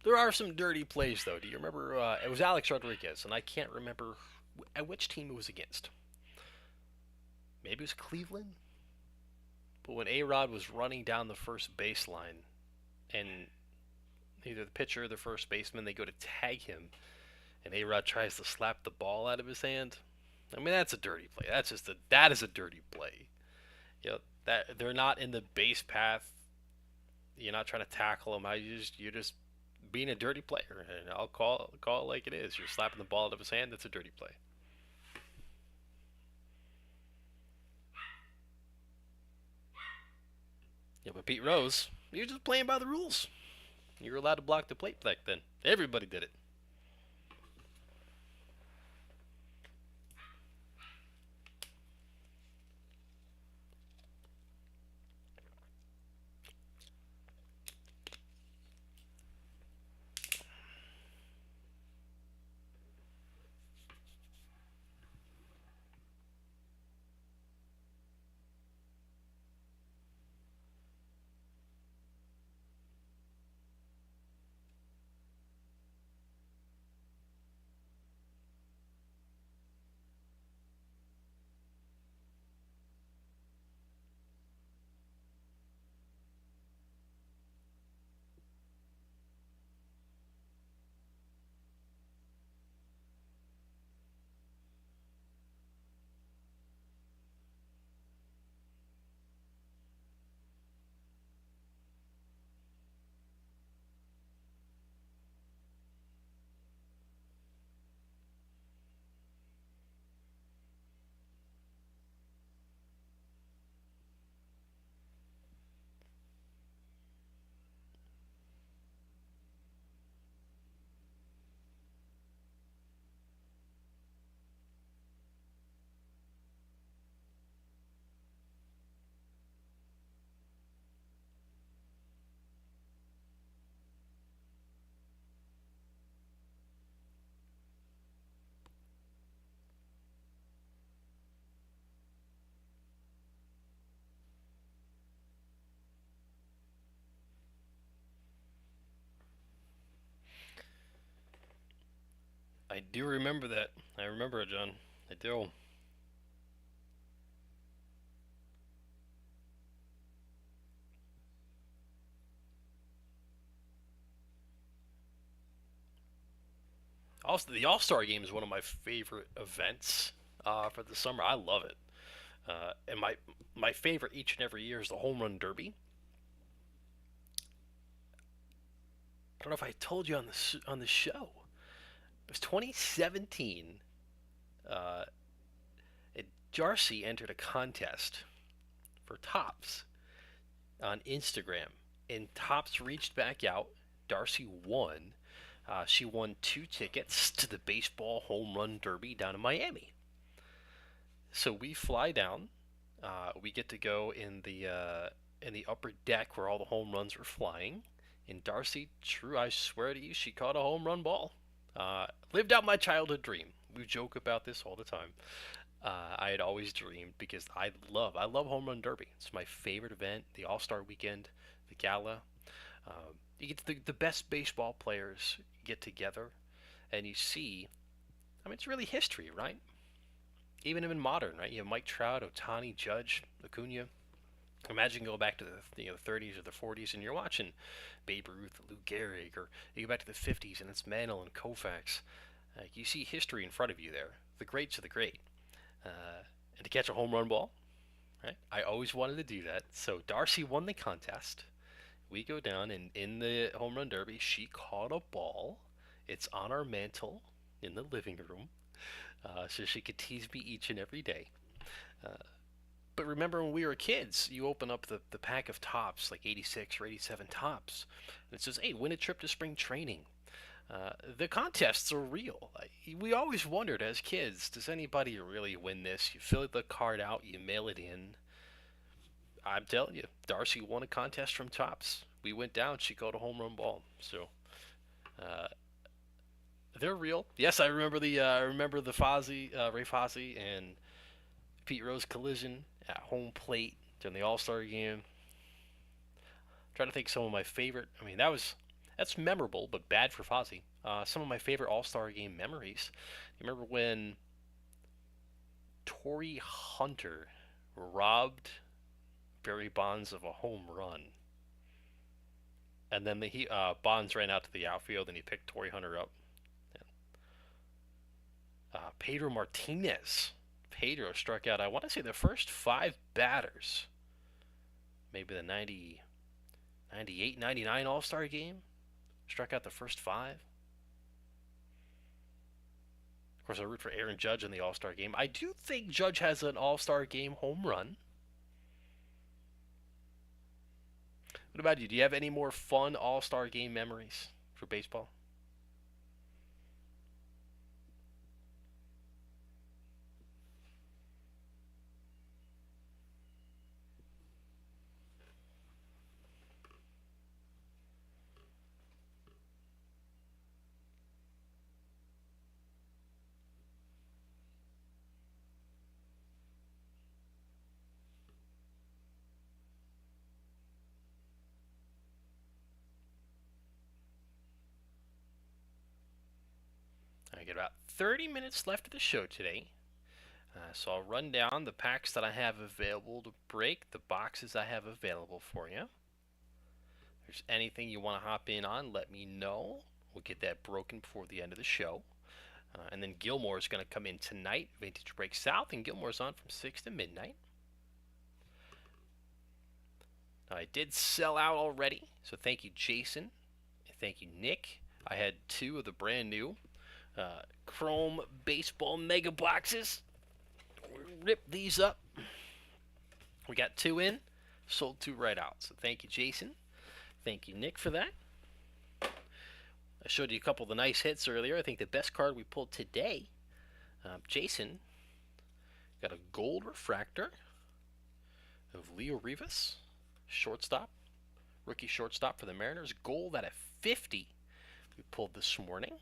There are some dirty plays, though. Do you remember? It was Alex Rodriguez, and I can't remember at which team it was against. Maybe it was Cleveland? But when A-Rod was running down the first baseline, and either the pitcher or the first baseman, they go to tag him, and A-Rod tries to slap the ball out of his hand. I mean, that's a dirty play. That is a dirty play. You know, that they're not in the base path. You're not trying to tackle them. You're just being a dirty player, and I'll call it like it is. You're slapping the ball out of his hand. That's a dirty play. Yeah, but Pete Rose, you're just playing by the rules. You were allowed to block the plate back then. Everybody did it. I do remember that. I remember it, John. I do. Also, the All-Star Game is one of my favorite events for the summer. I love it. And my favorite each and every year is the Home Run Derby. I don't know if I told you on the show. It was 2017. Uh, Darcy entered a contest for Tops on Instagram, and Tops reached back out. Darcy won. She won 2 tickets to the baseball home run derby down in Miami. So we fly down. We get to go in the upper deck where all the home runs were flying. And Darcy, true, I swear to you, she caught a home run ball. Lived out my childhood dream. We joke about this all the time. I had always dreamed because I love home run derby. It's my favorite event. The All Star Weekend, the gala. You get the best baseball players get together, and you see. I mean, it's really history, right? Even in modern, right? You have Mike Trout, Ohtani, Judge, Acuna. Imagine going back to the 30s or the 40s, and you're watching Babe Ruth, Lou Gehrig, or you go back to the 50s, and it's Mantle and Koufax. You see history in front of you there. The greats of the great. And to catch a home run ball, right? I always wanted to do that. So Darcy won the contest. We go down, and in the home run derby, she caught a ball. It's on our mantle in the living room, so she could tease me each and every day. But remember when we were kids, you open up the pack of Tops, like 86 or 87 Tops, and it says, hey, win a trip to spring training. The contests are real. We always wondered as kids, does anybody really win this? You fill the card out, you mail it in. I'm telling you, Darcy won a contest from Tops. We went down, she caught a home run ball. So, they're real. Yes, I remember the Fozzie, Ray Fozzie and Pete Rose collision at home plate during the All-Star game. I'm trying to think some of my favorite. I mean, that's memorable, but bad for Fozzie. Some of my favorite All-Star game memories. You remember when Torrey Hunter robbed Barry Bonds of a home run, and then Bonds ran out to the outfield and he picked Torrey Hunter up. Pedro Martinez. Pedro struck out, I want to say, the first 5 batters. Maybe the 98, 99 All-Star game. Struck out the first 5. Of course, I root for Aaron Judge in the All-Star game. I do think Judge has an All-Star game home run. What about you? Do you have any more fun All-Star game memories for baseball? I get about 30 minutes left of the show today. So I'll run down the packs that I have available to break, the boxes I have available for you. If there's anything you want to hop in on, let me know. We'll get that broken before the end of the show. And then Gilmore is going to come in tonight, Vintage Break South, and Gilmore's on from 6 to midnight. Now, I did sell out already, so thank you, Jason. And thank you, Nick. I had 2 of the brand new Chrome Baseball Mega Boxes. Rip these up. We got 2 in, sold 2 right out. So thank you, Jason. Thank you, Nick, for that. I showed you a couple of the nice hits earlier. I think the best card we pulled today, Jason got a gold refractor of Leo Rivas, shortstop, rookie shortstop for the Mariners. Gold out of 50 we pulled this morning.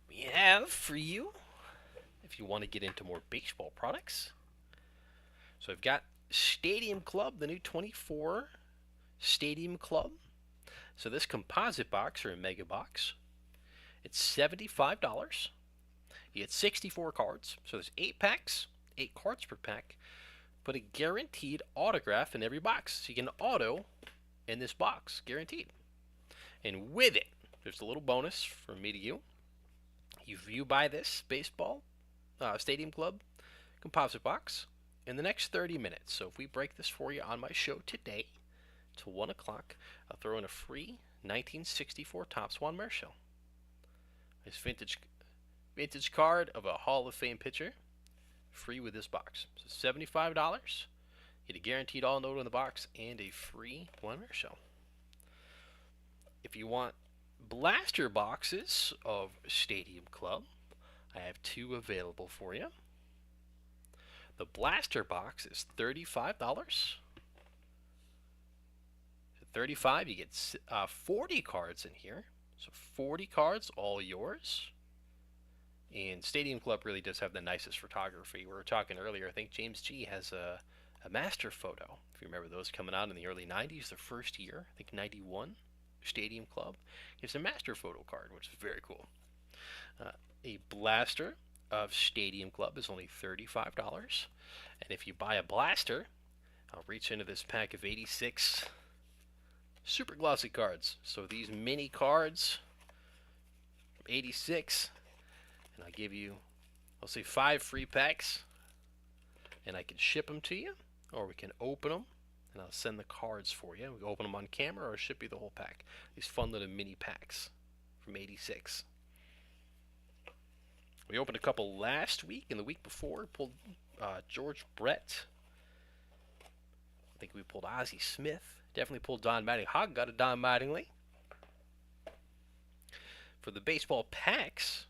We have for you, if you want to get into more baseball products. So I've got Stadium Club, the new 24 Stadium Club. So this composite box, or a mega box, it's $75. You get 64 cards. So there's 8 packs, 8 cards per pack, but a guaranteed autograph in every box. So you get an auto in this box, guaranteed. And with it, there's a little bonus from me to you. If you buy this baseball Stadium Club composite box in the next 30 minutes, so if we break this for you on my show today to 1 o'clock, I'll throw in a free 1964 Topps Juan Marichal. This vintage card of a Hall of Fame pitcher, free with this box. So $75, get a guaranteed all note in the box and a free Juan Marichal. If you want blaster boxes of Stadium Club, I have 2 available for you. The blaster box is $35. For $35, you get 40 cards in here. So 40 cards, all yours. And Stadium Club really does have the nicest photography. We were talking earlier, I think James G has a master photo. If you remember those coming out in the early 90s, the first year, I think 91, Stadium Club. It's a master photo card, which is very cool. A blaster of Stadium Club is only $35. And if you buy a blaster, I'll reach into this pack of 86 super glossy cards. So these mini cards, 86, and I'll give you, I'll say 5 free packs, and I can ship them to you, or we can open them, and I'll send the cards for you. We can open them on camera or ship you the whole pack. These fun little mini packs from 86. We opened a couple last week, and the week before pulled George Brett. I think we pulled Ozzie Smith. Definitely pulled Don Mattingly. Hogg got a Don Mattingly. For the baseball packs,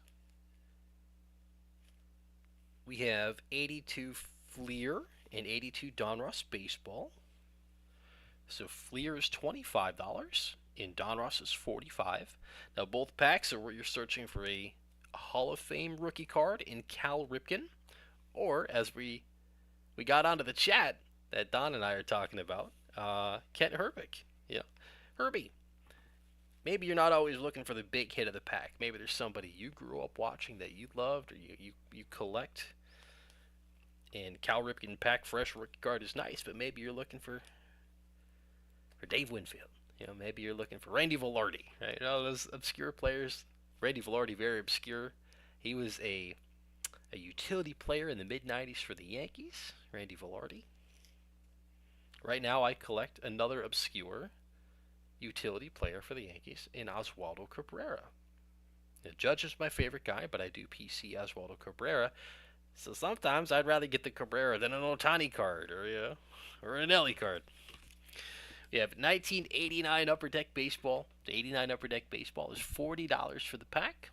we have 82 Fleer and 82 Donruss baseball. So Fleer is $25 and Donruss is $45. Now both packs are where you're searching for a Hall of Fame rookie card in Cal Ripken, or as we got onto the chat that Don and I are talking about, Kent Herbeck. Yeah, Herbie. Maybe you're not always looking for the big hit of the pack. Maybe there's somebody you grew up watching that you loved or you collect. And Cal Ripken pack fresh rookie card is nice, but maybe you're looking for Dave Winfield. You know, maybe you're looking for Randy Velarde. Right? You know, those obscure players. Randy Velarde, very obscure. He was a utility player in the mid-90s for the Yankees. Randy Velarde. Right now, I collect another obscure utility player for the Yankees in Oswaldo Cabrera. Now, Judge is my favorite guy, but I do PC Oswaldo Cabrera. So sometimes I'd rather get the Cabrera than an Ohtani card or an Ellie card. We have 1989 Upper Deck Baseball. The 89 Upper Deck Baseball is $40 for the pack.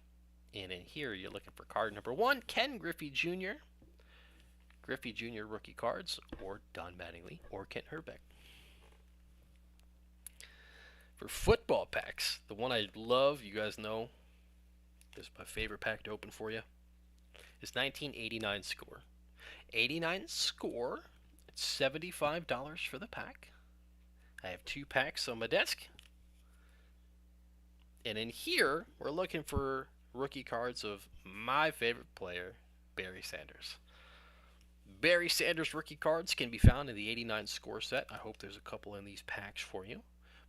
And in here, you're looking for card number 1, Ken Griffey Jr. Griffey Jr. rookie cards, or Don Mattingly, or Kent Herbeck. For football packs, the one I love, you guys know, is my favorite pack to open for you, is 1989 Score. 89 Score, it's $75 for the pack. I have 2 packs on my desk. And in here, we're looking for rookie cards of my favorite player, Barry Sanders. Barry Sanders rookie cards can be found in the 89 Score set. I hope there's a couple in these packs for you.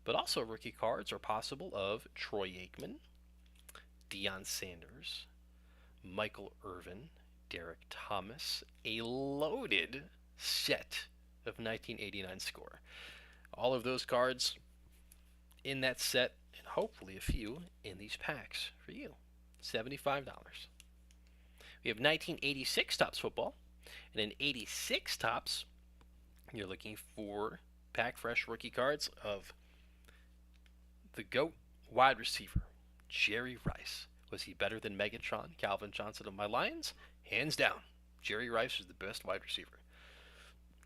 But also rookie cards are possible of Troy Aikman, Deion Sanders, Michael Irvin, Derek Thomas, a loaded set of 1989 Score. All of those cards in that set, and hopefully a few in these packs for you. $75. We have 1986 Topps football, and in 86 Topps, you're looking for pack fresh rookie cards of the GOAT wide receiver, Jerry Rice. Was he better than Megatron, Calvin Johnson of my Lions? Hands down. Jerry Rice was the best wide receiver.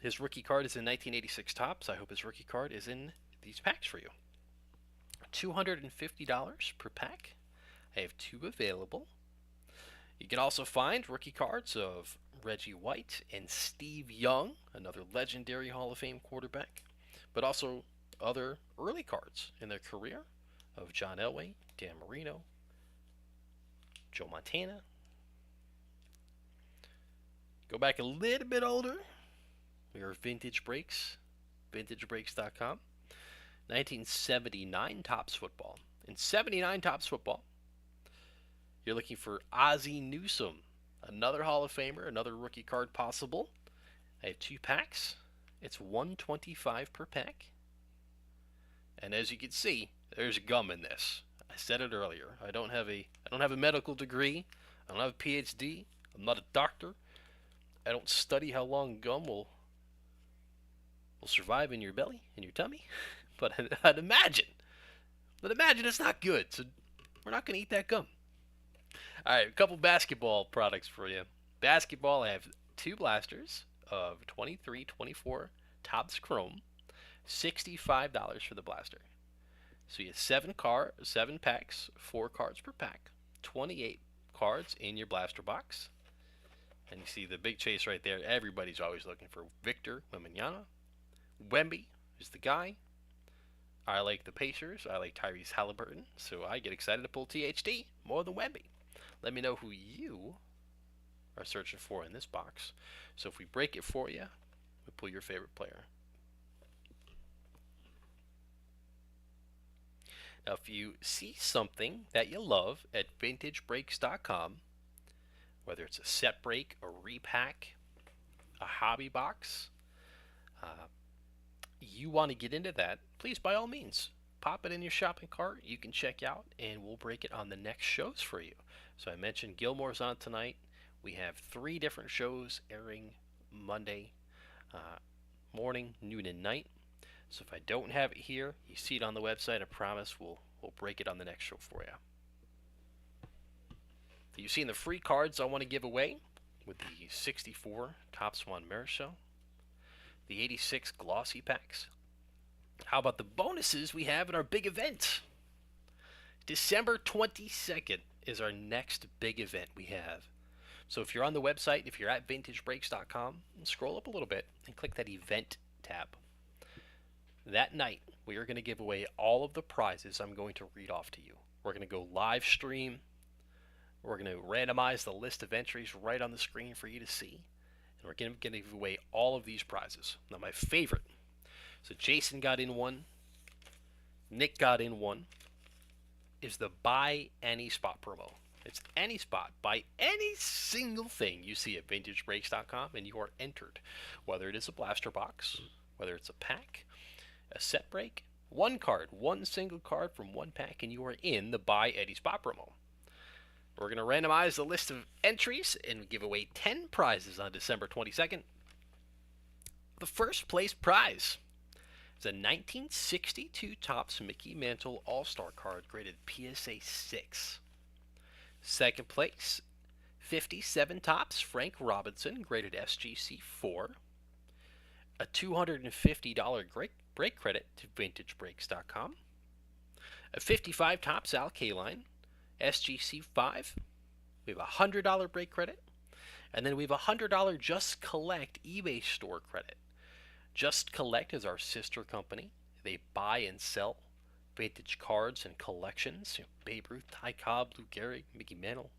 His rookie card is in 1986 Topps. I hope his rookie card is in these packs for you. $250 per pack. I have 2 available. You can also find rookie cards of Reggie White, and Steve Young, another legendary Hall of Fame quarterback, but also other early cards in their career of John Elway, Dan Marino, Joe Montana. Go back a little bit older. We are Vintage Breaks, vintagebreaks.com. 1979 Topps Football. In 79 Topps Football, you're looking for Ozzie Newsome, another Hall of Famer, another rookie card possible. I have 2 packs. It's $125 per pack. And as you can see, there's gum in this. I said it earlier. I don't have a medical degree. I don't have a PhD. I'm not a doctor. I don't study how long gum will survive in your belly, in your tummy. But I'd imagine it's not good. So we're not going to eat that gum. All right, a couple basketball products for you. Basketball, I have 2 blasters of 23-24 Topps Chrome, $65 for the blaster. So you have 7 packs, 4 cards per pack, 28 cards in your blaster box. And you see the big chase right there. Everybody's always looking for Victor Wembanyama. Wemby is the guy. I like the Pacers. I like Tyrese Halliburton. So I get excited to pull THD more than Wemby. Let me know who you are searching for in this box. So if we break it for you, we pull your favorite player. Now, if you see something that you love at vintagebreaks.com, whether it's a set break, a repack, a hobby box, you want to get into that, please, by all means, pop it in your shopping cart. You can check out, and we'll break it on the next shows for you. So I mentioned Gilmore's on tonight. We have 3 different shows airing Monday morning, noon, and night. So if I don't have it here, you see it on the website. I promise we'll break it on the next show for you. So you've seen the free cards I want to give away with the 64 Topps Juan Marichal, the 86 glossy packs. How about the bonuses we have in our big event? December 22nd is our next big event we have. So if you're on the website, if you're at vintagebreaks.com, scroll up a little bit and click that event tab. That night, we are going to give away all of the prizes I'm going to read off to you. We're going to go live stream. We're going to randomize the list of entries right on the screen for you to see. And we're going to give away all of these prizes. Now, my favorite. So Jason got in one. Nick got in one. Is the buy any spot promo. It's any spot. Buy any single thing you see at vintagebreaks.com and you are entered. Whether it is a blaster box, whether it's a pack, a set break, one single card from one pack, and you are in the buy any spot promo. We're going to randomize the list of entries and give away 10 prizes on December 22nd. The first place prize is a 1962 Topps Mickey Mantle All-Star card graded PSA 6. Second place, 57 Topps Frank Robinson graded SGC 4. A $250 break credit to vintagebreaks.com. A 55 Topps Al Kaline SGC 5. We have a $100 break credit. And then we have a $100 Just Collect eBay store credit. Just Collect is our sister company. They buy and sell vintage cards and collections. Babe Ruth, Ty Cobb, Lou Gehrig, Mickey Mantle,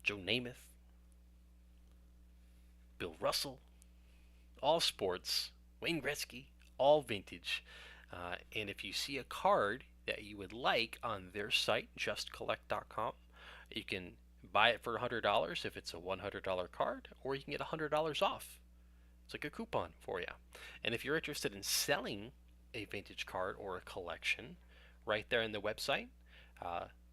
Joe Namath, Bill Russell. All sports, Wayne Gretzky, all vintage. And if you see a card that you would like on their site, justcollect.com, you can buy it for $100 if it's a $100 card, or you can get $100 off. It's like a coupon for you. And if you're interested in selling a vintage card or a collection, right there in the website,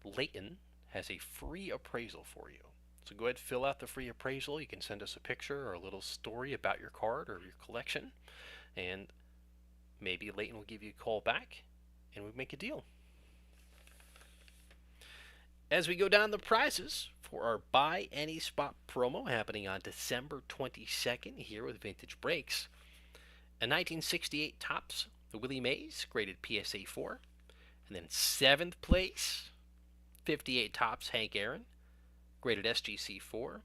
Leighton has a free appraisal for you. So go ahead, fill out the free appraisal. You can send us a picture or a little story about your card or your collection, and maybe Leighton will give you a call back and we'll make a deal. As we go down the prizes for our Buy Any Spot promo happening on December 22nd here with Vintage Breaks, a 1968 Topps Willie Mays graded PSA 4, and then 7th place, 58 Topps Hank Aaron graded SGC 4,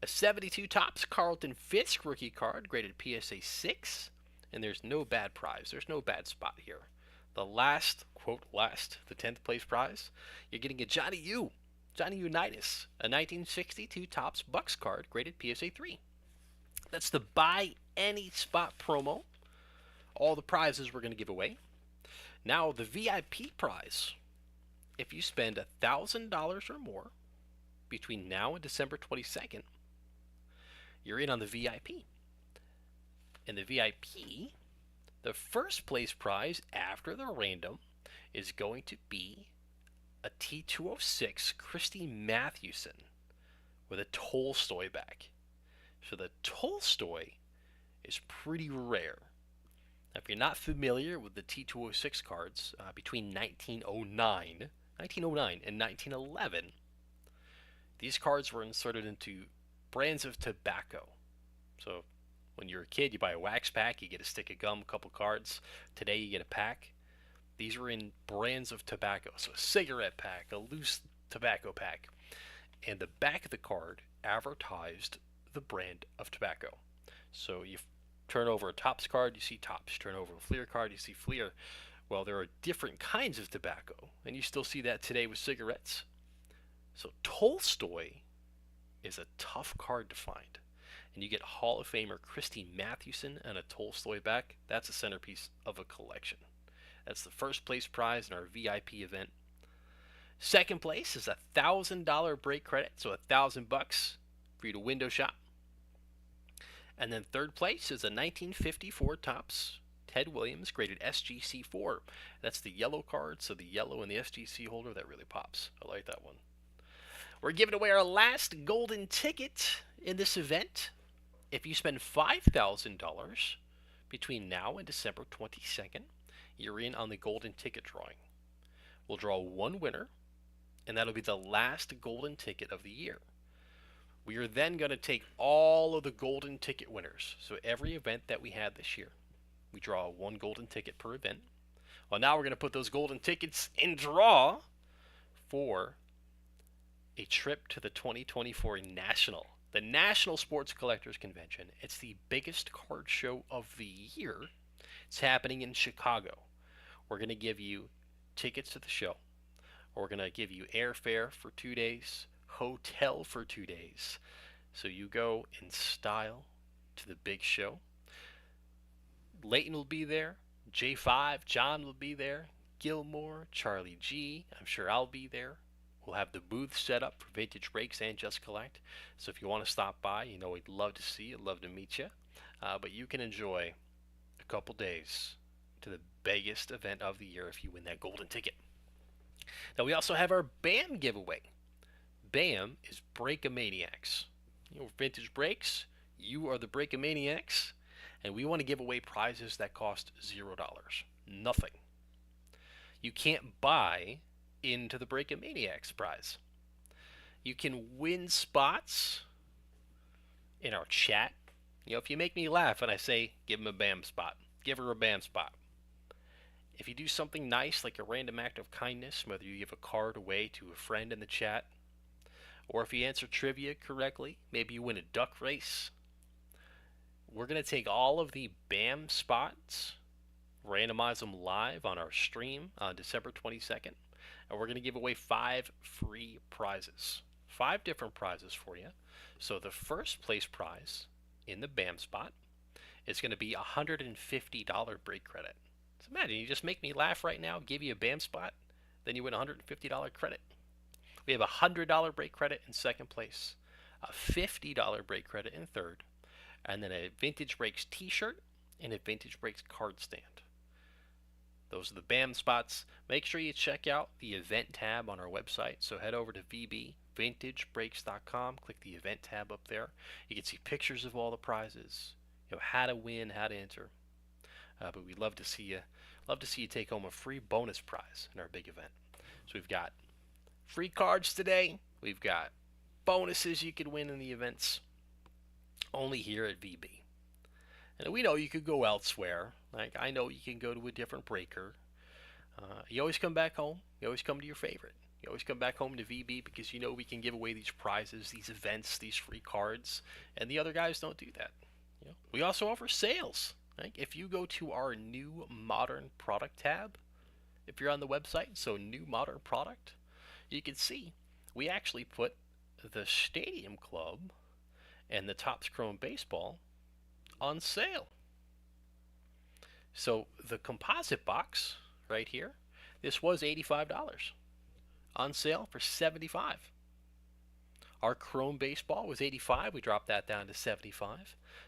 A 72 tops Carlton Fisk rookie card graded PSA 6. And there's no bad prize. There's no bad spot here. The last, quote, last, the 10th place prize, you're getting a Johnny Unitas, a 1962 tops Bucks card graded PSA 3. That's the buy any spot promo. All the prizes we're going to give away. Now, the VIP prize. If you spend $1,000 or more between now and December 22nd, you're in on the VIP. And the VIP, the first place prize after the random is going to be a T206 Christy Mathewson with a Tolstoy back. So the Tolstoy is pretty rare. Now, if you're not familiar with the T206 cards, between 1909 and 1911, these cards were inserted into brands of tobacco. So when you're a kid, you buy a wax pack, you get a stick of gum, a couple cards. Today you get a pack. These are in brands of tobacco. So a cigarette pack, a loose tobacco pack. And the back of the card advertised the brand of tobacco. So you turn over a Topps card, you see Topps. You turn over a Fleer card, you see Fleer. Well, there are different kinds of tobacco, and you still see that today with cigarettes. So Tolstoy is a tough card to find. And you get Hall of Famer Christy Mathewson and a Tolstoy back. That's a centerpiece of a collection. That's the first place prize in our VIP event. Second place is a $1,000 break credit, so $1,000 for you to window shop. And then third place is a 1954 Topps Ted Williams graded SGC4. That's the yellow card, so the yellow in the SGC holder, that really pops. I like that one. We're giving away our last golden ticket in this event. If you spend $5,000 between now and December 22nd, you're in on the golden ticket drawing. We'll draw one winner, and that'll be the last golden ticket of the year. We are then going to take all of the golden ticket winners. So every event that we had this year, we draw one golden ticket per event. Well, now we're going to put those golden tickets in draw for a trip to the 2024 the National Sports Collectors Convention. It's the biggest card show of the year. It's happening in Chicago. We're going to give you tickets to the show. We're going to give you airfare for 2 days, hotel for 2 days. So you go in style to the big show. Leighton will be there. J5, John will be there. Gilmore, Charlie G. I'm sure I'll be there. We'll have the booth set up for Vintage Breaks and Just Collect. So if you want to stop by, we'd love to see you, love to meet you. But you can enjoy a couple days to the biggest event of the year if you win that golden ticket. Now we also have our BAM giveaway. BAM is Breakamaniacs. Vintage Breaks, you are the Breakamaniacs, and we want to give away prizes that cost $0. Nothing. You can't buy into the Breakamaniacs prize. You can win spots in our chat. If you make me laugh and I say, give him a BAM spot, give her a BAM spot. If you do something nice, like a random act of kindness, whether you give a card away to a friend in the chat, or if you answer trivia correctly, maybe you win a duck race, we're going to take all of the BAM spots, randomize them live on our stream on December 22nd, and we're going to give away 5 free prizes. 5 different prizes for you. So the first place prize in the BAM spot is going to be a $150 break credit. So imagine, you just make me laugh right now, give you a BAM spot, then you win a $150 credit. We have a $100 break credit in second place, a $50 break credit in third, and then a Vintage Breaks t-shirt and a Vintage Breaks card stand. Those are the BAM spots. Make sure you check out the event tab on our website. So head over to vbvintagebreaks.com, click the event tab up there. You can see pictures of all the prizes, how to win, how to enter. But we'd love to see you take home a free bonus prize in our big event. So we've got free cards today. We've got bonuses you could win in the events. Only here at VB. And we know you could go elsewhere. Like, I know you can go to a different breaker. You always come back home. You always come to your favorite. You always come back home to VB because you know we can give away these prizes, these events, these free cards, and the other guys don't do that. We also offer sales. Right? If you go to our new modern product tab, if you're on the website, so new modern product, you can see we actually put the Stadium Club and the Topps Chrome Baseball on sale. So the composite box right here, this was $85. On sale for $75. Our Chrome Baseball was $85. We dropped that down to $75.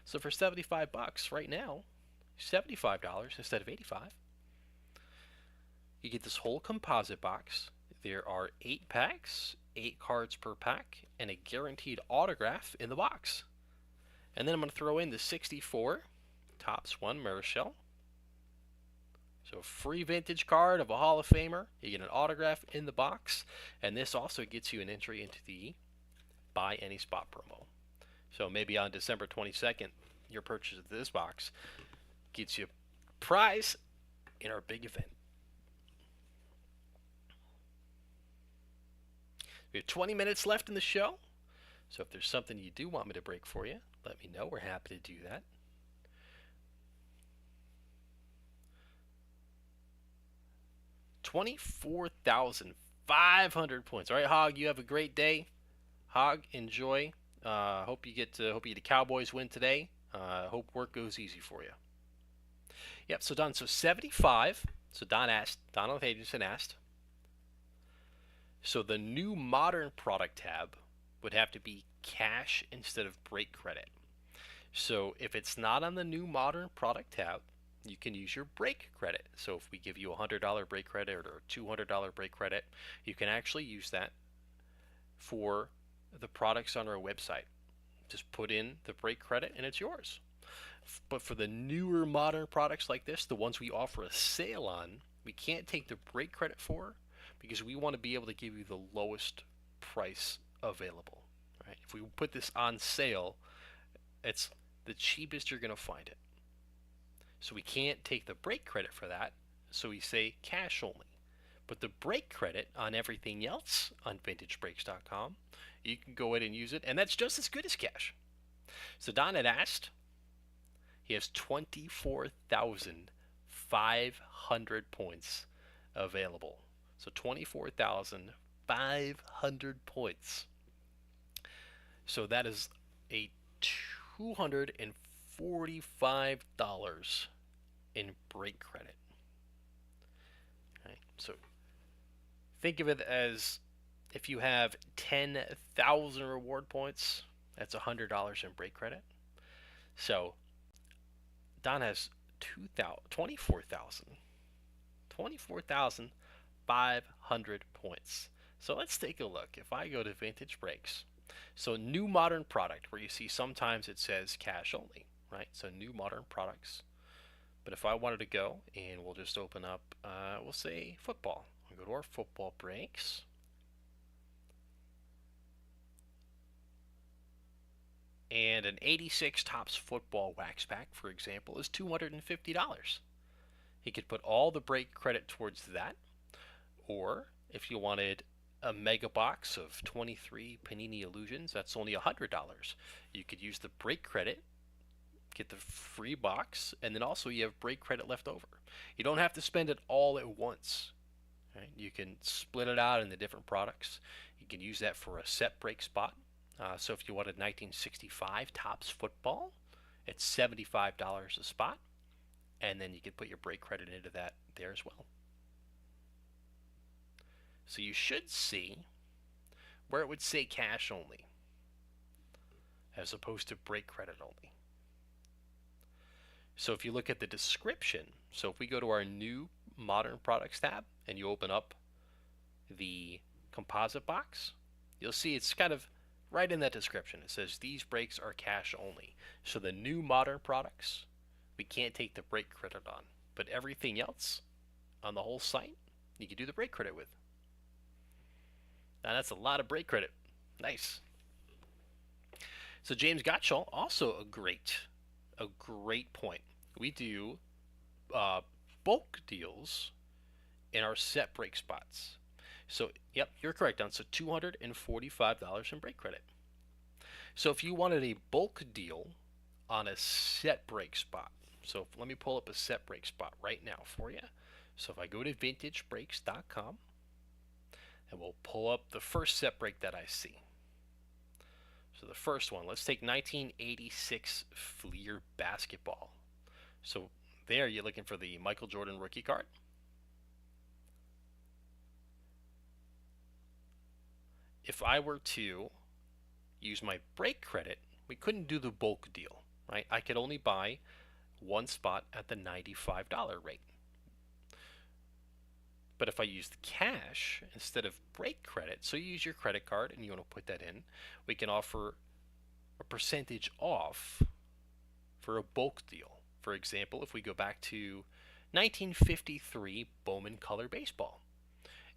So for $75 right now, $75 instead of $85, you get this whole composite box. There are 8 packs, 8 cards per pack, and a guaranteed autograph in the box. And then I'm going to throw in the 64 Topps 1 Marichal. So a free vintage card of a Hall of Famer. You get an autograph in the box. And this also gets you an entry into the Buy Any Spot promo. So maybe on December 22nd, your purchase of this box gets you a prize in our big event. We have 20 minutes left in the show. So if there's something you do want me to break for you, let me know. We're happy to do that. $24,500 points. All right, Hog, you have a great day. Hog, enjoy. Hope you get the Cowboys win today. Hope work goes easy for you. Yep. So Don, so 75. So Donald Haydenson asked. So the new modern product tab would have to be cash instead of break credit. So if it's not on the new modern product tab, you can use your break credit. So if we give you a $100 break credit or a $200 break credit, you can actually use that for the products on our website. Just put in the break credit and it's yours. But for the newer modern products like this, the ones we offer a sale on, we can't take the break credit for because we want to be able to give you the lowest price available. Right? If we put this on sale, it's the cheapest you're going to find it. So we can't take the break credit for that, so we say cash only. But the break credit on everything else on vintagebreaks.com, you can go ahead and use it, and that's just as good as cash. So Don had asked, he has 24,500 points available. So 24,500 points. So that is a $245 in break credit. Right, so think of it as if you have 10,000 reward points, that's $100 in break credit. So Don has 24,500 points. So let's take a look. If I go to Vintage Breaks, so new modern product, where you see sometimes it says cash only, right? So new modern products. But if I wanted to go, and we'll just open up, we'll say football. We'll go to our football breaks. And an 86 Topps football wax pack, for example, is $250. He could put all the break credit towards that. Or if you wanted a mega box of 23 Panini Illusions, that's only $100. You could use the break credit, get the free box, and then also you have break credit left over. You don't have to spend it all at once. Right? You can split it out into different products. You can use that for a set break spot. So if you wanted 1965 Topps football, it's $75 a spot, and then you can put your break credit into that there as well. So you should see where it would say cash only as opposed to break credit only. So if you look at the description, so if we go to our new modern products tab and you open up the composite box, you'll see it's kind of right in that description. It says these breaks are cash only. So the new modern products, we can't take the break credit on. But everything else on the whole site, you can do the break credit with. Now that's a lot of break credit. Nice. So James Gottschall, also a great point. We do bulk deals in our set break spots. So, yep, you're correct, Don. So $245 in break credit. So if you wanted a bulk deal on a set break spot, so let me pull up a set break spot right now for you. So if I go to vintagebreaks.com, and we'll pull up the first set break that I see. So the first one, let's take 1986 Fleer basketball. So there you're looking for the Michael Jordan rookie card. If I were to use my break credit, we couldn't do the bulk deal, right? I could only buy one spot at the $95 rate. But if I used cash instead of break credit, so you use your credit card and you want to put that in, we can offer a percentage off for a bulk deal. For example, if we go back to 1953 Bowman Color Baseball,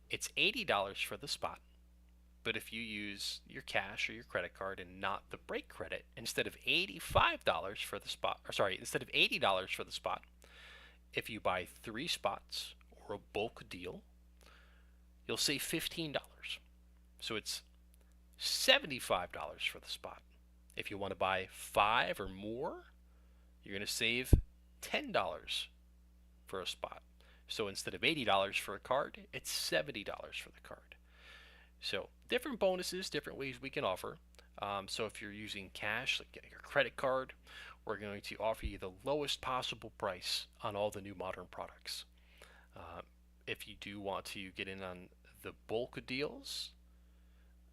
it's $80 for the spot. But if you use your cash or your credit card and not the break credit, instead of $85 for the spot, or sorry, instead of $80 for the spot, if you buy 3 spots or a bulk deal, you'll save $15. So it's $75 for the spot. If you want to buy 5 or more, you're going to save $10 for a spot. So instead of $80 for a card, it's $70 for the card. So different bonuses, different ways we can offer. So if you're using cash, like your credit card, we're going to offer you the lowest possible price on all the new modern products. If you do want to get in on the bulk deals,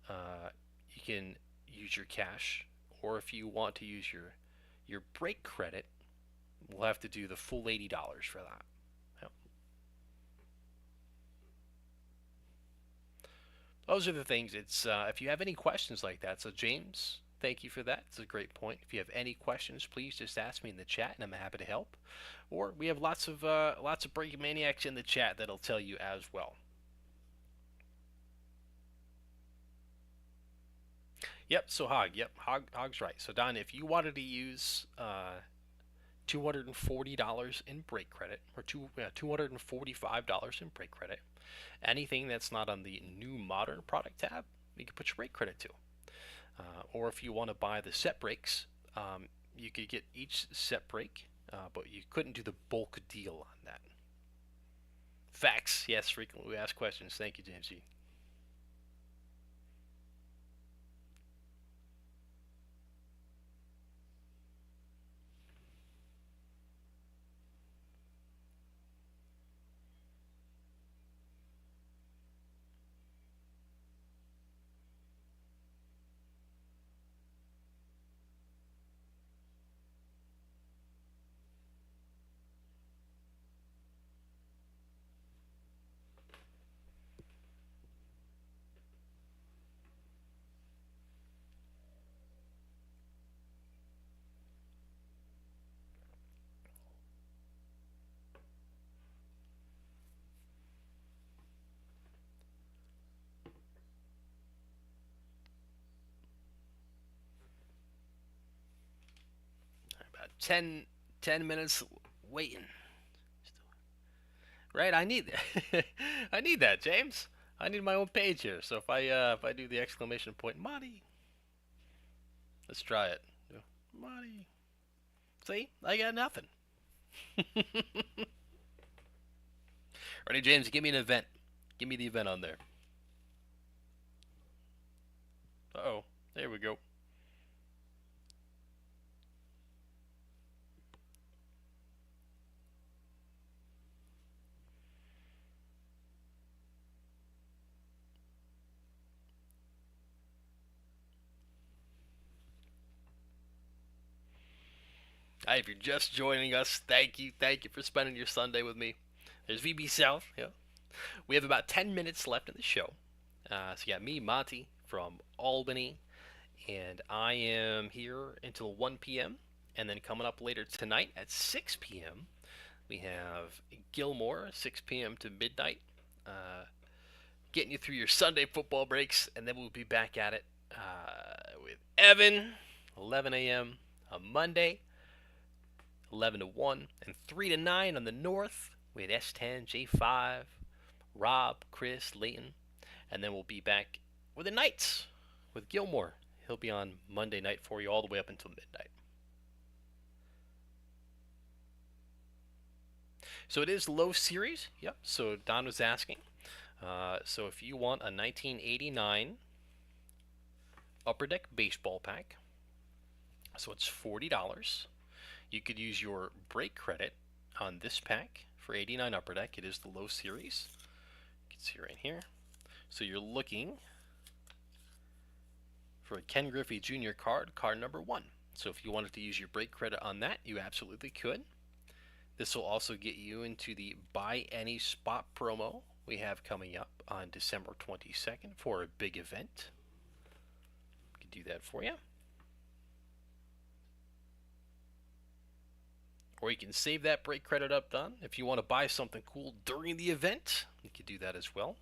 you can use your cash, or if you want to use your break credit, we'll have to do the full $80 for that. Yep. Those are the things. It's if you have any questions like that. So James, thank you for that. It's a great point. If you have any questions, please just ask me in the chat, and I'm happy to help. Or we have lots of breaking maniacs in the chat that'll tell you as well. Yep. So Hog's right. So Don, if you wanted to use $240 in break credit, or $245 in break credit, anything that's not on the new modern product tab, you can put your break credit to. Or if you want to buy the set breaks, you could get each set break, but you couldn't do the bulk deal on that. Facts, yes, frequently asked questions. Thank you, James G. About 10 minutes waiting. Right, I need I need that, James. I need my own page here. So if I do the exclamation point, Monty, let's try it. Monty, see, I got nothing. Ready, James? Give me an event. Give me the event on there. Uh-oh, there we go. If you're just joining us, thank you for spending your Sunday with me. There's VB South. Yeah, we have about 10 minutes left in the show. So you got me, Monty, from Albany, and I am here until 1 p.m. And then coming up later tonight at 6 p.m., we have Gilmore, 6 p.m. to midnight, getting you through your Sunday football breaks, and then we'll be back at it with Evan, 11 a.m. on Monday, 11 to 1, and 3 to 9 on the north with S10, J5, Rob, Chris, Layton. And then we'll be back with the nights with Gilmore. He'll be on Monday night for you all the way up until midnight. So it is low series. Yep. So Don was asking. So if you want a 1989 Upper Deck baseball pack, so it's $40. You could use your break credit on this pack for 89 Upper Deck. It is the low series. You can see right here. So you're looking for a Ken Griffey Jr. card number 1. So if you wanted to use your break credit on that, you absolutely could. This will also get you into the Buy Any Spot promo we have coming up on December 22nd for a big event. We can do that for you. Or you can save that break credit up, Don. If you want to buy something cool during the event, you can do that as well.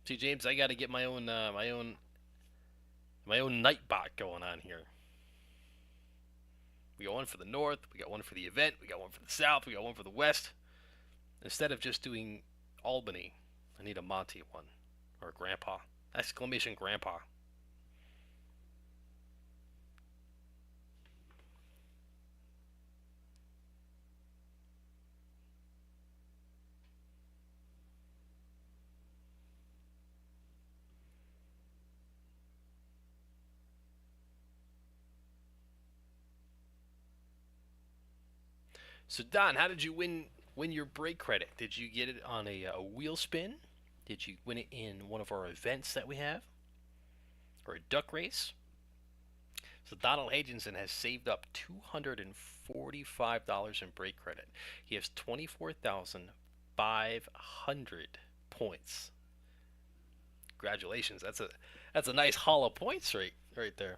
See, James, I got to get my own night bot going on here. We got one for the north, we got one for the event, we got one for the south, we got one for the west. Instead of just doing Albany, I need a Monty one. Or Grandpa. Exclamation Grandpa. So Don, how did you win your break credit? Did you get it on a wheel spin? Did you win it in one of our events that we have? Or a duck race? So Donald Agenson has saved up $245 in break credit. He has 24,500 points. Congratulations. That's a nice haul of points right there.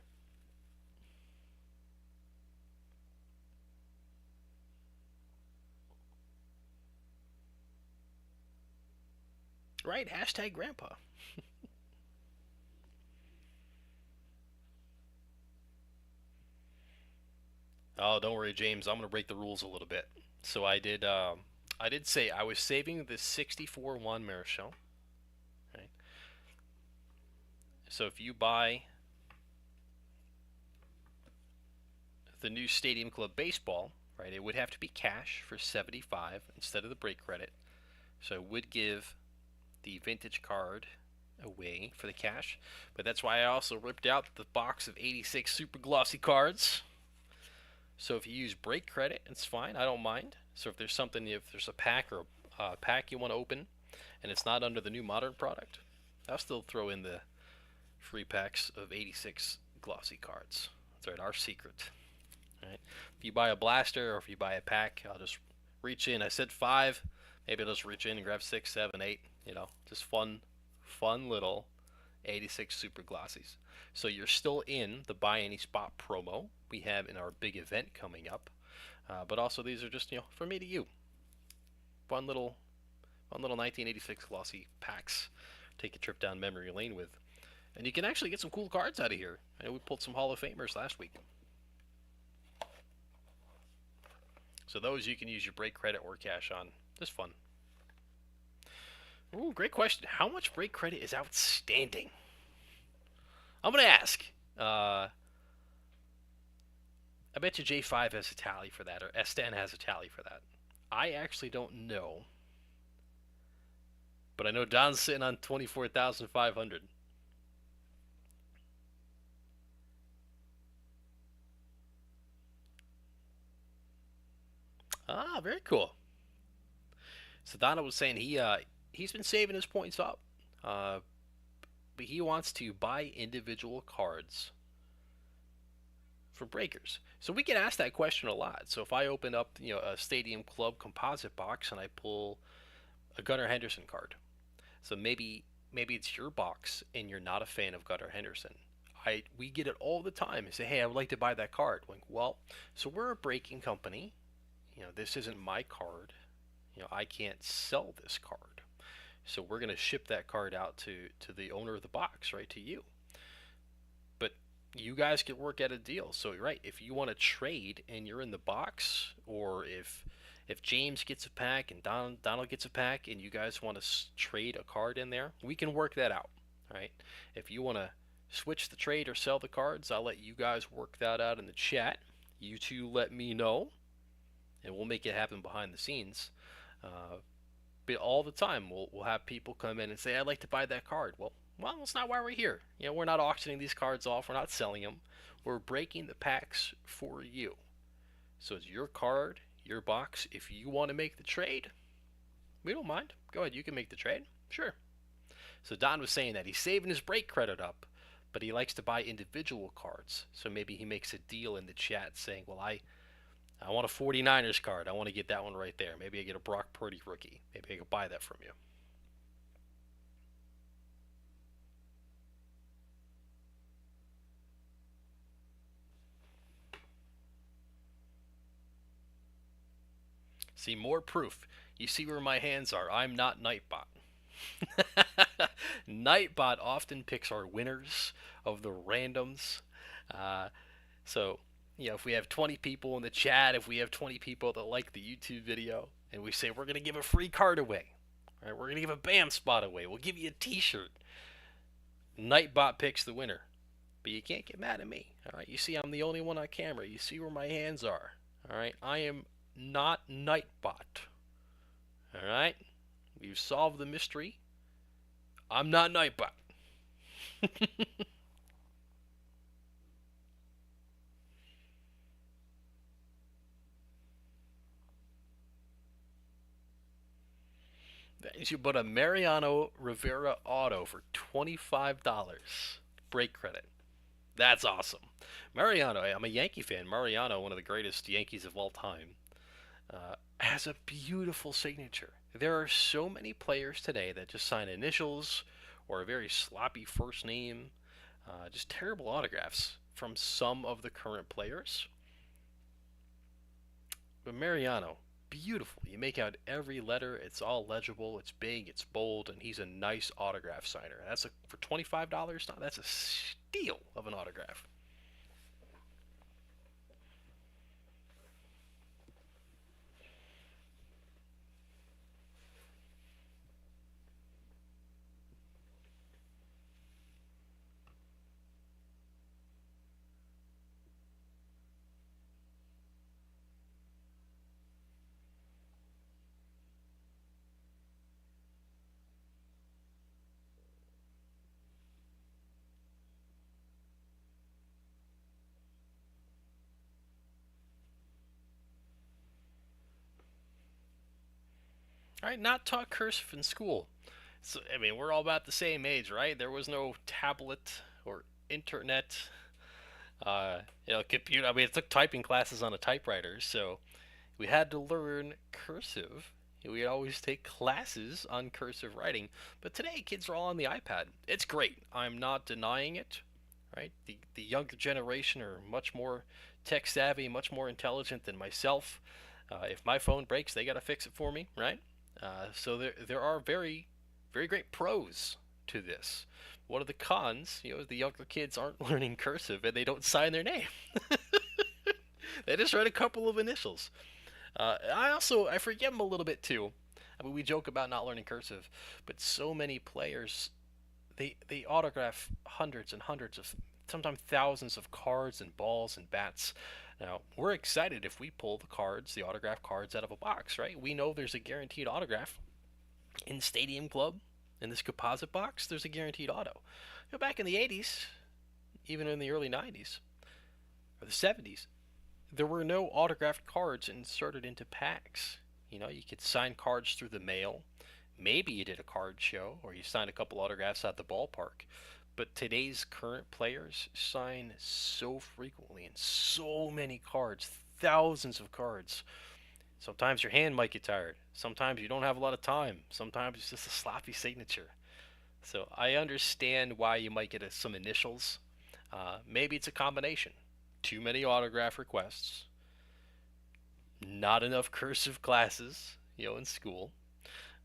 Right, hashtag grandpa. Oh, don't worry, James. I'm gonna break the rules a little bit. So I did say I was saving the 64 Juan Marichal. Right. So if you buy the new Stadium Club baseball, right, it would have to be cash for 75 instead of the break credit. So I would give the vintage card away for the cash, but that's why I also ripped out the box of 86 super glossy cards. So if you use break credit, it's fine. I don't mind. So if there's a pack or a pack you want to open and it's not under the new modern product, I'll still throw in the free packs of 86 glossy cards. That's right, our secret. All right. If you buy a blaster or if you buy a pack, I'll just reach in. I said 5. Maybe I'll just reach in and grab 6, 7, 8. You know, just fun little 86 super glossies. So you're still in the Buy Any Spot promo we have in our big event coming up. But also these are just, from me to you. Fun little 1986 glossy packs. Take a trip down memory lane with. And you can actually get some cool cards out of here. I know we pulled some Hall of Famers last week. So those you can use your break credit or cash on. Just fun. Ooh, great question. How much break credit is outstanding? I'm going to ask. I bet you J5 has a tally for that, or S10 has a tally for that. I actually don't know. But I know Don's sitting on 24,500. Ah, very cool. So Donna was saying he's been saving his points up, but he wants to buy individual cards for breakers. So we get asked that question a lot. So if I open up a Stadium Club composite box and I pull a Gunnar Henderson card, so maybe it's your box and you're not a fan of Gunnar Henderson. We get it all the time. And say, hey, I would like to buy that card. Like, well, so we're a breaking company. This isn't my card. I can't sell this card. So we're going to ship that card out to the owner of the box, right, to you. But you guys can work out a deal. So right, if you want to trade and you're in the box, or if James gets a pack and Donald gets a pack, and you guys want to trade a card in there, we can work that out. Right? If you want to switch the trade or sell the cards, I'll let you guys work that out in the chat. You two let me know, and we'll make it happen behind the scenes. But all the time, we'll have people come in and say, "I'd like to buy that card." Well, that's not why we're here. You know, we're not auctioning these cards off. We're not selling them. We're breaking the packs for you. So it's your card, your box. If you want to make the trade, we don't mind. Go ahead, you can make the trade. Sure. So Don was saying that he's saving his break credit up, but he likes to buy individual cards. So maybe he makes a deal in the chat saying, well, I want a 49ers card. I want to get that one right there. Maybe I get a Brock Purdy rookie. Maybe I could buy that from you. See, more proof. You see where my hands are. I'm not Nightbot. Nightbot often picks our winners of the randoms. So, you know, if we have 20 people in the chat, if we have 20 people that like the YouTube video, and we say we're going to give a free card away, right? We're going to give a BAM spot away. We'll give you a t-shirt. Nightbot picks the winner. But you can't get mad at me. All right, you see I'm the only one on camera. You see where my hands are. All right, I am not Nightbot. All right, we've solved the mystery. I'm not Nightbot. You bought a Mariano Rivera auto for $25 break credit. That's awesome. Mariano, I'm a Yankee fan. Mariano, one of the greatest Yankees of all time, has a beautiful signature. There are so many players today that just sign initials or a very sloppy first name, just terrible autographs from some of the current players. But Mariano, beautiful. You make out every letter. It's all legible. It's big. It's bold, and he's a nice autograph signer. For $25. That's a steal of an autograph. All right, not taught cursive in school. So, I mean, we're all about the same age, right? There was no tablet or internet, computer. I mean, it took typing classes on a typewriter, so we had to learn cursive. We'd always take classes on cursive writing, but today kids are all on the iPad. It's great. I'm not denying it, right? The younger generation are much more tech savvy, much more intelligent than myself. If my phone breaks, they got to fix it for me, right? So there are very, very great pros to this. One of the cons, the younger kids aren't learning cursive and they don't sign their name. They just write a couple of initials. I forget them a little bit too. I mean, we joke about not learning cursive, but so many players, they autograph hundreds and hundreds of, sometimes thousands of cards and balls and bats. Now, we're excited if we pull the autograph cards out of a box, right? We know there's a guaranteed autograph. In Stadium Club, in this composite box, there's a guaranteed auto. Back in the 80s, even in the early 90s, or the 70s, there were no autographed cards inserted into packs. You could sign cards through the mail. Maybe you did a card show, or you signed a couple autographs at the ballpark. But today's current players sign so frequently and so many cards, thousands of cards. Sometimes your hand might get tired. Sometimes you don't have a lot of time. Sometimes it's just a sloppy signature. So I understand why you might get some initials. Maybe it's a combination. Too many autograph requests. Not enough cursive classes, in school.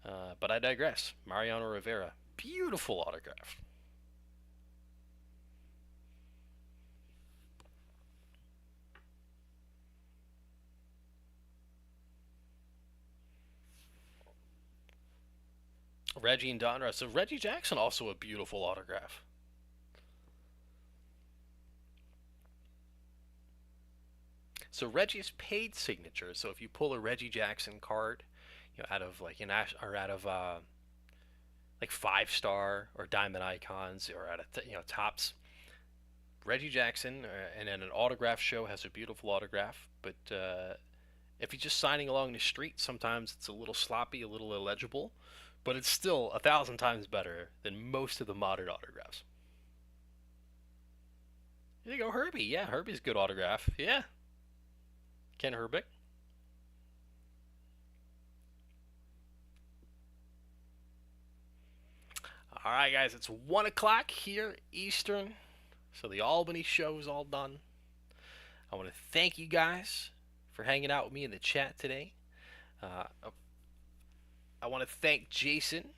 But I digress. Mariano Rivera, beautiful autograph. Reggie and Donruss. So Reggie Jackson, also a beautiful autograph. So Reggie's paid signature. So if you pull a Reggie Jackson card, out of like or out of like 5-star or Diamond Icons or out of Tops, Reggie Jackson, and then an autograph show has a beautiful autograph. But if you're just signing along the street, sometimes it's a little sloppy, a little illegible, but it's still 1,000 times better than most of the modern autographs. There you go, Herbie. Yeah, Herbie's a good autograph. Yeah, Ken Herbick. All right, guys, it's 1 o'clock here Eastern, so the Albany show is all done. I want to thank you guys for hanging out with me in the chat today. I want to thank Jason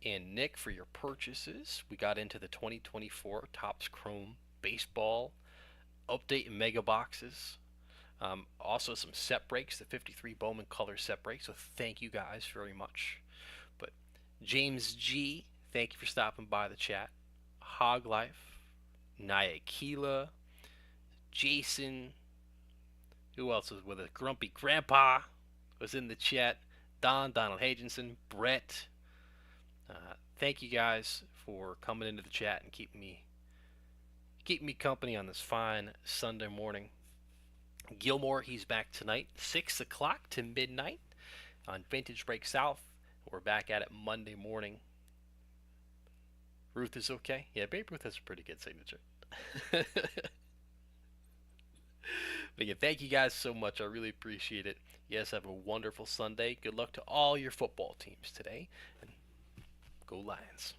and Nick for your purchases. We got into the 2024 Topps Chrome Baseball Update and Mega Boxes. Also some set breaks, the 53 Bowman Color set break, so thank you guys very much. But James G, thank you for stopping by the chat. Hog Life, Naya Keela, Jason, who else was with us? Grumpy Grandpa was in the chat. Donald Hagenson, Brett. Thank you guys for coming into the chat and keeping me company on this fine Sunday morning. Gilmore, he's back tonight, 6 o'clock to midnight on Vintage Break South. We're back at it Monday morning. Ruth is okay? Yeah, Babe Ruth has a pretty good signature. But yeah, thank you guys so much. I really appreciate it. You guys have a wonderful Sunday. Good luck to all your football teams today. And go Lions.